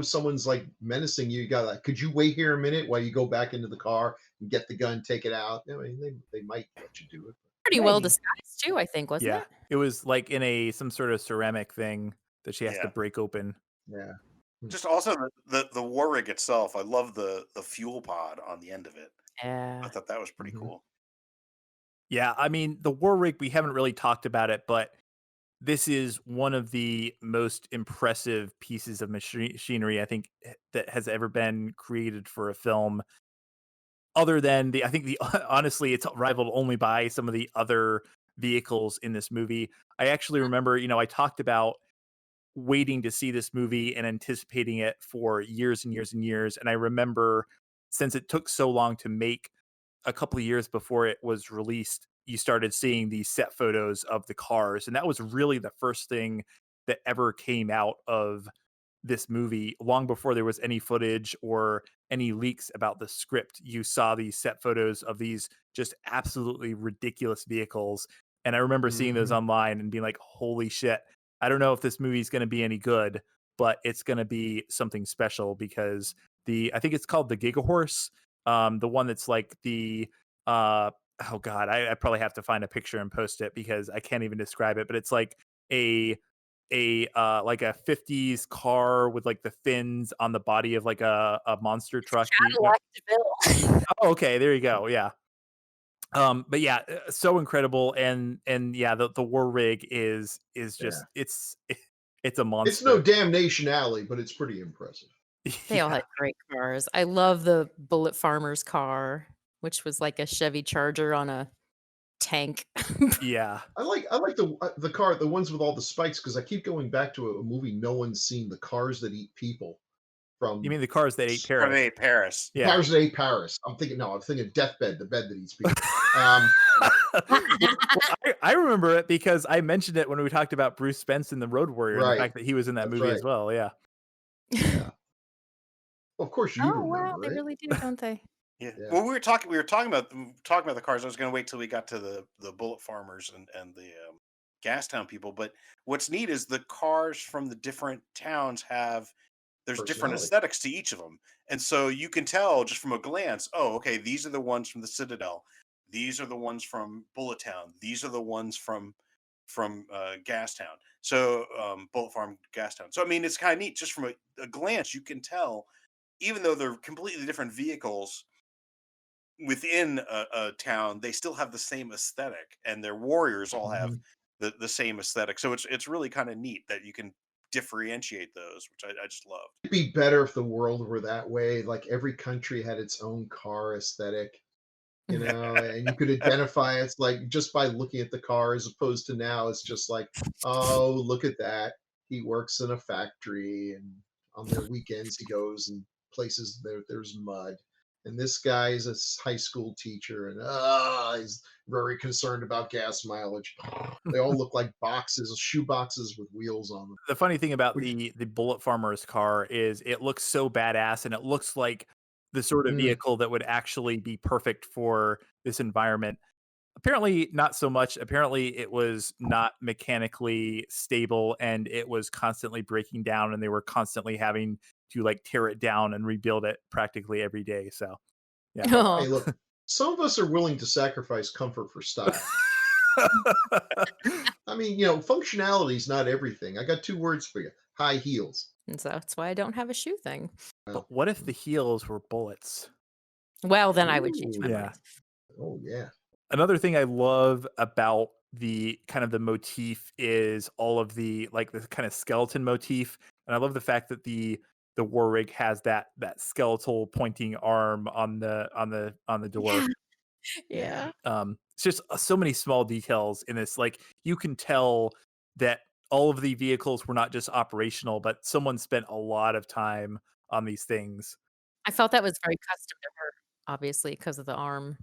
someone's like menacing you. You got like, could you wait here a minute while you go back into the car and get the gun, take it out? I mean, they might let you do it. Pretty well Maybe. disguised too, I think, wasn't Yeah, it? it was like in some sort of ceramic thing that she has to Yeah. break open. Yeah. Just also the war rig itself. I love the fuel pod on the end of it. I Yeah. thought that was pretty Mhm. cool. Yeah, I mean, the war rig, we haven't really talked about it, but this is one of the most impressive pieces of machinery I think that has ever been created for a film. Other than I think honestly, it's rivaled only by some of the other vehicles in this movie. I actually remember, I talked about waiting to see this movie and anticipating it for years and years and years. And I remember, since it took so long to make, a couple of years before it was released, you started seeing these set photos of the cars. And that was really the first thing that ever came out of this movie. Long before there was any footage or any leaks about the script, you saw these set photos of these just absolutely ridiculous vehicles. And I remember seeing those Mhm. online and being like, holy shit, I don't know if this movie is going to be any good, but it's going to be something special because I think it's called the Giga Horse, the one that's like oh god, I probably have to find a picture and post it because I can't even describe it, but it's like a like a 50s car with like the fins on the body of like a monster truck. Cadillac DeVille. Oh, okay, there you go. Yeah. But yeah, so incredible, and yeah, the war rig is just Yeah. it's a It's no monster. Damnation Alley, but it's pretty impressive. They all Yeah, had great cars. I love the Bullet Farmer's car, which was like a Chevy Charger on a tank. yeah. I like the car, the ones with all the spikes, because I keep going back to a movie no one's seen, The Cars That Eat People, You from mean the cars that ate From Paris? Paris. Yeah. Cars That Ate Paris. I'm thinking Deathbed, the bed that eats people. Um, I remember it because I mentioned it when we talked about Bruce Spence in The Road Warrior and the right. fact that he was in that That's movie right. as well. Yeah. Yeah. Well, of course you Oh wow, remember they it. really do, don't they? Yeah. Yeah. Well, we were talking about the cars. I was going to wait till we got to the bullet farmers and the Gastown people. But what's neat is the cars from the different towns there's different Personality. aesthetics to each of them, and so you can tell just from a glance. Oh, okay, these are the ones from the Citadel. These are the ones from Bullet Town. These are the ones from Gastown. So Bullet Farm, Gastown. So I mean, it's kind of neat just from a glance. You can tell, even though they're completely different vehicles within a town, they still have the same aesthetic, and their warriors all have Mhm. the same aesthetic. So it's really kind of neat that you can differentiate those, which I just love. It'd be better if the world were that way. Like every country had its own car aesthetic, and you could identify it's like just by looking at the car, as opposed to now it's just like, oh, look at that. He works in a factory, and on their weekends he goes and places there's mud. And this guy is a high school teacher, and he's very concerned about gas mileage. They all look like boxes, shoe boxes with wheels on them. The funny thing about Which, the Bullet Farmer's car is it looks so badass and it looks like the sort of mm, vehicle that would actually be perfect for this environment. Apparently not so much. Apparently it was not mechanically stable and it was constantly breaking down and they were constantly having to like tear it down and rebuild it practically every day. So, yeah. hey, Oh, look, some of us are willing to sacrifice comfort for style. I mean, functionality is not everything. I got two words for you: high heels. and so that's why I don't have a shoe thing. Well, But what if the heels were bullets? Well, then I would change my ooh, Yeah. mind. oh yeah. Another thing I love about the kind of the motif is all of the like the kind of skeleton motif, and I love the fact that the war rig has that skeletal pointing arm on the door. Yeah. Yeah. It's just so many small details in this. Like you can tell that all of the vehicles were not just operational, but someone spent a lot of time on these things. I felt that was very custom to her, obviously, because of the arm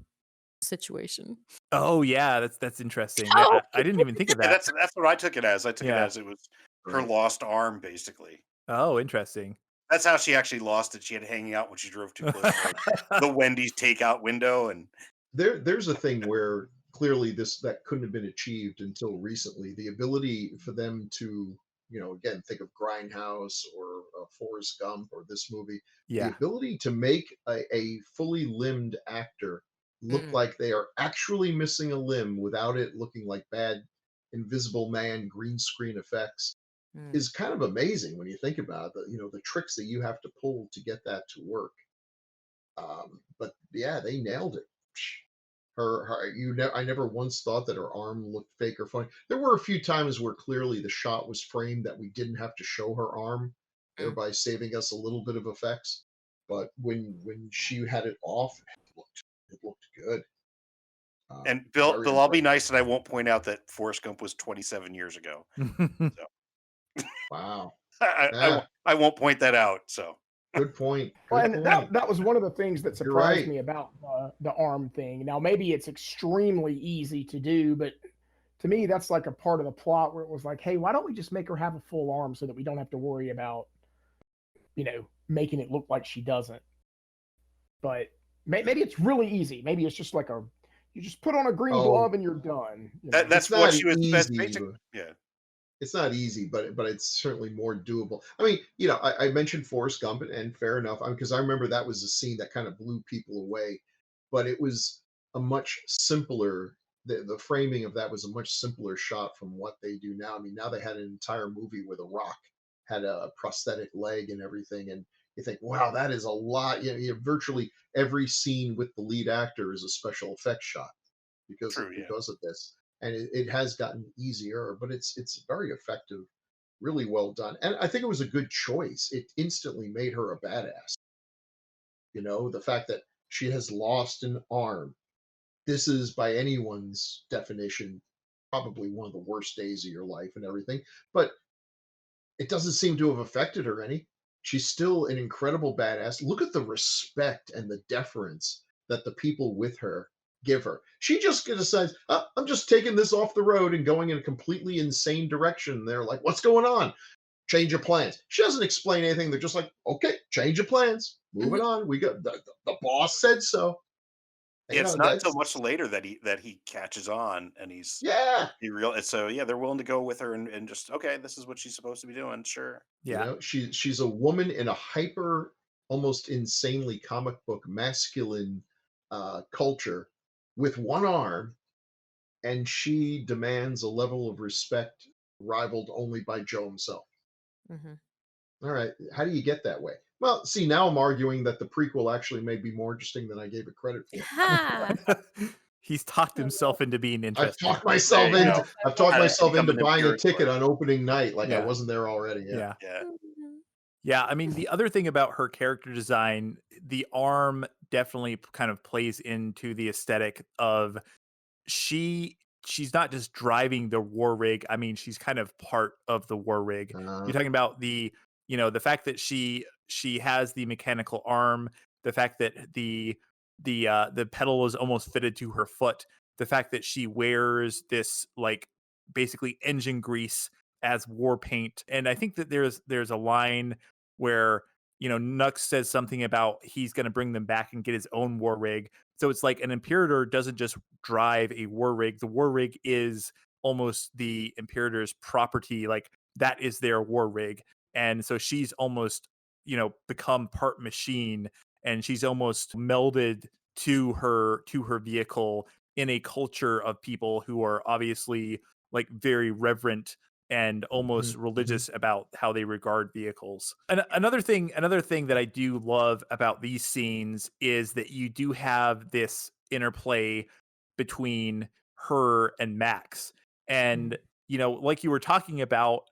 situation. Oh yeah, that's interesting. Yeah, Oh, I didn't even think of Yeah, that. that's what I took it as. I took it Yeah. as it was her Right. lost arm, basically. Oh, interesting. That's how she actually lost it. She had it hanging out when she drove too close to like the Wendy's takeout window, and There's a thing where clearly that couldn't have been achieved until recently. The ability for them to, again, think of Grindhouse or Forrest Gump or this movie, the Yeah. ability to make a fully limbed actor look like they are actually missing a limb without it looking like bad Invisible Man green screen effects is kind of amazing when you think about it. The tricks that you have to pull to get that to work. But yeah, they nailed it. I never once thought that her arm looked fake or funny. There were a few times where clearly the shot was framed that we didn't have to show her arm, thereby saving us a little bit of effects. But when she had it off, it looked good. And Bill, Very I'll be impressive. nice and I won't point out that Forrest Gump was 27 years ago. So Wow. I won't point that out. So Good point. Well, Good and point. that was one of the things that You're surprised right. me about the arm thing. Now, maybe it's extremely easy to do, but to me, that's like a part of the plot where it was like, hey, why don't we just make her have a full arm so that we don't have to worry about, making it look like she doesn't. But maybe it's really easy. Maybe it's just like you just put on a green Oh, glove and you're done. that's it's what not she was. That's easy. basic. Yeah. It's not easy, but it's certainly more doable. I mean, I mentioned Forrest Gump, and fair enough, because I remember that was a scene that kind of blew people away, but it was a much simpler. The framing of that was a much simpler shot from what they do now. I mean, now they had an entire movie where The Rock had a prosthetic leg and everything, and you think, wow, that is a lot. Virtually every scene with the lead actor is a special effects shot because True. Yeah. because of this, and it has gotten easier, but it's very effective, really well done, and I think it was a good choice. It instantly made her a badass. The fact that she has lost an arm. This is, by anyone's definition, probably one of the worst days of your life and everything, but it doesn't seem to have affected her any. She's still an incredible badass. Look at the respect and the deference that the people with her give her. She just decides, oh, I'm just taking this off the road and going in a completely insane direction. They're like, what's going on? Change your plans. She doesn't explain anything. They're just like, okay, change your plans. Moving on. We got the boss said so. Yeah, it's not until That's much later that he catches on and yeah. he real. So yeah, they're willing to go with her and just okay, this is what she's supposed to be doing. Sure. Yeah. She's a woman in a hyper, almost insanely comic book masculine culture with one arm, and she demands a level of respect rivaled only by Joe himself. All right, how do you get that way? Well, see, now I'm arguing that the prequel actually may be more interesting than I gave it credit for. Ha! He's talked himself into being I've interested. talked myself There you into go. I've talked How to myself become into an buying a appearance ticket artist. on opening night, like I Yeah. wasn't there already. Yeah. Yeah. Yeah, I mean, the other thing about her character design, the arm definitely kind of plays into the aesthetic of she's not just driving the war rig. I mean, she's kind of part of the war rig. You're talking about the fact that she has the mechanical arm, the fact that the pedal is almost fitted to her foot, the fact that she wears this like basically engine grease as war paint. And I think that there's a line where Nux says something about he's going to bring them back and get his own war rig. So it's like an Imperator doesn't just drive a war rig. The war rig is almost the Imperator's property. Like that is their war rig. And so she's almost, become part machine, and she's almost melded to her vehicle in a culture of people who are obviously like very reverent and almost religious about how they regard vehicles. And another thing that I do love about these scenes is that you do have this interplay between her and Max. And, like you were talking about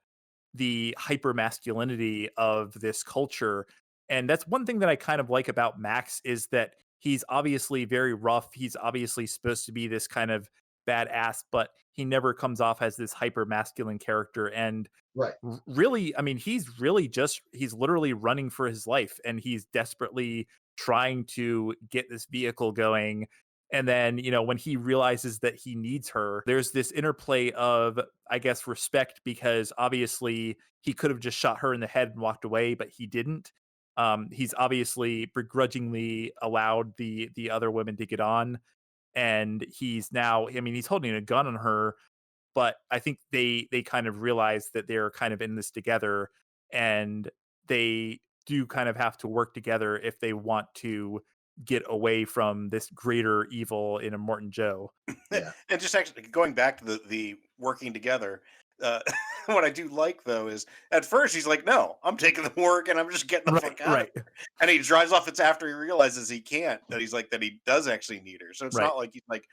the hyper masculinity of this culture. And that's one thing that I kind of like about Max is that he's obviously very rough. He's obviously supposed to be this kind of badass, but he never comes off as this hyper masculine character. And Right. really, I mean, he's literally running for his life, and he's desperately trying to get this vehicle going. And then, when he realizes that he needs her, there's this interplay of, I guess, respect, because obviously he could have just shot her in the head and walked away, but he didn't. He's obviously begrudgingly allowed the other women to get on. And he's now, I mean, he's holding a gun on her, but I think they kind of realize that they're kind of in this together, and they do kind of have to work together if they want to get away from this greater evil in Immortan Joe. Yeah. And just actually going back to the working together, uh, what I do like though is at first he's like, "No, I'm taking the work and I'm just getting the Right, fuck out right, of here." And he drives off. It's after he realizes he can't. That he's like that he does actually need her. So it's right. not like he's like,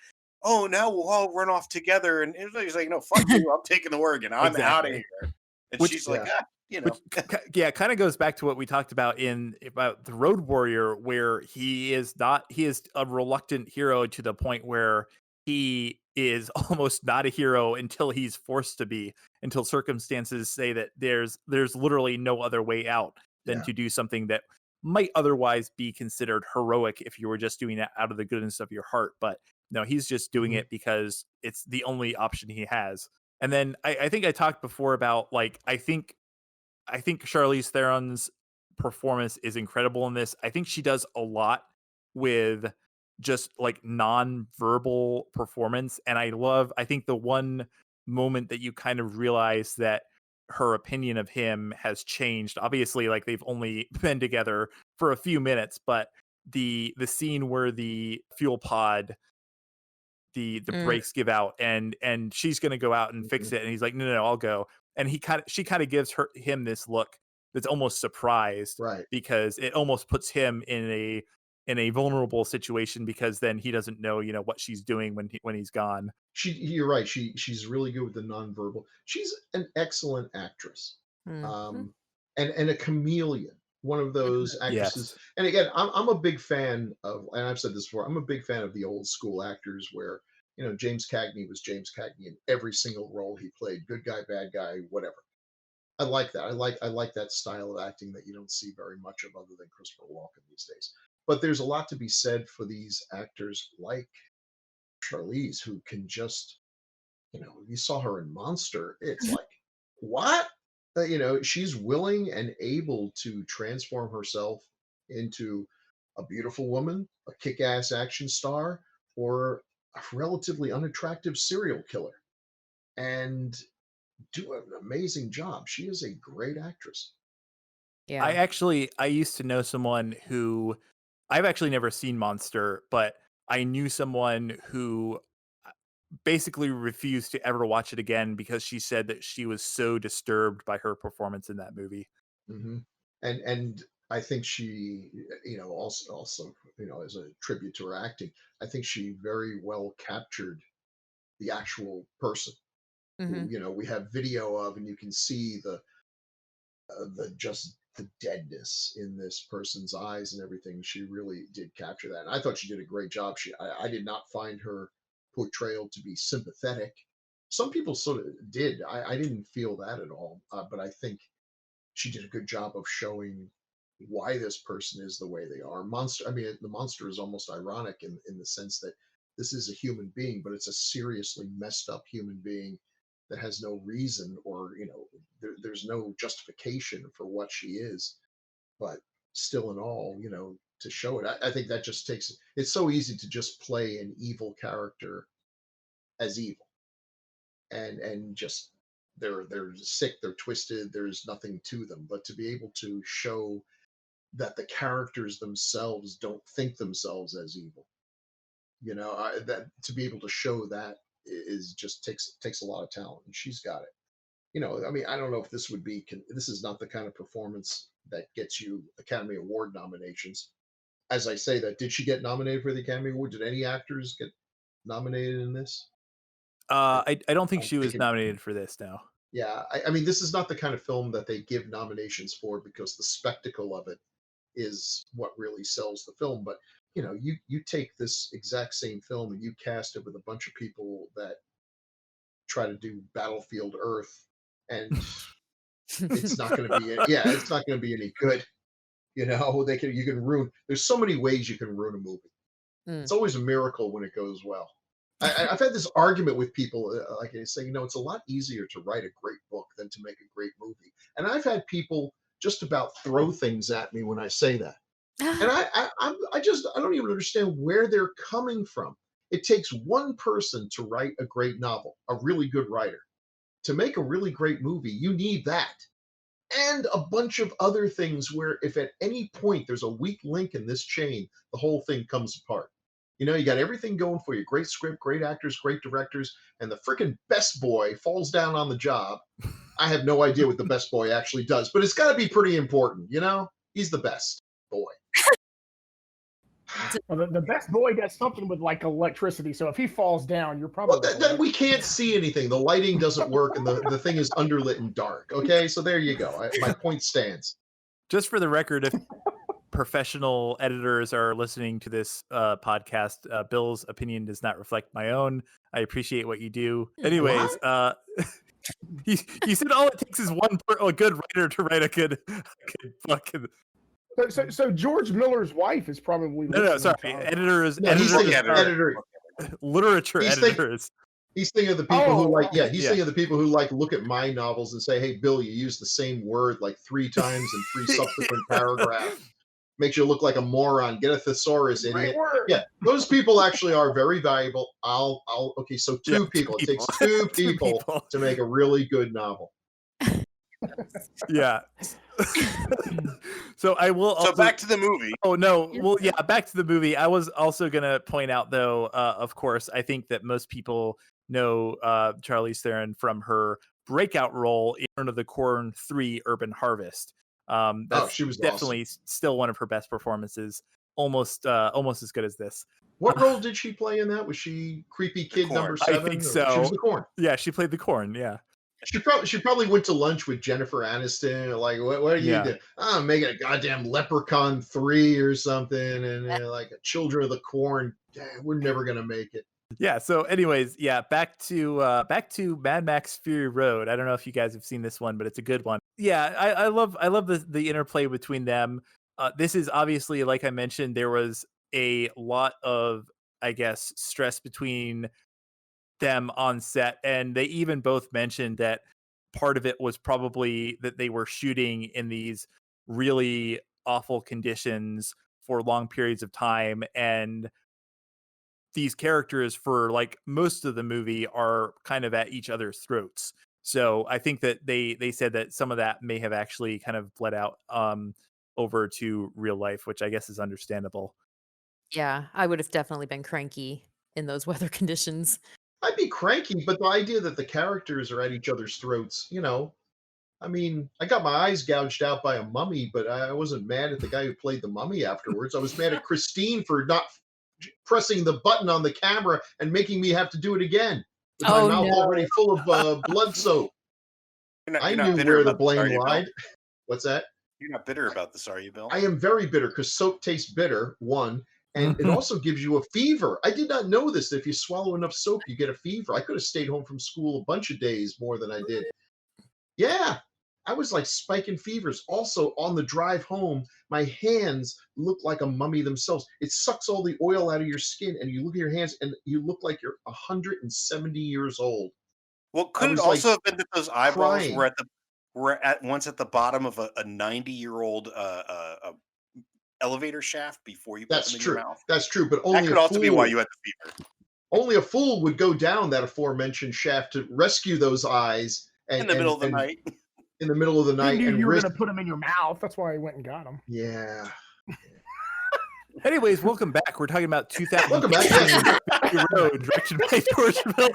"Oh, now we'll all run off together." And he's like, "No, fuck you. I'm taking the work and I'm out of Exactly. here." And Which- she's like, Yeah. "Ah, you know." Which kind of goes back to what we talked about about the Road Warrior, where he is a reluctant hero to the point where he is almost not a hero until he's forced to be, until circumstances say that there's literally no other way out than Yeah. to do something that might otherwise be considered heroic if you were just doing it out of the goodness of your heart. But no, he's just doing Mhm. it because it's the only option he has. And then I think I talked before about, like, I think Charlize Theron's performance is incredible in this. I think she does a lot with just like non-verbal performance. And I think the one moment that you kind of realize that her opinion of him has changed. Obviously, like, they've only been together for a few minutes, but the scene where the fuel pod, the brakes give out, and she's going to go out and fix it, and he's like, no, I'll go. And she kind of gives him this look that's almost surprised, Right. because it almost puts him in a vulnerable situation, because then he doesn't know, what she's doing when he's gone. You're right. She's really good with the nonverbal. She's an excellent actress. Mhm. And a chameleon. One of those actresses. Yes. And again, I'm a big fan of, and I've said this before, I'm a big fan of the old school actors where, James Cagney was James Cagney in every single role he played, good guy, bad guy, whatever. I like that. I like that style of acting that you don't see very much of other than Christopher Walken these days. But there's a lot to be said for these actors like Charlize, who can just, you saw her in Monster. It's like, what? She's willing and able to transform herself into a beautiful woman, a kick-ass action star, or a relatively unattractive serial killer, and do an amazing job. She is a great actress. Yeah. I used to know someone who, I've actually never seen Monster, but I knew someone who basically refused to ever watch it again because she said that she was so disturbed by her performance in that movie. Hmm. And I think she, also, as a tribute to her acting, I think she very well captured the actual person who, Mhm. we have video of, and you can see just the deadness in this person's eyes and everything. She really did capture that, and I thought she did a great job. I did not find her portrayal to be sympathetic. Some people sort of did. I didn't feel that at all, but I think she did a good job of showing why this person is the way they are. Monster. I mean, the monster is almost ironic in the sense that this is a human being, but it's a seriously messed up human being that has no reason, or there's no justification for what she is. But still, in all, to show it, I think that just takes. It's so easy to just play an evil character as evil, and just they're sick, they're twisted, there's nothing to them. But to be able to show that the characters themselves don't think themselves as evil, that to be able to show that is just takes a lot of talent, and she's got it. I mean, I don't know if this is not the kind of performance that gets you Academy Award nominations. As I say that, did she get nominated for the Academy Award? Did any actors get nominated in this? I don't think I'm she was thinking, nominated for this now. yeah, I mean, this is not the kind of film that they give nominations for, because the spectacle of it is what really sells the film. But you take this exact same film and you cast it with a bunch of people that try to do Battlefield Earth, and it's not going to be it's not going to be any good. You can ruin. There's so many ways you can ruin a movie. Mm. It's always a miracle when it goes well. I've had this argument with people, like they say, it's a lot easier to write a great book than to make a great movie. And I've had people just about throw things at me when I say that. And I don't even understand where they're coming from. It takes one person to write a great novel, a really good writer. To make a really great movie, you need that. and a bunch of other things where if at any point there's a weak link in this chain, the whole thing comes apart. You know, you got everything going for you. Great script, great actors, great directors, and the freaking best boy falls down on the job. I have no idea what the best boy actually does, but it's got to be pretty important, you know? He's the best boy. Well, the best boy does something with like electricity, so if he falls down, you're probably then we can't see anything. The lighting doesn't work, and the thing is underlit and dark. Okay, so there you go. My point stands. Just for the record, if professional editors are listening to this podcast, Bill's opinion does not reflect my own. I appreciate what you do. Anyways, he said all it takes is a good writer to write a good fucking. So George Miller's wife is probably No, sorry, editors. No, he's thinking editor. Literature editors. He's thinking of the people who like, thinking of the people who like look at my novels and say, "Hey, Bill, you used the same word like 3 times in 3 subsequent paragraphs. Makes you look like a moron. Get a thesaurus, idiot." Yeah, those people actually are very valuable. Okay, so two people. It takes two people to make a really good novel. Yeah. So I will. So back to the movie. Oh no. Well, yeah, back to the movie. I was also gonna point out, though. Of course, I think that most people know Charlize Theron from her breakout role in Return of the Corn 3: Urban Harvest. She was definitely still one of her best performances. Almost as good as this. What role did she play in that? Was she creepy kid number 7? I think so. She was the corn. Yeah, she played the corn. Yeah. She probably went to lunch with Jennifer Aniston. Like, what are you doing? Oh, I'm making a goddamn Leprechaun 3 or something, and like a Children of the Corn. We're never gonna make it. Yeah. So, anyways, back to Mad Max Fury Road. I don't know if you guys have seen this one, but it's a good one. Yeah, I love the interplay between them. This is obviously, like I mentioned, there was a lot of, I guess, stress between them on set, and they even both mentioned that part of it was probably that they were shooting in these really awful conditions for long periods of time, and these characters for like most of the movie are kind of at each other's throats. So I think that they said that some of that may have actually kind of bled out over to real life, which I guess is understandable. Yeah, I would have definitely been cranky in those weather conditions. I'd be cranky, but the idea that the characters are at each other's throats, you know, I mean, I got my eyes gouged out by a mummy, but I wasn't mad at the guy who played the mummy afterwards. I was mad at Christine for not pressing the button on the camera and making me have to do it again with my mouth already full of blood soap. I knew where the blame lied. What's that? You're not bitter about this, are you, Bill? I am very bitter because soap tastes bitter, one. And it also gives you a fever. I did not know this. That if you swallow enough soap, you get a fever. I could have stayed home from school a bunch of days more than I did. Yeah, I was like spiking fevers. Also, on the drive home, my hands look like a mummy themselves. It sucks all the oil out of your skin, and you look at your hands, and you look like you're 170 years old. Well, could it also have been that those eyebrows were at once at the bottom of a 90-year-old elevator shaft before you put them in your mouth? That's true, but only that could also be why you had the fever. Only a fool would go down that aforementioned shaft to rescue those eyes in the middle of the night. In the middle of the night, you knew you were going to put them in your mouth. That's why I went and got them. Yeah. Anyways, welcome back. We're talking about 2000. Welcome back. Road, directed by George Miller,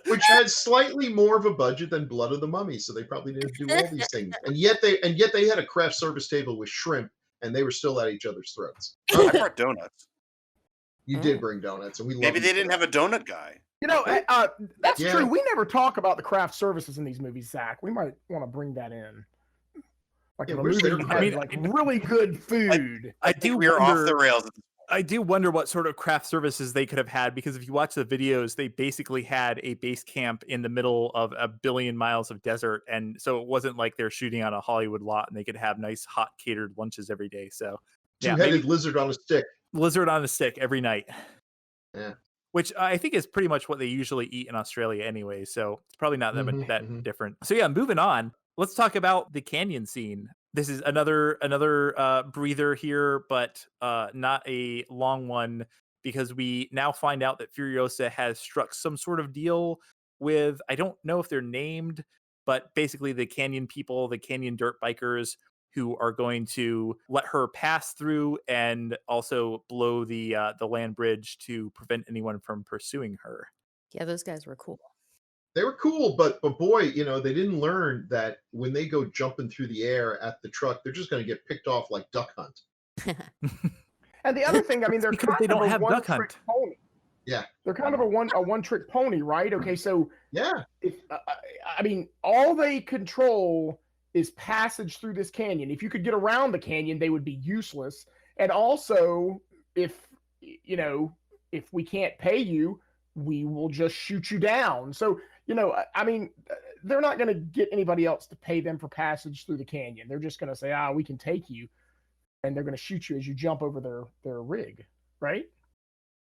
which had slightly more of a budget than Blood of the Mummy, so they probably didn't do all these things. And yet they had a craft service table with shrimp, and they were still at each other's throats. I brought donuts. You did bring donuts, and we maybe they didn't have a donut guy. You know, that's true. We never talk about the craft services in these movies, Zach. We might want to bring that in. Like, really good food. I do. We're off the rails. I do wonder what sort of craft services they could have had, because if you watch the videos, they basically had a base camp in the middle of a billion miles of desert, and so it wasn't like they're shooting on a Hollywood lot, and they could have nice hot catered lunches every day. So, two-headed lizard on a stick. Lizard on a stick every night. Yeah. Which I think is pretty much what they usually eat in Australia anyway, so it's probably not that different. So yeah, moving on. Let's talk about the canyon scene. This is another breather here, but not a long one, because we now find out that Furiosa has struck some sort of deal with, I don't know if they're named, but basically the canyon people, the canyon dirt bikers, who are going to let her pass through and also blow the land bridge to prevent anyone from pursuing her. Yeah, those guys were cool. They were cool, but boy, you know, they didn't learn that when they go jumping through the air at the truck, they're just going to get picked off like Duck Hunt. And the other thing, I mean, they're Because kind they of don't a have Duck one-trick Hunt. pony. Yeah, They're kind of a one-trick pony, right? Okay, so yeah, if I mean, all they control is passage through this canyon. If you could get around the canyon, they would be useless. And also, if you know, if we can't pay you, we will just shoot you down. So, you know, I mean, they're not going to get anybody else to pay them for passage through the canyon. They're just going to say, we can take you, and they're going to shoot you as you jump over their rig, right?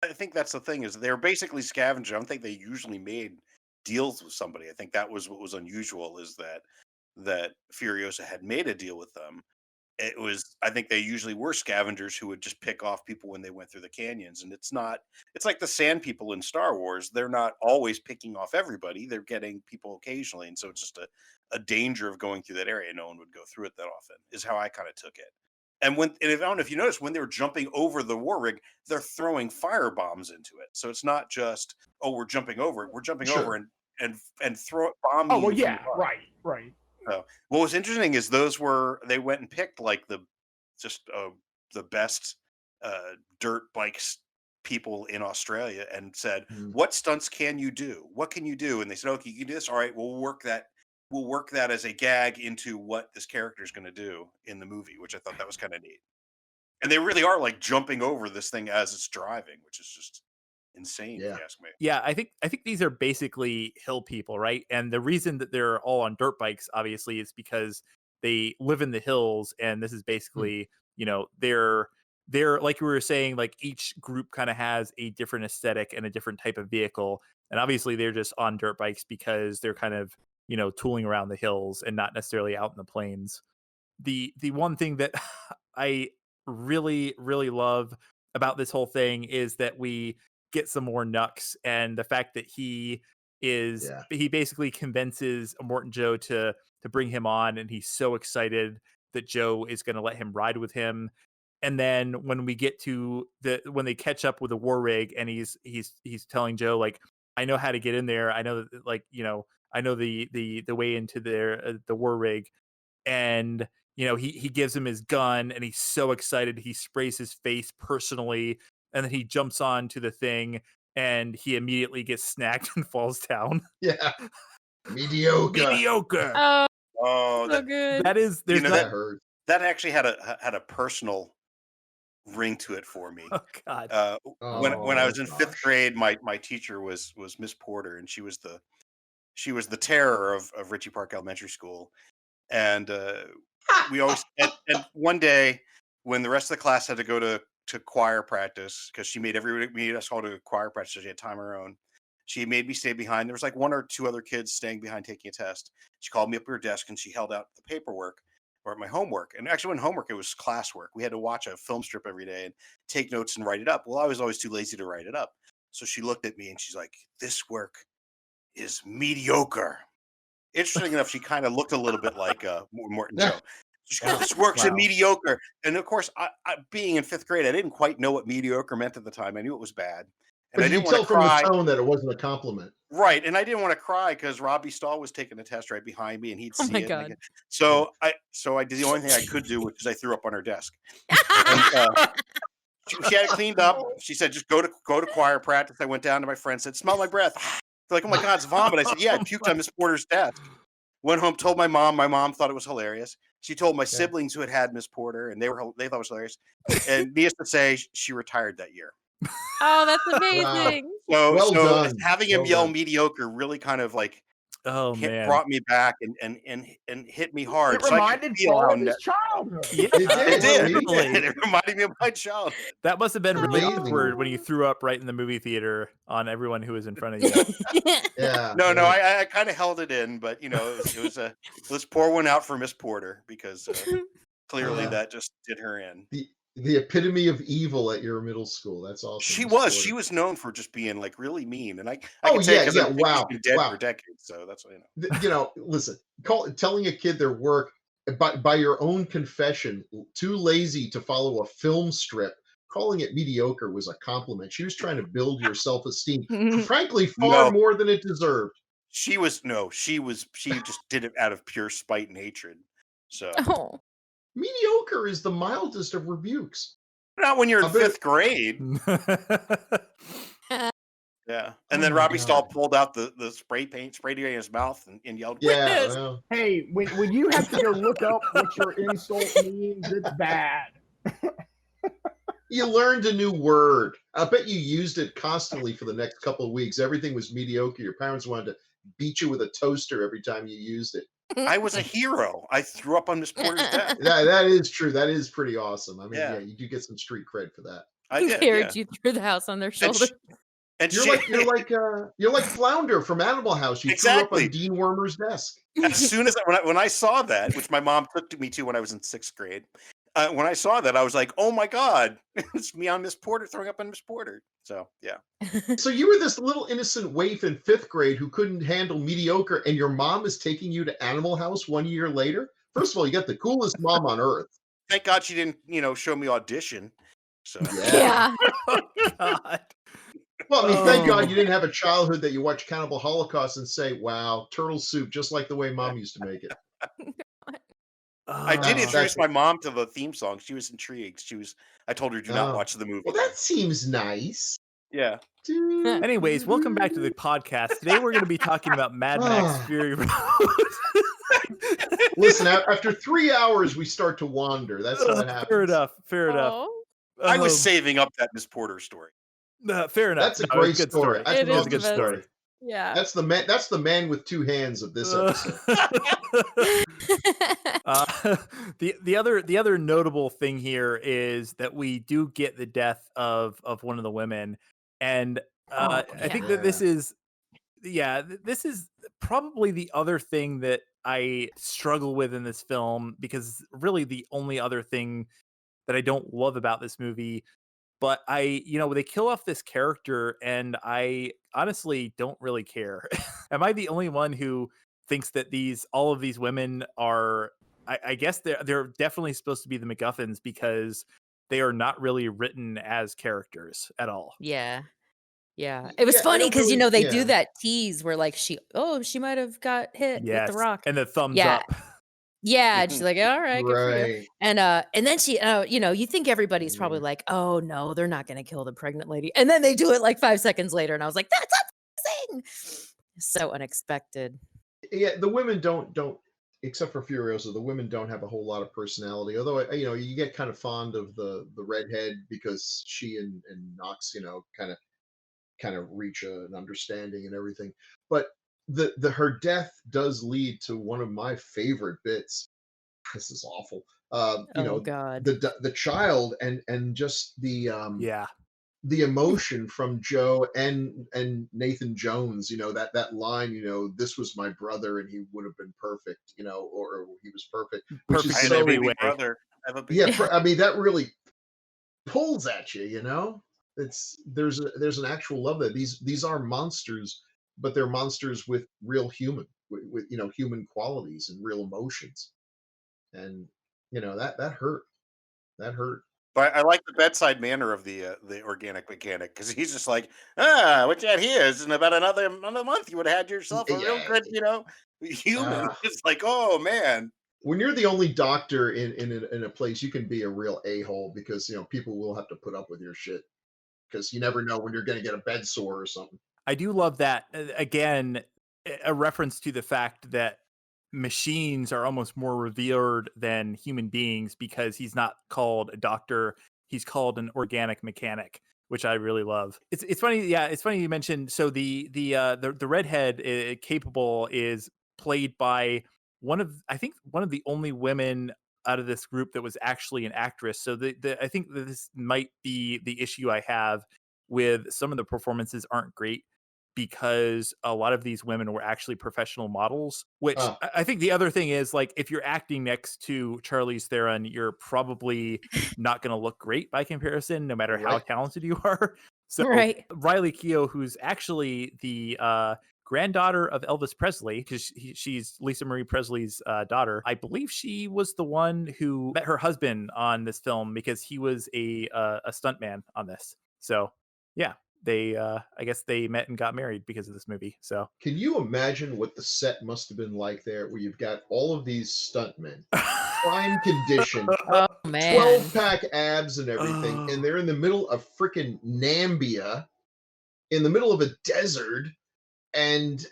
I think that's the thing, is they're basically scavengers. I don't think they usually made deals with somebody. I think that was what was unusual, is that Furiosa had made a deal with them. I think they usually were scavengers who would just pick off people when they went through the canyons. And it's like the sand people in Star Wars. They're not always picking off everybody. They're getting people occasionally. And so it's just a danger of going through that area. No one would go through it that often, is how I kind of took it. And I don't know if you noticed, when they were jumping over the war rig, they're throwing fire bombs into it. So it's not just, we're jumping over it. We're jumping over and throw bomb. Oh, well, yeah, right. So what was interesting is they went and picked like the best dirt bikes people in Australia and said, what stunts can you do? What can you do? And they said, okay, you can do this. All right, we'll work that as a gag into what this character is going to do in the movie, which I thought that was kind of neat. And they really are like jumping over this thing as it's driving, which is just insane, if you ask me. Yeah, I think these are basically hill people, right? And the reason that they're all on dirt bikes, obviously, is because they live in the hills, and this is basically, you know, they're like we were saying, like each group kind of has a different aesthetic and a different type of vehicle, and obviously they're just on dirt bikes because they're kind of, you know, tooling around the hills and not necessarily out in the plains. The one thing that I really, really love about this whole thing is that we get some more Nux, and the fact that he basically convinces Immortan Joe to bring him on, and he's so excited that Joe is going to let him ride with him. And then when we get to when they catch up with the war rig, and he's telling Joe, like, I know how to get in there. I know that, like, you know, I know the way into the war rig. And, you know, he gives him his gun, and he's so excited. He sprays his face personally, and then he jumps on to the thing, and he immediately gets snagged and falls down. Yeah. Mediocre. Oh, so good. That is, there's that actually had a personal ring to it for me. Oh God. When I was in fifth grade, my teacher was Miss Porter, and she was the terror of Ritchie Park Elementary School. And we always and one day when the rest of the class had to go to choir practice, because she made us all to choir practice, so she had time of her own. She made me stay behind. There was like one or two other kids staying behind taking a test. She called me up to her desk, and she held out the paperwork, or my homework. And actually, when homework, it was classwork. We had to watch a film strip every day and take notes and write it up. Well, I was always too lazy to write it up. So she looked at me and she's like, "This work is mediocre." Interesting enough, she kind of looked a little bit like Immortan Joe. She goes, "This work's a mediocre." And of course, I being in fifth grade, I didn't quite know what mediocre meant at the time. I knew it was bad. And but I didn't want to cry. From the tone that it wasn't a compliment. compliment. Right. And I didn't want to cry because Robbie Stahl was taking the test right behind me, and he'd see it. God. So I did the only thing I could do, which is I threw up on her desk. And, she had it cleaned up. She said, "Just go to choir practice." I went down to my friend, said, "Smell my breath." They're like, "Oh my God, it's vomit." I said, "Yeah, I puked on Miss Porter's desk." Went home, told my mom. My mom thought it was hilarious. She told my siblings who had Miss Porter, and they thought it was hilarious. And needless to say, she retired that year. Oh, that's amazing. Wow. So done. Having him yell mediocre really kind of like brought me back and hit me hard. It reminded Paul of his childhood. Yeah, it did. It reminded me of my childhood. That must have been really awkward when you threw up right in the movie theater on everyone who was in front of you. Yeah. No, I kind of held it in, but you know, let's pour one out for Miss Porter, because clearly that just did her in. The epitome of evil at your middle school. That's awesome. She Miss was. Porter. She was known for just being like really mean, and I Oh can say yeah, because yeah. she's Wow, been dead wow. for decades, so that's what Listen, telling a kid their work by your own confession, too lazy to follow a film strip, calling it mediocre was a compliment. She was trying to build your self-esteem, frankly, far No. more than it deserved. She just did it out of pure spite and hatred. So Oh. Mediocre is the mildest of rebukes. not when you're in I bet- 5th grade. Yeah. And then Oh my Robbie Stahl God. pulled out the spray paint, sprayed it in his mouth, and yelled, Yeah, "Witness!" well, Hey, when you have to go look up what your insult means, it's bad. you learned a new word. I bet you used it constantly for the next couple of weeks. Everything was mediocre. Your parents wanted to beat you with a toaster every time you used it. I was a hero. I threw up on Miss Porter's desk. That is true. That is pretty awesome. I mean, Yeah. yeah, you do get some street cred for that. I did. Carried Yeah. you through the house on their And shoulders. You're like Flounder from Animal House. You threw up on Exactly. Dean Wormer's desk. As soon as when I saw that, which my mom took me to when I was in 6th grade, when I saw that, I was like, "Oh my God, it's me on Miss Porter throwing up on Miss Porter." So yeah, So you were this little innocent waif in 5th grade who couldn't handle mediocre, and your mom is taking you to Animal House 1 year later? First of all, you got the coolest mom on earth. thank God she didn't, show me audition. So Yeah. Oh, God. Well, I mean, thank Oh. God you didn't have a childhood that you watch Cannibal Holocaust and say, "Wow, turtle soup, just like the way mom used to make it." I did that's- introduce my mom to the theme song. She was intrigued. I told her do not Oh. watch the movie. Well, that seems nice. Yeah. Anyways, welcome back to the podcast. Today we're going to be talking about Mad Max Ah. Fury Road. Listen, after 3 hours, we start to wander. That's what happens. Fair enough. Fair enough. Oh, I was saving up that Miss Porter story. Fair enough. That's a No, it was great good story. That's It an is awesome good the story. best. yeah. That's the man. That's the man with two hands of this episode. The other notable thing here is that we do get the death of one of the women, and I think that this is this is probably the other thing that I struggle with in this film, because really the only other thing that I don't love about this movie. But they kill off this character, and I honestly don't really care. Am I the only one who thinks that all of these women are? I guess they're definitely supposed to be the MacGuffins, because they are not really written as characters at all. Yeah. Yeah. It was Yeah, I funny don't because, really- they yeah. do that tease where like she might have got hit with the rock. and the thumbs Yeah. up. Yeah. And she's like, all right, good for you. Right. And then she, you think everybody's probably like, oh no, they're not going to kill the pregnant lady. And then they do it like 5 seconds later. And I was like, that's amazing. So unexpected. Yeah, the women don't except for Furiosa, the women don't have a whole lot of personality. Although you get kind of fond of the redhead because she and Knox, kind of reach an understanding and everything. But the her death does lead to one of my favorite bits. This is awful. God. The child and just the Yeah. the emotion from Joe and Nathan Jones, that line, this was my brother and he would have been perfect, or he was perfect, which Perfect is in so, every way. Brother. Have a yeah, I mean, that really pulls at you, there's an actual love there. These are monsters, but they're monsters with real human, with human qualities and real emotions. And that hurt. That hurt. But I like the bedside manner of the organic mechanic, because he's just like, what you had here is in about another month you would have had yourself a real good, human. It's like, oh man. When you're the only doctor in a place, you can be a real a-hole, because people will have to put up with your shit, because you never know when you're going to get a bed sore or something. I do love that. Again, a reference to the fact that machines are almost more revered than human beings, because he's not called a doctor, he's called an organic mechanic, which I really love. It's funny, it's funny you mentioned. So the redhead capable is played by one of the only women out of this group that was actually an actress. So I think that this might be the issue I have with some of the performances aren't great, because a lot of these women were actually professional models, which Oh. I think the other thing is, like, if you're acting next to Charlize Theron, you're probably not going to look great by comparison, no matter how Right. talented you are. So Right. Riley Keough, who's actually the granddaughter of Elvis Presley, because she's Lisa Marie Presley's daughter. I believe she was the one who met her husband on this film because he was a stuntman on this. So yeah, they I guess they met and got married because of this movie. So Can you imagine what the set must have been like there, where you've got all of these stuntmen, prime condition, Oh man. 12-pack abs and everything, and they're in the middle of freaking Nambia, in the middle of a desert, and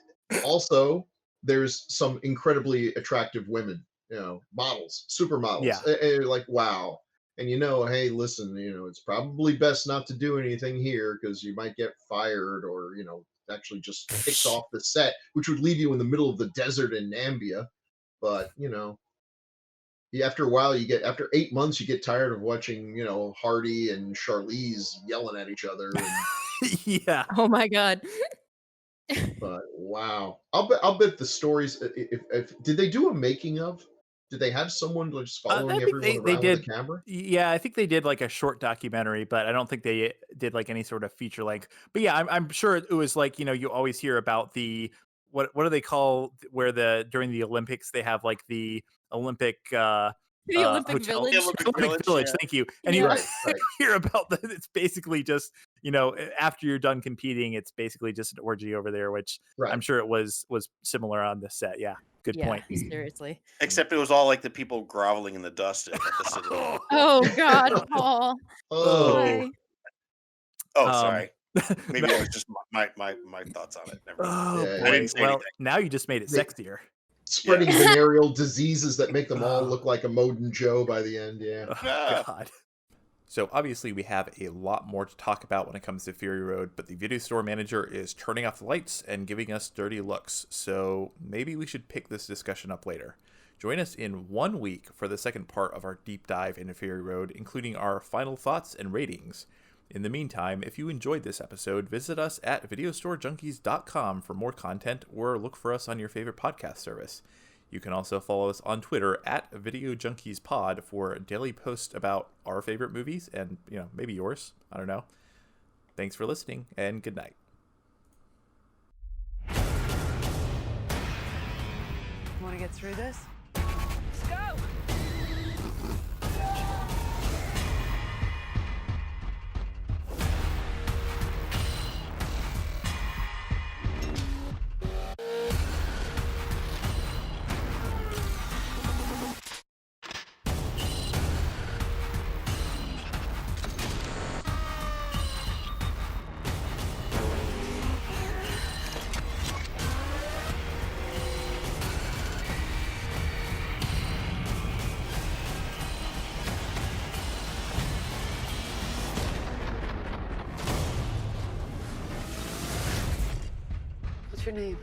also there's some incredibly attractive women, models, supermodels. Yeah. Like, wow. And hey, listen, it's probably best not to do anything here because you might get fired or, actually just kicked off the set, which would leave you in the middle of the desert in Nambia. But, after a while, after 8 months, you get tired of watching, Hardy and Charlize yelling at each other. And, yeah. Oh my god. but wow, I'll bet the stories. If did they do a making of? Did they have someone just following I think everyone they around did. with a camera? Yeah, I think they did like a short documentary, but I don't think they did like any sort of feature length. But yeah, I'm sure it was like, you always hear about the what do they call where during the Olympics they have like the Olympic The Olympic hotel. Village. The Olympic Olympic Village, Village, yeah. thank you. And Yeah. you Right. hear about that. It's basically just, after you're done competing, it's basically just an orgy over there, which Right. I'm sure it was similar on this set. Yeah, good point. Seriously. Except it was all like the people groveling in the dust at the Citadel. Oh God, Paul. Oh, Why? Oh, Um, sorry. Maybe that was just my thoughts on it. Never mind. Oh Yeah, I boy. didn't say Well, anything. now you just made it They- sexier. spreading venereal diseases that make them all look like Immortan Joe by the end. Yeah. Oh, Ah. God. So obviously we have a lot more to talk about when it comes to Fury Road, but the video store manager is turning off the lights and giving us dirty looks. So maybe we should pick this discussion up later. Join us in 1 week for the second part of our deep dive into Fury Road, including our final thoughts and ratings. In the meantime, if you enjoyed this episode, visit us at videostorejunkies.com for more content or look for us on your favorite podcast service. You can also follow us on Twitter at VideoJunkiesPod for daily posts about our favorite movies and, maybe yours. I don't know. Thanks for listening and good night. Want to get through this? Let's go. What's your name?